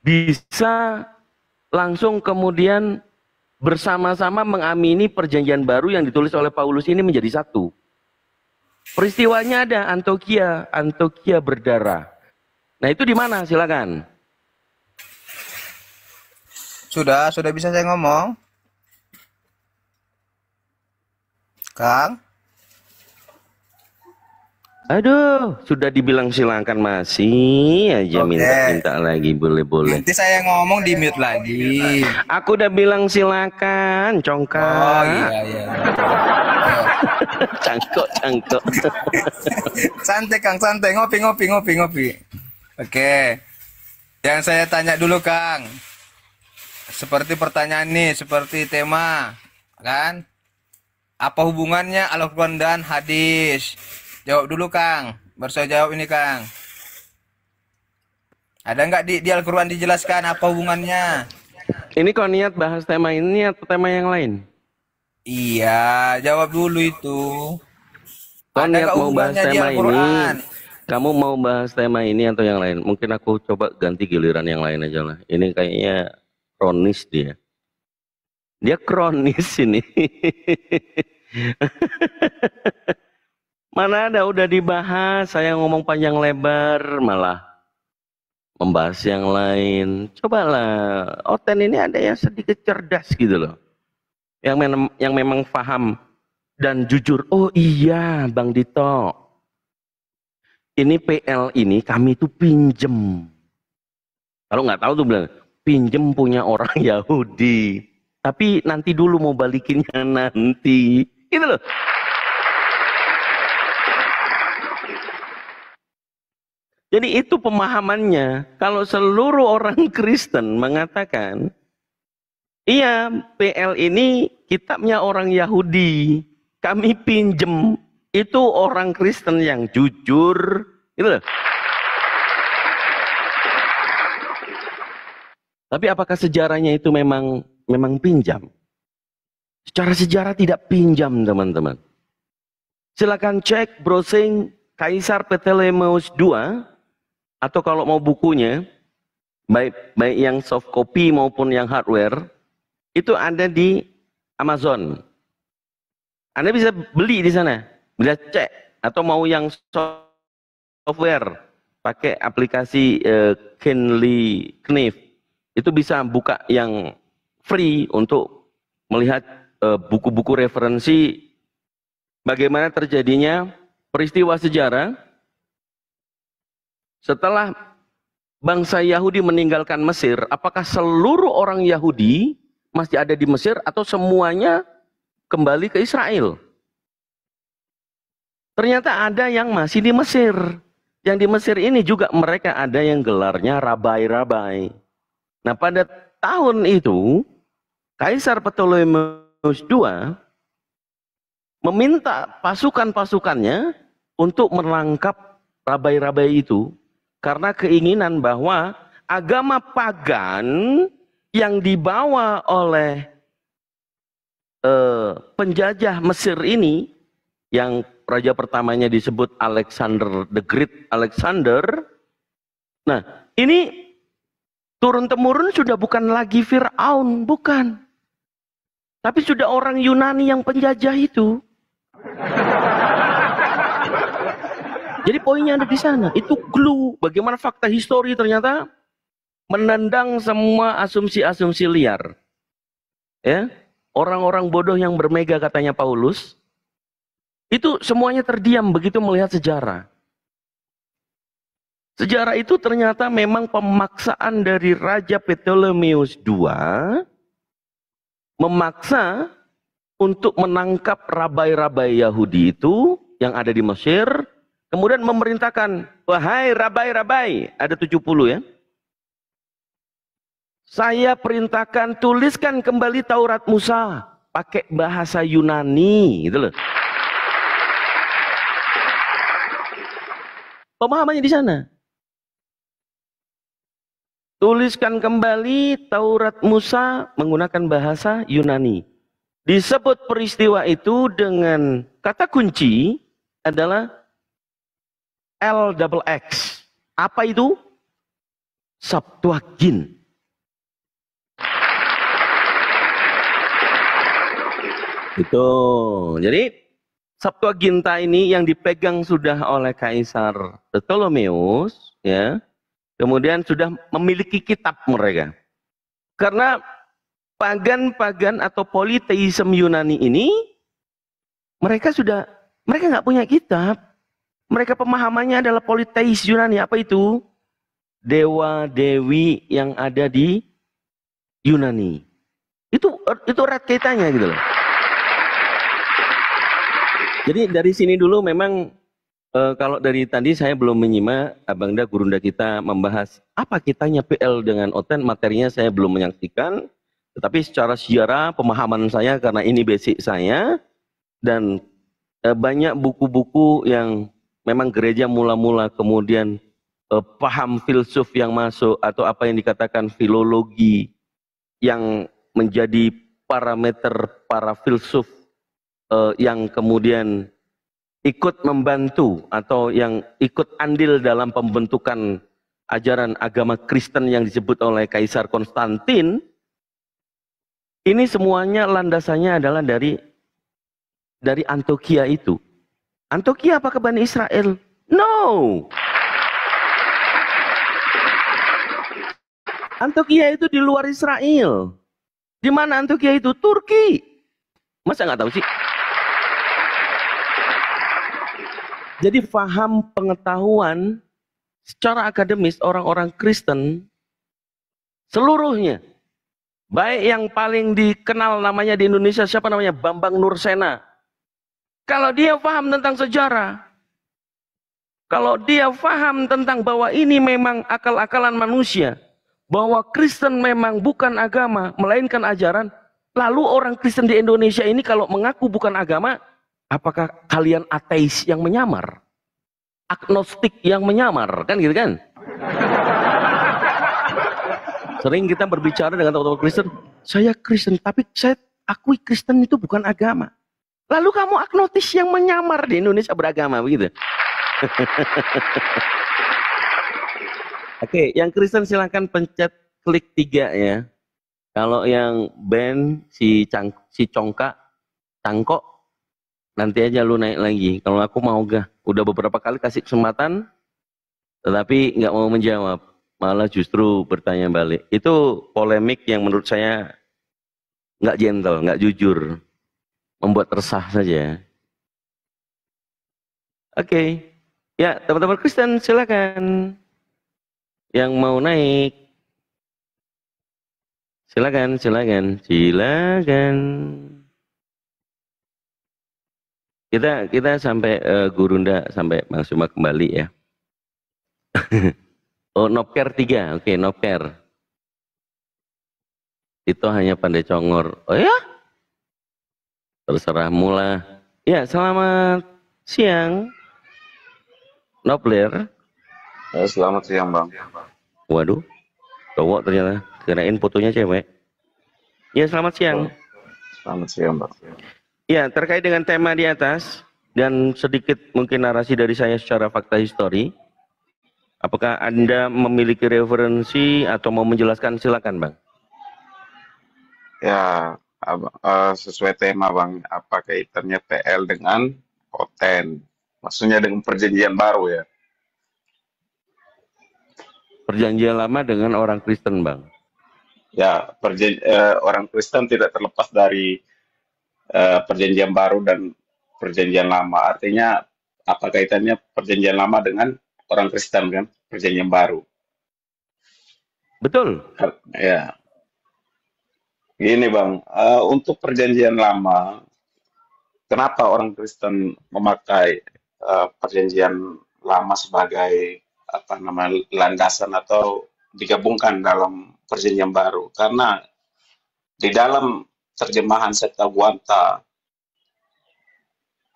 bisa langsung kemudian bersama-sama mengamini perjanjian baru yang ditulis oleh Paulus ini menjadi satu. Peristiwanya ada Antioquia berdarah. Nah itu di mana? Silakan. Sudah bisa saya ngomong? Kang. Aduh, sudah dibilang silakan masih aja minta-minta lagi, boleh-boleh. Nanti saya ngomong di mute lagi. Aku udah bilang silakan, congkak. Oh iya. Cangkok. Santai Kang, santai. Ngopi. Oke. Yang saya tanya dulu Kang. Seperti pertanyaan nih, seperti tema, kan? Apa hubungannya Al-Quran dan hadis? Jawab dulu Kang, baru saya jawab ini Kang. Ada nggak di Al-Quran dijelaskan apa hubungannya? Ini kau niat bahas tema ini atau tema yang lain? Iya, jawab dulu itu. Kau Ada niat nggak mau bahas hubungannya di tema ini? Al-Quran? Kamu mau bahas tema ini atau yang lain? Mungkin aku coba ganti giliran yang lain aja lah. Ini kayaknya kronis dia. Dia kronis ini. Mana ada udah dibahas, saya ngomong panjang lebar malah membahas yang lain. Cobalah, Oten ini ada yang sedikit cerdas gitu loh. Yang memang paham dan jujur. Oh iya Bang Dito, ini PL ini kami tuh pinjem. Kalau nggak tahu tuh bilang, pinjem punya orang Yahudi. Tapi nanti dulu mau balikinnya nanti. Gitu loh. Jadi itu pemahamannya. Kalau seluruh orang Kristen mengatakan, iya PL ini kitabnya orang Yahudi, kami pinjem, itu orang Kristen yang jujur. Gitu loh. Tapi apakah sejarahnya itu memang pinjam? Secara sejarah tidak pinjam teman-teman. Silakan cek browsing Kaisar Ptolemeus II, atau kalau mau bukunya, baik yang soft copy maupun yang hardware, itu ada di Amazon. Anda bisa beli di sana, bisa cek, atau mau yang software, pakai aplikasi Kenly Knife, itu bisa buka yang free untuk melihat buku-buku referensi bagaimana terjadinya peristiwa sejarah setelah bangsa Yahudi meninggalkan Mesir. Apakah seluruh orang Yahudi masih ada di Mesir atau semuanya kembali ke Israel? Ternyata ada yang masih di Mesir. Yang di Mesir ini juga mereka ada yang gelarnya rabai-rabai. Nah pada tahun itu Kaisar Ptolemeus II meminta pasukan-pasukannya untuk menangkap rabai-rabai itu karena keinginan bahwa agama pagan yang dibawa oleh penjajah Mesir ini, yang raja pertamanya disebut Alexander the Great Alexander. Nah, ini turun-temurun sudah bukan lagi Fir'aun, bukan. Tapi sudah orang Yunani yang penjajah itu. Jadi poinnya ada di sana. Itu clue bagaimana fakta histori ternyata menendang semua asumsi-asumsi liar. Ya, orang-orang bodoh yang bermega katanya Paulus, itu semuanya terdiam begitu melihat sejarah. Sejarah itu ternyata memang pemaksaan dari Raja Ptolemeus II memaksa untuk menangkap rabai-rabai Yahudi itu yang ada di Mesir. Kemudian memerintahkan, wahai rabai-rabai, ada 70 ya. Saya perintahkan tuliskan kembali Taurat Musa pakai bahasa Yunani, gitu loh. Pemahamannya di sana. Tuliskan kembali Taurat Musa menggunakan bahasa Yunani. Disebut peristiwa itu dengan kata kunci adalah LXX. Apa itu? Septuagint. Itu. Jadi Septuaginta ini yang dipegang sudah oleh Kaisar Ptolemeus, ya. Kemudian sudah memiliki kitab mereka. Karena pagan-pagan atau politeisme Yunani ini Mereka nggak punya kitab. Mereka pemahamannya adalah politeis Yunani. Apa itu? Dewa dewi yang ada di Yunani. Itu erat kaitannya gitu loh. Jadi dari sini dulu memang kalau dari tadi saya belum menyimak Abangda Gurunda kita membahas apa kitanya PL dengan Oten, materinya saya belum menyaksikan. Tetapi secara sejarah pemahaman saya karena ini basic saya dan banyak buku-buku yang memang gereja mula-mula kemudian paham filsuf yang masuk atau apa yang dikatakan filologi yang menjadi parameter para filsuf yang kemudian ikut membantu atau yang ikut andil dalam pembentukan ajaran agama Kristen yang disebut oleh Kaisar Konstantin. Ini semuanya landasannya adalah dari Antioquia itu. Antioquia apakah Bani Israel? No. Antioquia itu di luar Israel. Di mana Antioquia itu? Turki. Masa nggak tahu sih? Jadi faham pengetahuan secara akademis orang-orang Kristen seluruhnya. Baik yang paling dikenal namanya di Indonesia siapa namanya? Bambang Nursena. Kalau dia paham tentang sejarah, kalau dia paham tentang bahwa ini memang akal-akalan manusia, bahwa Kristen memang bukan agama, melainkan ajaran, lalu orang Kristen di Indonesia ini kalau mengaku bukan agama, apakah kalian ateis yang menyamar? Agnostik yang menyamar, kan gitu kan? Sering kita berbicara dengan teman-teman Kristen, saya Kristen, tapi saya akui Kristen itu bukan agama. Lalu kamu agnostis yang menyamar di Indonesia beragama, begitu? Oke, yang Kristen silahkan pencet klik 3 ya. Kalau yang band si Congkak, Cangkok, nanti aja lu naik lagi. Kalau aku mau gak, udah beberapa kali kasih kesempatan, tetapi nggak mau menjawab, malah justru bertanya balik. Itu polemik yang menurut saya nggak gentle, nggak jujur, membuat resah saja. Oke, ya teman-teman Kristen silakan. Yang mau naik, silakan. Kita sampai Gurunda sampai Bang Suma kembali ya. Oh, Nopker 3. Oke, Nopker. Itu hanya pandai congor. Oh ya? Terserah mula. Ya, selamat siang. Nopler. Selamat siang, Bang. Waduh, cowok ternyata. Kirain fotonya cewek. Ya, selamat siang. Selamat siang, Bang. Ya, terkait dengan tema di atas dan sedikit mungkin narasi dari saya secara fakta histori. Apakah Anda memiliki referensi atau mau menjelaskan? Silakan, Bang. Ya, sesuai tema, Bang. Apa kaitannya PL dengan Oten? Maksudnya dengan perjanjian baru ya? Perjanjian lama dengan orang Kristen, Bang. Ya, orang Kristen tidak terlepas dari perjanjian baru dan perjanjian lama. Artinya apa kaitannya perjanjian lama dengan orang Kristen kan? Perjanjian baru. Betul. Ya. Gini Bang, untuk perjanjian lama, kenapa orang Kristen memakai perjanjian lama sebagai landasan atau digabungkan dalam perjanjian baru? Karena di dalam terjemahan Septuaginta,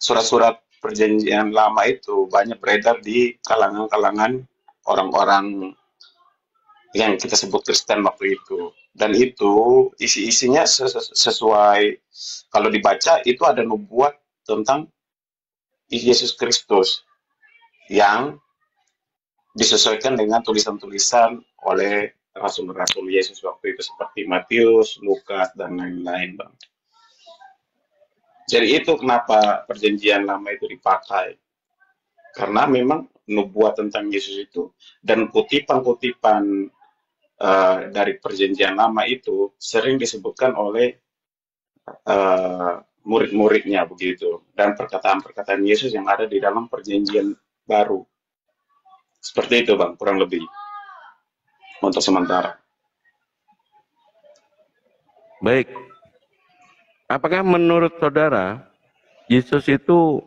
surat-surat perjanjian lama itu banyak beredar di kalangan-kalangan orang-orang yang kita sebut Kristen waktu itu. Dan itu isi-isinya sesuai, kalau dibaca itu ada nubuat tentang Yesus Kristus yang disesuaikan dengan tulisan-tulisan oleh rasul-rasul Yesus waktu itu seperti Matius, Lukas, dan lain-lain, Bang. Jadi itu kenapa perjanjian lama itu dipakai. Karena memang nubuat tentang Yesus itu dan kutipan-kutipan dari perjanjian lama itu sering disebutkan oleh murid-muridnya begitu, dan perkataan-perkataan Yesus yang ada di dalam perjanjian baru. Seperti itu Bang, kurang lebih untuk sementara. Baik. Apakah menurut saudara Yesus itu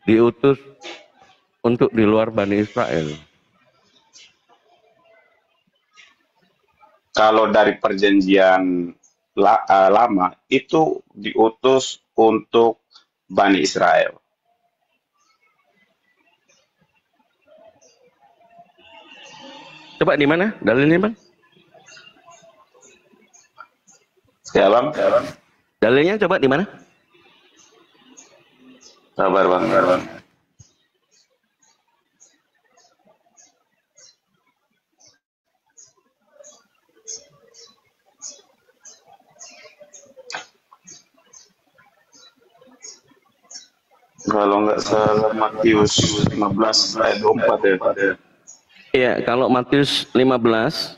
diutus untuk di luar Bani Israel? Kalau dari perjanjian lama itu diutus untuk Bani Israel. Coba di mana dalilnya, Bang? Ya Bang, Dalilnya coba di mana? sabar Bang. Kalau nggak salah Matius 15 ayat 24 ya Pak. Iya, kalau Matius 15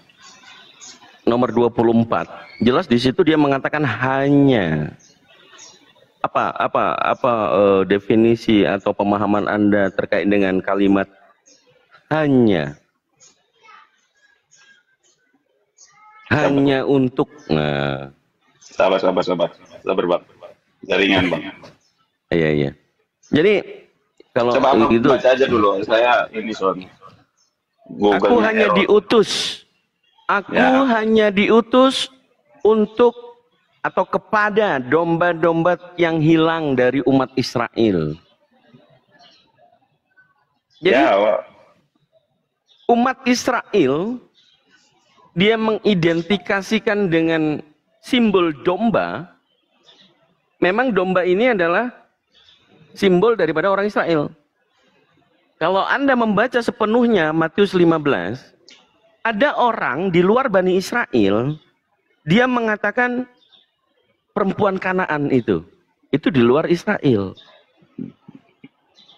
nomor 24, jelas di situ dia mengatakan hanya definisi atau pemahaman Anda terkait dengan kalimat hanya untuk Sabar Bang. Jaringan Bang. Iya. Jadi kalau Coba Abang gitu baca aja dulu. Saya ini soalnya. Aku hanya diutus. Aku hanya diutus untuk atau kepada domba-domba yang hilang dari umat Israel. Jadi umat Israel dia mengidentifikasikan dengan simbol domba. Memang domba ini adalah simbol daripada orang Israel. Kalau Anda membaca sepenuhnya Matius 15, ada orang di luar Bani Israel, dia mengatakan perempuan Kanaan itu di luar Israel.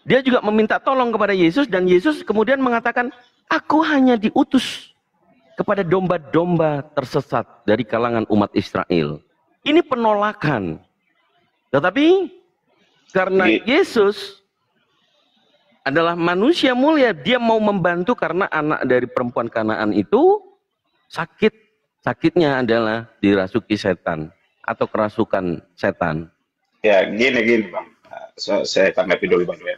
Dia juga meminta tolong kepada Yesus dan Yesus kemudian mengatakan, aku hanya diutus kepada domba-domba tersesat dari kalangan umat Israel. Ini penolakan. Tetapi karena Yesus adalah manusia mulia, dia mau membantu karena anak dari perempuan Kanaan itu sakitnya adalah dirasuki setan atau kerasukan setan. Ya, gini Bang. Saya tanggapi dulu Bang ya.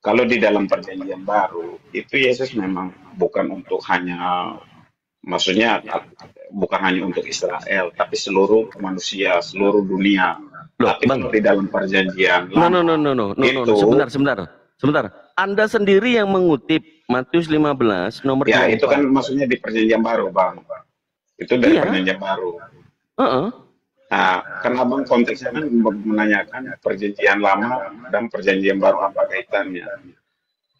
Kalau di dalam perjanjian baru, itu Yesus memang bukan untuk hanya, maksudnya bukan hanya untuk Israel, tapi seluruh manusia, seluruh dunia. Loh, tapi Bang, di dalam perjanjian lama, Sebentar. Anda sendiri yang mengutip Matius 15 nomor 24. Ya, itu kan maksudnya di perjanjian baru, Bang. Itu dari perjanjian baru. Nah, kan Abang konteksnya kan menanyakan perjanjian lama dan perjanjian baru apa kaitannya.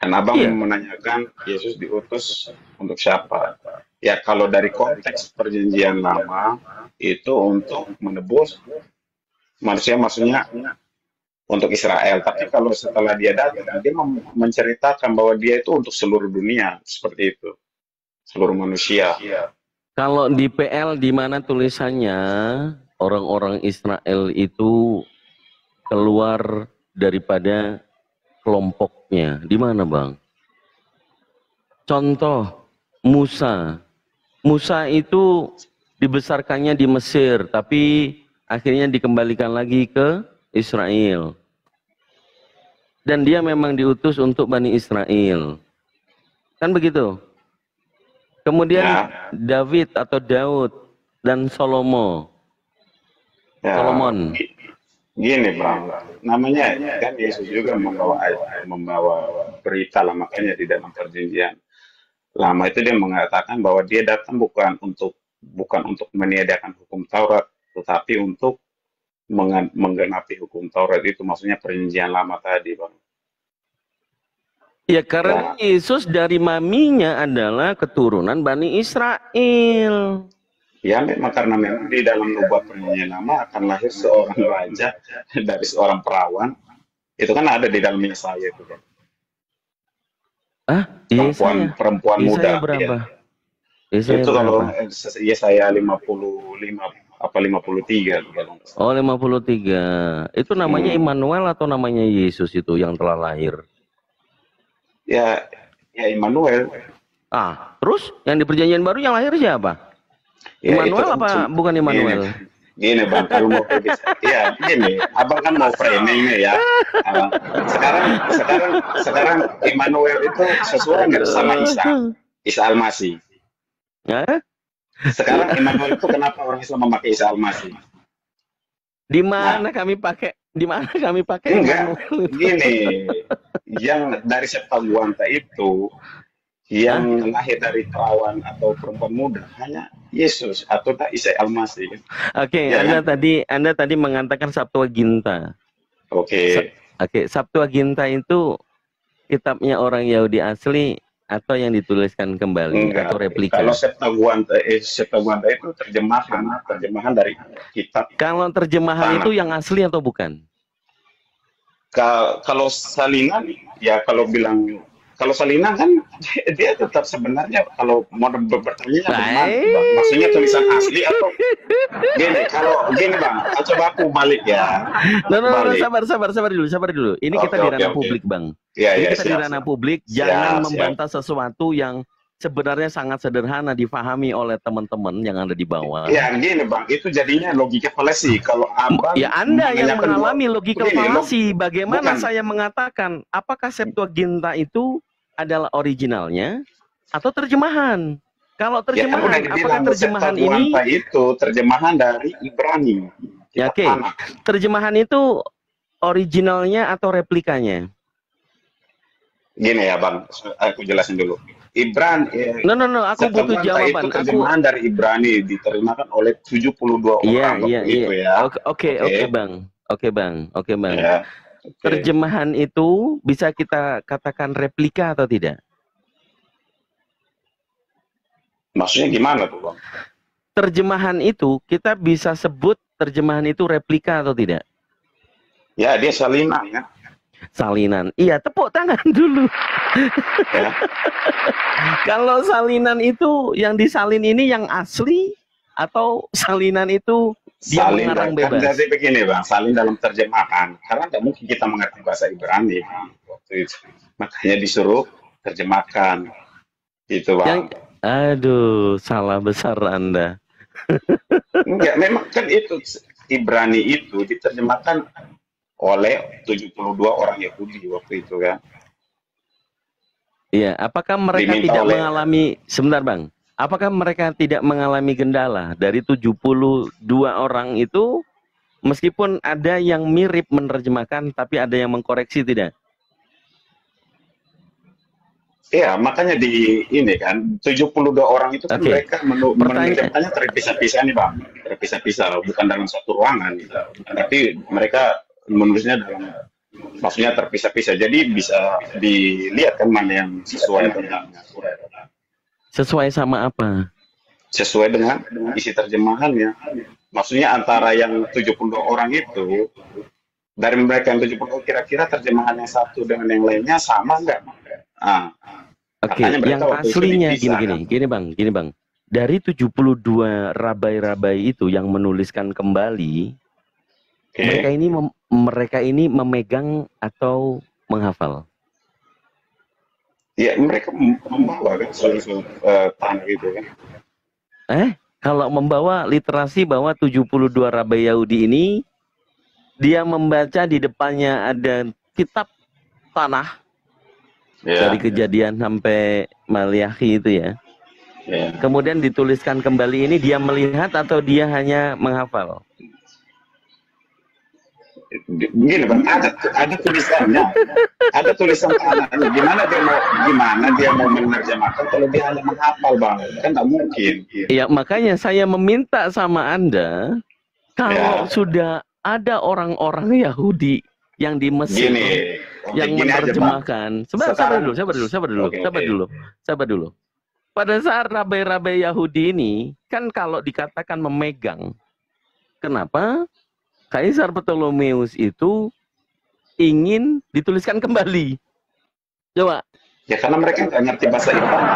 Dan Abang menanyakan Yesus diutus untuk siapa. Ya, kalau dari konteks perjanjian lama itu untuk menebus manusia, maksudnya untuk Israel. Tapi kalau setelah dia datang, dia menceritakan bahwa dia itu untuk seluruh dunia, seperti itu, seluruh manusia. Kalau di PL di mana tulisannya orang-orang Israel itu keluar daripada kelompoknya, di mana Bang? Contoh Musa itu dibesarkannya di Mesir, tapi akhirnya dikembalikan lagi ke Israel. Dan dia memang diutus untuk Bani Israel. Kan begitu? Kemudian Daud dan Solomon. Gini Bang, namanya kan Yesus juga membawa berita lah, makanya di dalam perjanjian lama itu dia mengatakan bahwa dia datang bukan untuk meniadakan hukum Taurat, tetapi untuk menggenapi hukum Taurat. Itu maksudnya perjanjian lama tadi, Bang. Ya, karena Yesus dari maminya adalah keturunan Bani Israel. Ya, memang karena memang di dalam nubuat perjanjian lama akan lahir seorang raja dari seorang perawan. Itu kan ada di dalam Yesaya itu, Bang. perempuan muda. Berapa? Itu kalau Yesaya 55 apa 53 kalau nggak salah. Oh, 53. Itu namanya Immanuel atau namanya Yesus itu yang telah lahir? Ya, ya Immanuel. Ah, terus yang di Perjanjian Baru yang lahir siapa? Ya, Immanuel itu apa bukan Immanuel? Gini Bang, kalau mau pergi, ya gini, abang kan mau framing nih ya. Abang. Sekarang Immanuel itu sesuai nggak sama Isa Al-Masih? Ya? Sekarang Immanuel itu kenapa orang Islam memakai Isa Al-Masih? Di mana kami pakai? Di mana kami pakai Enggak, Immanuel? gini, yang dari Septuaginta itu yang lahir dari perawan atau perempuan muda hanya Yesus atau Isa Al-Masih. Oke, Ya, Anda tadi mengatakan Septuaginta. Oke. Oke, Septuaginta itu kitabnya orang Yahudi asli atau yang dituliskan kembali Enggak. atau replika? Kalau Septuaginta itu terjemahan dari kitab. Kalau terjemahan itu yang asli atau bukan? Kalau salinan, ya kalau salinan kan dia tetap sebenarnya kalau mau bertanya maksudnya tulisan asli atau gini Bang, coba aku balik ya. No, sabar dulu. Ini kita di ranah publik, Bang. Ini kita di ranah publik, jangan membantah sesuatu yang sebenarnya sangat sederhana difahami oleh teman-teman yang ada di bawah. Ya, gini Bang, itu jadinya logika falasi. Kalau Abang ya Anda yang menanyakan mengalami logika falasi, bagaimana bukan. saya mengatakan apakah Septuaginta itu adalah originalnya atau terjemahan? Kalau terjemahan, apakah terjemahan ini itu terjemahan dari Ibrani? Ya, oke. Terjemahan itu originalnya atau replikanya? Gini ya Bang, aku jelasin dulu. Ibrani. No, aku butuh jawaban. Itu terjemahan dari Ibrani diterjemahkan oleh 72 orang itu ya. Oke, Bang. Ya. Terjemahan itu bisa kita katakan replika atau tidak? Maksudnya gimana tuh Bang? Terjemahan itu kita bisa sebut terjemahan itu replika atau tidak? Ya, dia salinan ya. Salinan. Iya, tepuk tangan dulu. Ya. Kalau salinan itu yang disalin ini yang asli atau salinan itu dia mengarang bebas? Jadi begini Bang, salin dalam terjemahan. Karena tidak mungkin kita mengerti bahasa Ibrani waktu itu. Makanya disuruh terjemahkan. Gitu Bang. Aduh, salah besar Anda. Enggak, memang kan itu Ibrani itu diterjemahkan oleh 72 orang Yahudi waktu itu kan. Iya, apakah mereka tidak mengalami, sebentar Bang, apakah mereka tidak mengalami kendala dari 72 orang itu, meskipun ada yang mirip menerjemahkan, tapi ada yang mengkoreksi tidak? Iya, makanya di ini kan 72 orang itu kan mereka menerjemahkannya terpisah-pisah nih Bang, terpisah-pisah, bukan dalam satu ruangan, tapi mereka menulisnya dalam, maksudnya terpisah-pisah, jadi bisa dilihat kan mana yang sesuai dengan sesuai sama apa? Sesuai dengan isi terjemahannya. Maksudnya antara yang 72 orang itu, dari mereka yang 70 kira-kira terjemahan yang satu dengan yang lainnya sama nggak? Oke, yang aslinya gini Bang. Dari 72 rabai-rabai itu yang menuliskan kembali, mereka ini memegang atau menghafal? Ya, mereka membawa kan seluruh tanah gitu kan. Kalau membawa literasi bahwa 72 rabai Yahudi ini dia membaca di depannya ada kitab tanah dari Kejadian sampai Maliakhi itu ya. Kemudian dituliskan kembali ini, dia melihat atau dia hanya menghafal? Gini Bang, ada tulisannya, ada tulisan tanahnya. Gimana dia mau menerjemahkan kalau dia hanya menghafal Bang? Kan tak mungkin. Ya makanya saya meminta sama Anda, kalau sudah ada orang-orang Yahudi yang di Mesir yang menerjemahkan, sabar dulu. Pada saat rabai-rabai Yahudi ini, kan kalau dikatakan memegang, kenapa Kaisar Ptolemeus itu ingin dituliskan kembali? Coba. Ya karena mereka nggak ngerti bahasa Ibrani.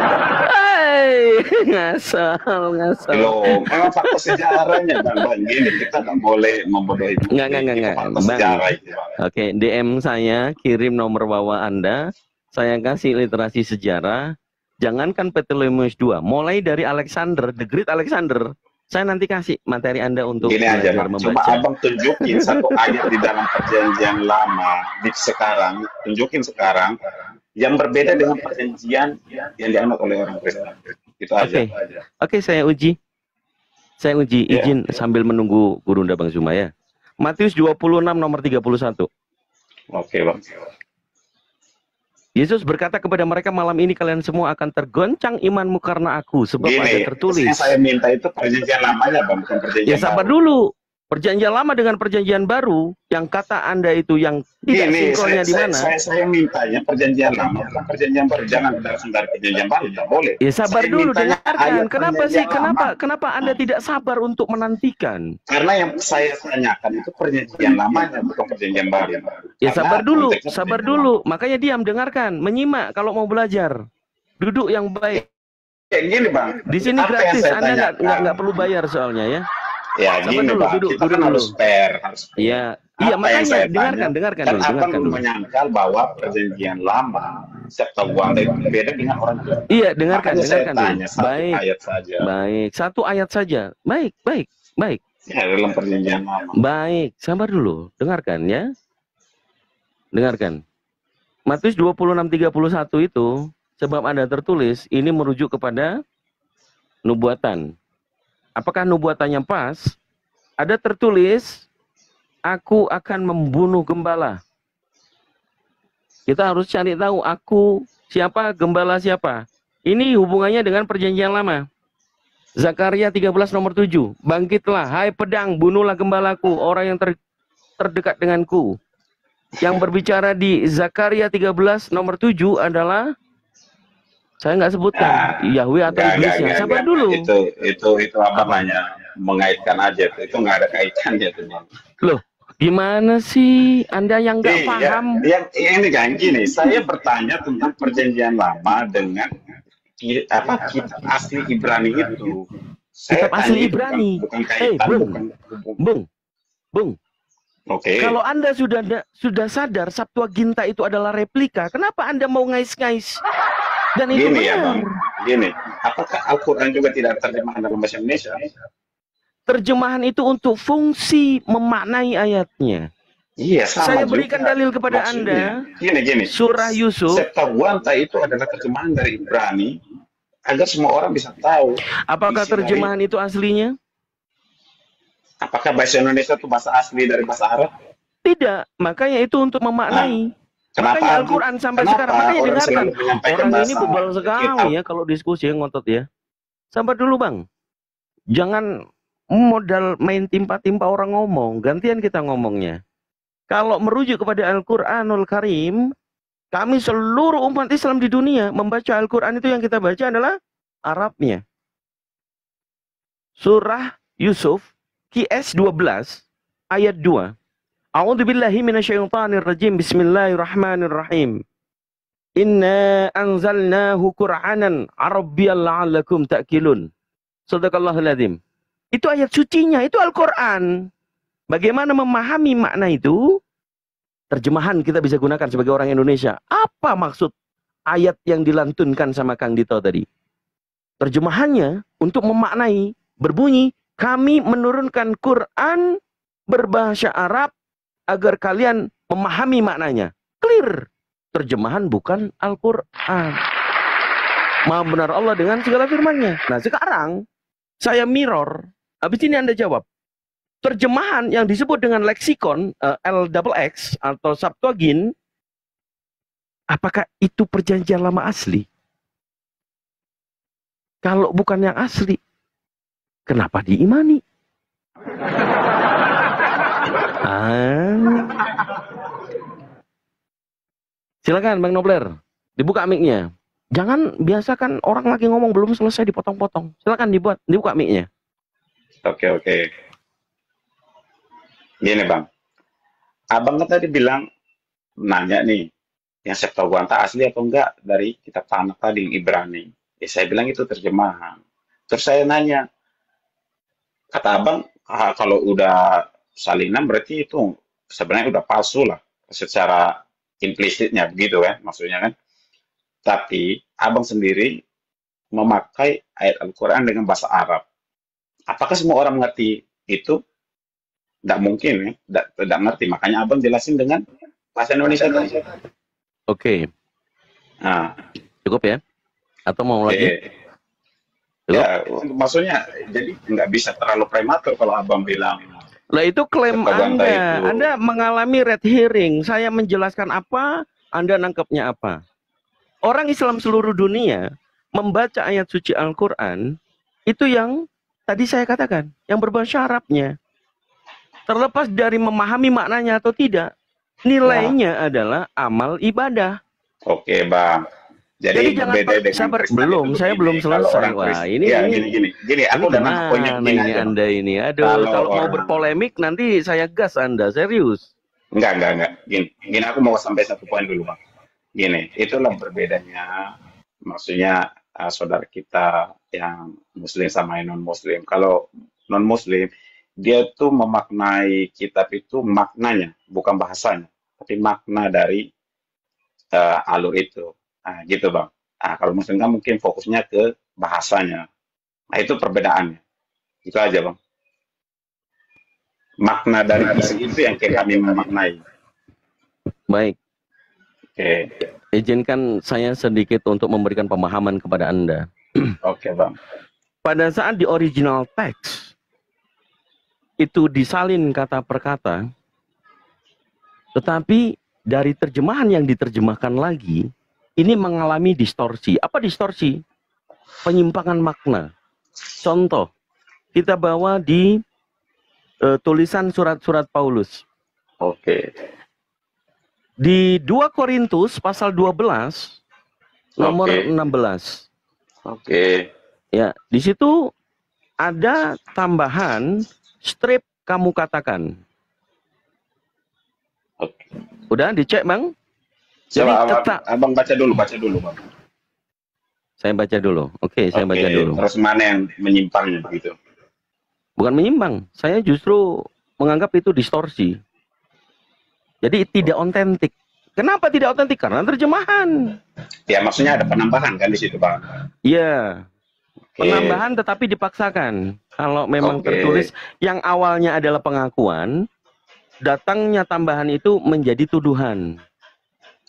ngasal. Loh, memang fakta sejarahnya Bang. Gini, kita nggak boleh membodohi. Enggak. Fakta Bang. sejarah itu, Bang. Oke, DM saya, kirim nomor bawah Anda. Saya kasih literasi sejarah. Jangankan Ptolemeus II, mulai dari Alexander, the Great Alexander. Saya nanti kasih materi Anda untuk Gini aja, belajar Bang. membaca. Coba Abang tunjukin satu ayat di dalam perjanjian lama tunjukin sekarang yang berbeda dengan perjanjian yang dianut oleh orang Kristen. Itu aja. Oke, saya uji. Izin sambil menunggu Gurunda Bang Zuma ya. Matius 26 nomor 31. Oke, Bang. Yesus berkata kepada mereka, malam ini kalian semua akan tergoncang imanmu karena aku, sebab ada tertulis. Yang saya minta itu perjanjian lamanya, Bang, bukan perjanjian Ya sabar baru. dulu. Perjanjian lama dengan perjanjian baru, yang kata Anda itu yang tidak sinkronnya di mana? Saya mintanya perjanjian lama, bukan perjanjian baru. Jangan langsung dari perjanjian baru, tidak boleh. Ya sabar Saya dulu, mintanya dengarkan. ayat Kenapa sih? perjanjian lama. Kenapa Anda tidak sabar untuk menantikan? Karena yang saya tanyakan itu perjanjian lamanya, bukan perjanjian baru. Ya Karena sabar konteksnya dulu. Makanya diam, dengarkan, menyimak kalau mau belajar. Duduk yang baik. Kayak gini, Bang. Di sini Apa yang gratis, saya Anda tanyakan? nggak perlu bayar soalnya ya. Ya, Sabar gini, dulu, Bang. duduk Kita kan dulu. harus fair. Iya, Apa yang makanya saya dengarkan tanya, kan dulu. Abang menyangkal bahwa perjanjian lama Septuagint itu berbeda dengan orang Kristen. Iya, dengarkan saya dulu. tanya satu Baik. ayat saja. Baik, satu ayat saja. Baik. Ya, dalam perjanjian lama. Baik, sabar dulu. Dengarkan ya. Dengarkan. Matius 26:31 itu, sebab ada tertulis, ini merujuk kepada nubuatan. Apakah nubuatannya pas? Ada tertulis, aku akan membunuh gembala. Kita harus cari tahu aku siapa, gembala siapa. Ini hubungannya dengan perjanjian lama. Zakaria 13 nomor 7. Bangkitlah, hai pedang, bunuhlah gembalaku, orang yang terdekat denganku. Yang berbicara di Zakaria 13 nomor 7 adalah, saya nggak sebutkan Yahweh atau iblisnya. Sabar dulu. Itu apa namanya? Mengaitkan aja. Itu nggak ada kaitannya tuh, Bang. Loh, gimana sih Anda yang nggak paham? Yang ini kan gini, saya bertanya tentang perjanjian lama dengan kitab asli Ibrani itu. Kitab asli Ibrani. Bukan kaitan. Bung. Oke. Kalau Anda sudah sadar Septuaginta itu adalah replika, kenapa Anda mau ngais-ngais? Dan itu Gini ya, benar. Bang. Gini, apakah Al-Quran juga tidak terjemahan dalam bahasa Indonesia? Terjemahan itu untuk fungsi memaknai ayatnya. Iya, sama Saya juga. berikan dalil kepada Maksudnya, Anda. Gini. Surah Yusuf. Septuaginta itu adalah terjemahan dari Ibrani agar semua orang bisa tahu. Apakah terjemahan itu aslinya? Apakah bahasa Indonesia itu bahasa asli dari bahasa Arab? Tidak. Makanya itu untuk memaknai. Kenapa Makanya Al-Quran sampai sekarang. Makanya orang dengarkan. selalu menyampaikan Orang ini bahasa bebal kitab? sekali ya kalau diskusi ngotot ya. Sabar dulu Bang. Jangan modal main timpa-timpa orang ngomong. Gantian kita ngomongnya. Kalau merujuk kepada Al-Quranul Karim, kami seluruh umat Islam di dunia membaca Al-Quran itu yang kita baca adalah Arabnya. Surah Yusuf, QS 12, ayat 2. A'udzubillahi minasyaitonirrajim. Bismillahirrahmanirrahim. Inna anzalnahu Qur'anan Arabiyyan la'allakum ta'qilun. Shadaqallahul adzim. Itu ayat sucinya, itu Al-Qur'an. Bagaimana memahami makna itu? Terjemahan kita bisa gunakan sebagai orang Indonesia. Apa maksud ayat yang dilantunkan sama Kang Dito tadi? Terjemahannya untuk memaknai berbunyi, kami menurunkan Quran berbahasa Arab agar kalian memahami maknanya. Clear. Terjemahan bukan Al-Quran. Maha benar Allah dengan segala firman-Nya. Nah sekarang saya mirror. Habis ini Anda jawab. Terjemahan yang disebut dengan leksikon LXX atau Septuagint, apakah itu perjanjian lama asli? Kalau bukan yang asli, kenapa diimani? Silakan Bang Nobler, dibuka mic-nya. Jangan biasakan orang lagi ngomong belum selesai dipotong-potong. Silakan dibuka mic-nya. Oke. Gini Bang, Abang kan tadi bilang, nanya nih, yang Septuaginta asli atau enggak dari kitab Tanakh tadi, Ibrani. Ya, saya bilang itu terjemahan. Terus saya nanya, kata abang, kalau udah salinan berarti itu sebenarnya udah palsu lah, secara implisitnya begitu kan, maksudnya kan. Tapi abang sendiri memakai ayat Al-Quran dengan bahasa Arab. Apakah semua orang mengerti itu? Tidak mungkin ya, tidak ngerti. Makanya abang jelasin dengan bahasa Indonesia tadi. Oke, Nah, cukup ya? Atau mau lagi? Cukup? ya, maksudnya jadi nggak bisa terlalu prematur kalau abang bilang Lah itu klaim propaganda Anda. itu. Anda mengalami red herring. Saya menjelaskan apa, Anda nangkepnya apa. Orang Islam seluruh dunia membaca ayat suci Al-Quran, itu yang tadi saya katakan, yang berbahasa Arabnya. Terlepas dari memahami maknanya atau tidak, nilainya adalah amal ibadah. Oke, Bang. Jadi jangan berbeda dengan sabar, Kristen belum, itu saya begini, belum kalau selesai. orang Wah, Kristen, ini ya gini, aku udah nangkep poinnya gimana begini ini aja, Bang. Anda ini? Aduh, Kalau kalau mau orang berpolemik nanti saya gas Anda, serius. enggak. Gini, aku mau sampai satu poin dulu, Bang. Gini, itulah berbedanya, maksudnya saudara kita yang Muslim sama yang non-Muslim. Kalau non-Muslim, dia tuh memaknai kitab itu maknanya, bukan bahasanya, tapi makna dari alur itu. Nah, gitu, Bang. Nah, kalau Muslim kan mungkin fokusnya ke bahasanya. Nah, itu perbedaannya. Itu aja, Bang. Makna dari isi itu yang kami memaknai. Baik, Oke, izinkan saya sedikit untuk memberikan pemahaman kepada Anda. oke, Bang. Pada saat di original text, itu disalin kata per kata, tetapi dari terjemahan yang diterjemahkan lagi, ini mengalami distorsi. Apa distorsi? Penyimpangan makna. Contoh, kita bawa di tulisan surat-surat Paulus. Oke. Di 2 Korintus pasal 12 nomor 16. Oke. Ya, di situ ada tambahan strip kamu katakan. Oke. Udah dicek, Bang? Jadi Coba abang baca dulu, Bang. saya baca dulu. Oke, saya baca dulu. Terus mana yang menyimpangnya begitu? Bukan menyimpang, saya justru menganggap itu distorsi. Jadi tidak otentik. Kenapa tidak otentik? Karena terjemahan. Ya, maksudnya ada penambahan kan di situ, Bang. Iya. Penambahan tetapi dipaksakan. Kalau memang tertulis yang awalnya adalah pengakuan, datangnya tambahan itu menjadi tuduhan.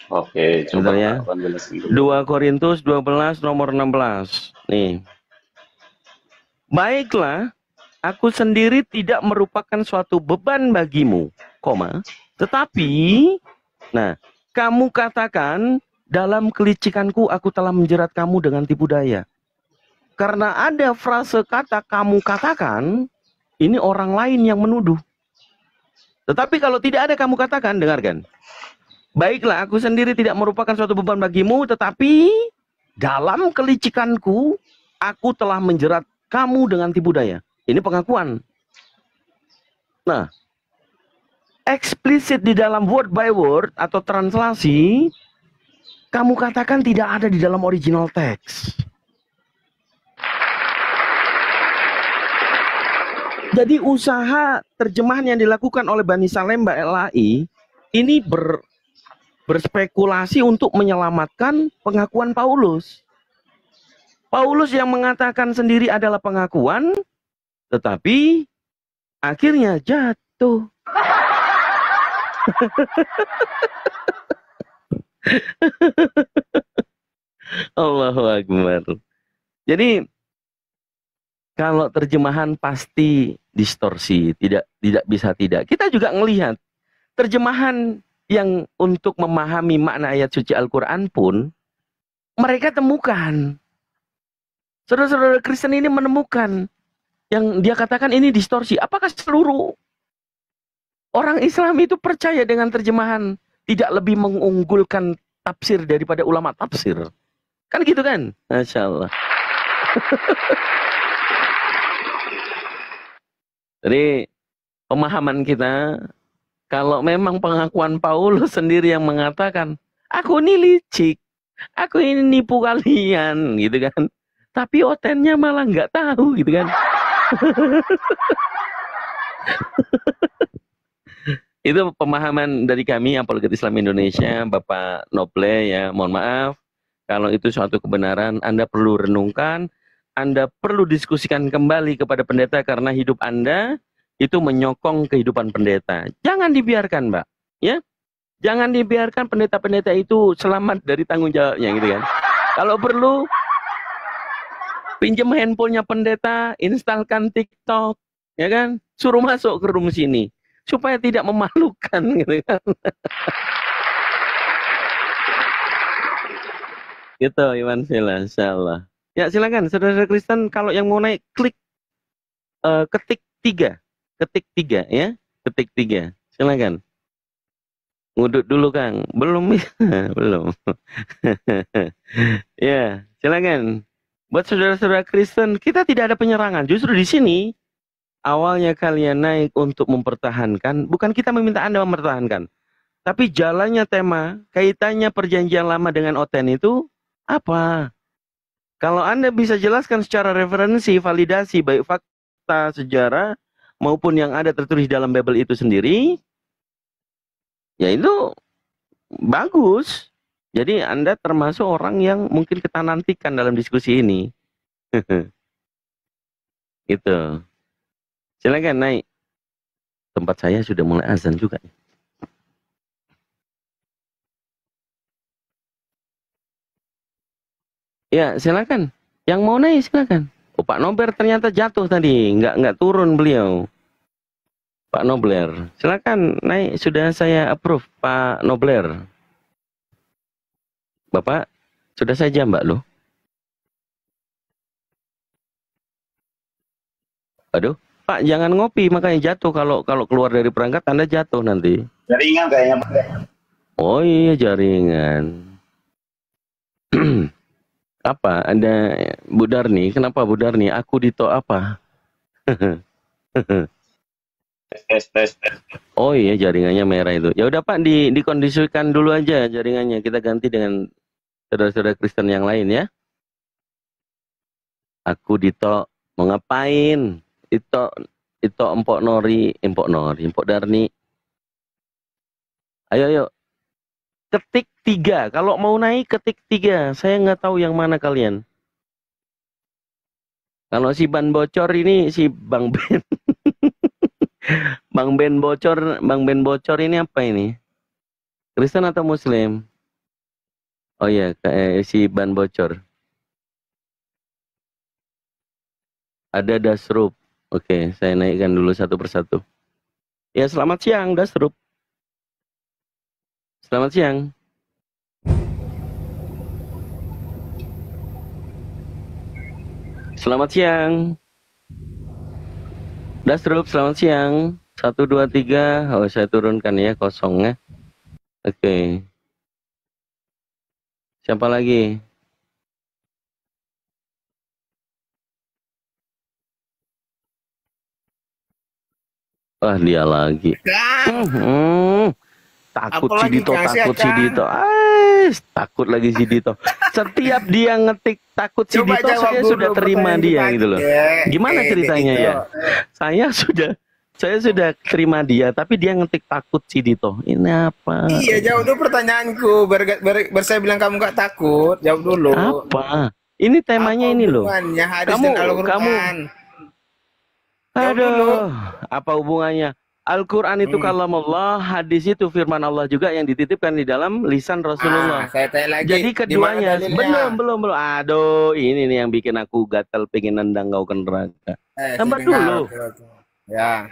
Oke, coba ya. abang jelasin dulu. 2 Korintus 12 nomor 16. Nih. Baiklah, aku sendiri tidak merupakan suatu beban bagimu, tetapi, nah, kamu katakan, dalam kelicikanku aku telah menjerat kamu dengan tipu daya. Karena ada frase kata kamu katakan, ini orang lain yang menuduh. Tetapi kalau tidak ada kamu katakan, dengarkan. Baiklah, aku sendiri tidak merupakan suatu beban bagimu, tetapi dalam kelicikanku, aku telah menjerat kamu dengan tipu daya. Ini pengakuan. Nah, eksplisit di dalam word by word atau translasi, kamu katakan tidak ada di dalam original text. Jadi usaha terjemahan yang dilakukan oleh Bani Salem LAI ini berspekulasi untuk menyelamatkan pengakuan Paulus. Paulus yang mengatakan sendiri adalah pengakuan, tetapi akhirnya jatuh. Allahu Akbar. Jadi kalau terjemahan pasti distorsi, tidak bisa tidak. Kita juga ngelihat terjemahan yang untuk memahami makna ayat suci Al-Quran pun mereka temukan. Saudara-saudara Kristen ini menemukan yang dia katakan ini distorsi. Apakah seluruh orang Islam itu percaya dengan terjemahan tidak lebih mengunggulkan tafsir daripada ulama tafsir? Kan gitu kan? Masya Allah. Jadi pemahaman kita, kalau memang pengakuan Paulus sendiri yang mengatakan, aku ini licik, aku ini nipu kalian, gitu kan? tapi otennya malah nggak tahu gitu kan. Itu pemahaman dari kami Apologet Islam Indonesia, Bapak Noble ya. Mohon maaf kalau itu suatu kebenaran, Anda perlu renungkan, Anda perlu diskusikan kembali kepada pendeta karena hidup Anda itu menyokong kehidupan pendeta. Jangan dibiarkan, Mbak, ya. Jangan dibiarkan pendeta-pendeta itu selamat dari tanggung jawabnya gitu kan. Kalau perlu pinjam handphonenya pendeta, instalkan TikTok, ya kan? Suruh masuk ke room sini supaya tidak memalukan gitu kan. Gitu Iwan Villa, insyaallah. Ya silakan saudara Kristen, kalau yang mau naik klik ketik 3 ya, ketik 3. Silakan. Ngudut dulu Kang, belum belum. Ya, silakan. Buat saudara-saudara Kristen, kita tidak ada penyerangan. Justru di sini awalnya kalian naik untuk mempertahankan, bukan kita meminta Anda mempertahankan. Tapi jalannya tema, kaitannya perjanjian lama dengan Oten itu apa? Kalau Anda bisa jelaskan secara referensi, validasi, baik fakta, sejarah, maupun yang ada tertulis dalam Bible itu sendiri, ya itu bagus. Jadi Anda termasuk orang yang mungkin kita nantikan dalam diskusi ini. Gitu. Silakan naik. Tempat saya sudah mulai azan juga. Ya, silakan. Yang mau naik silakan. Oh, Pak Nobler ternyata jatuh tadi, nggak turun beliau. Pak Nobler, silakan naik. Sudah saya approve, Pak Nobler. Bapak, sudah saya jambak loh. Aduh, Pak jangan ngopi makanya jatuh, kalau keluar dari perangkat Anda jatuh nanti. Jaringan kayaknya. Oh iya jaringan. Apa? Ada Bu Darni? Kenapa Bu Darni? Aku Dito apa? Tes. Oh iya jaringannya merah itu. Ya udah Pak, dikondisikan dulu aja jaringannya. Kita ganti dengan saudara-saudara Kristen yang lain ya. Aku Dito mau ngapain? Itu Empok Darni. Ayo. Ketik 3. Kalau mau naik ketik 3. Saya nggak tahu yang mana kalian. Kalau si ban bocor ini si Bang Ben. Bang Ben bocor ini apa ini? Kristen atau Muslim? Oh iya, si ban bocor. Ada Dasrup. Oke, saya naikkan dulu satu persatu. Ya, selamat siang Dasrup. Selamat siang. Selamat siang. Dasrup, selamat siang. 1, 2, 3. Oh, saya turunkan ya kosongnya. Oke. Siapa lagi? Wah, dia lagi. Takut si Dito, takut lagi si Dito. Setiap dia ngetik takut si Dito, saya sudah terima dia gitu loh. Gimana ceritanya ya? Saya sudah terima dia, tapi dia ngetik takut si Dito. Ini apa? Iya, jawab dulu pertanyaanku. Saya bilang kamu gak takut, jawab dulu. Apa? Ini temanya ini loh. Kamu aduh, apa hubungannya? Al-Quran itu kalam Allah, hadis itu firman Allah juga yang dititipkan di dalam lisan Rasulullah. Saya tanya lagi, jadi keduanya belum. Aduh, ini nih yang bikin aku gatal pengen nendang kau ke neraka. Sabar dulu. Ya.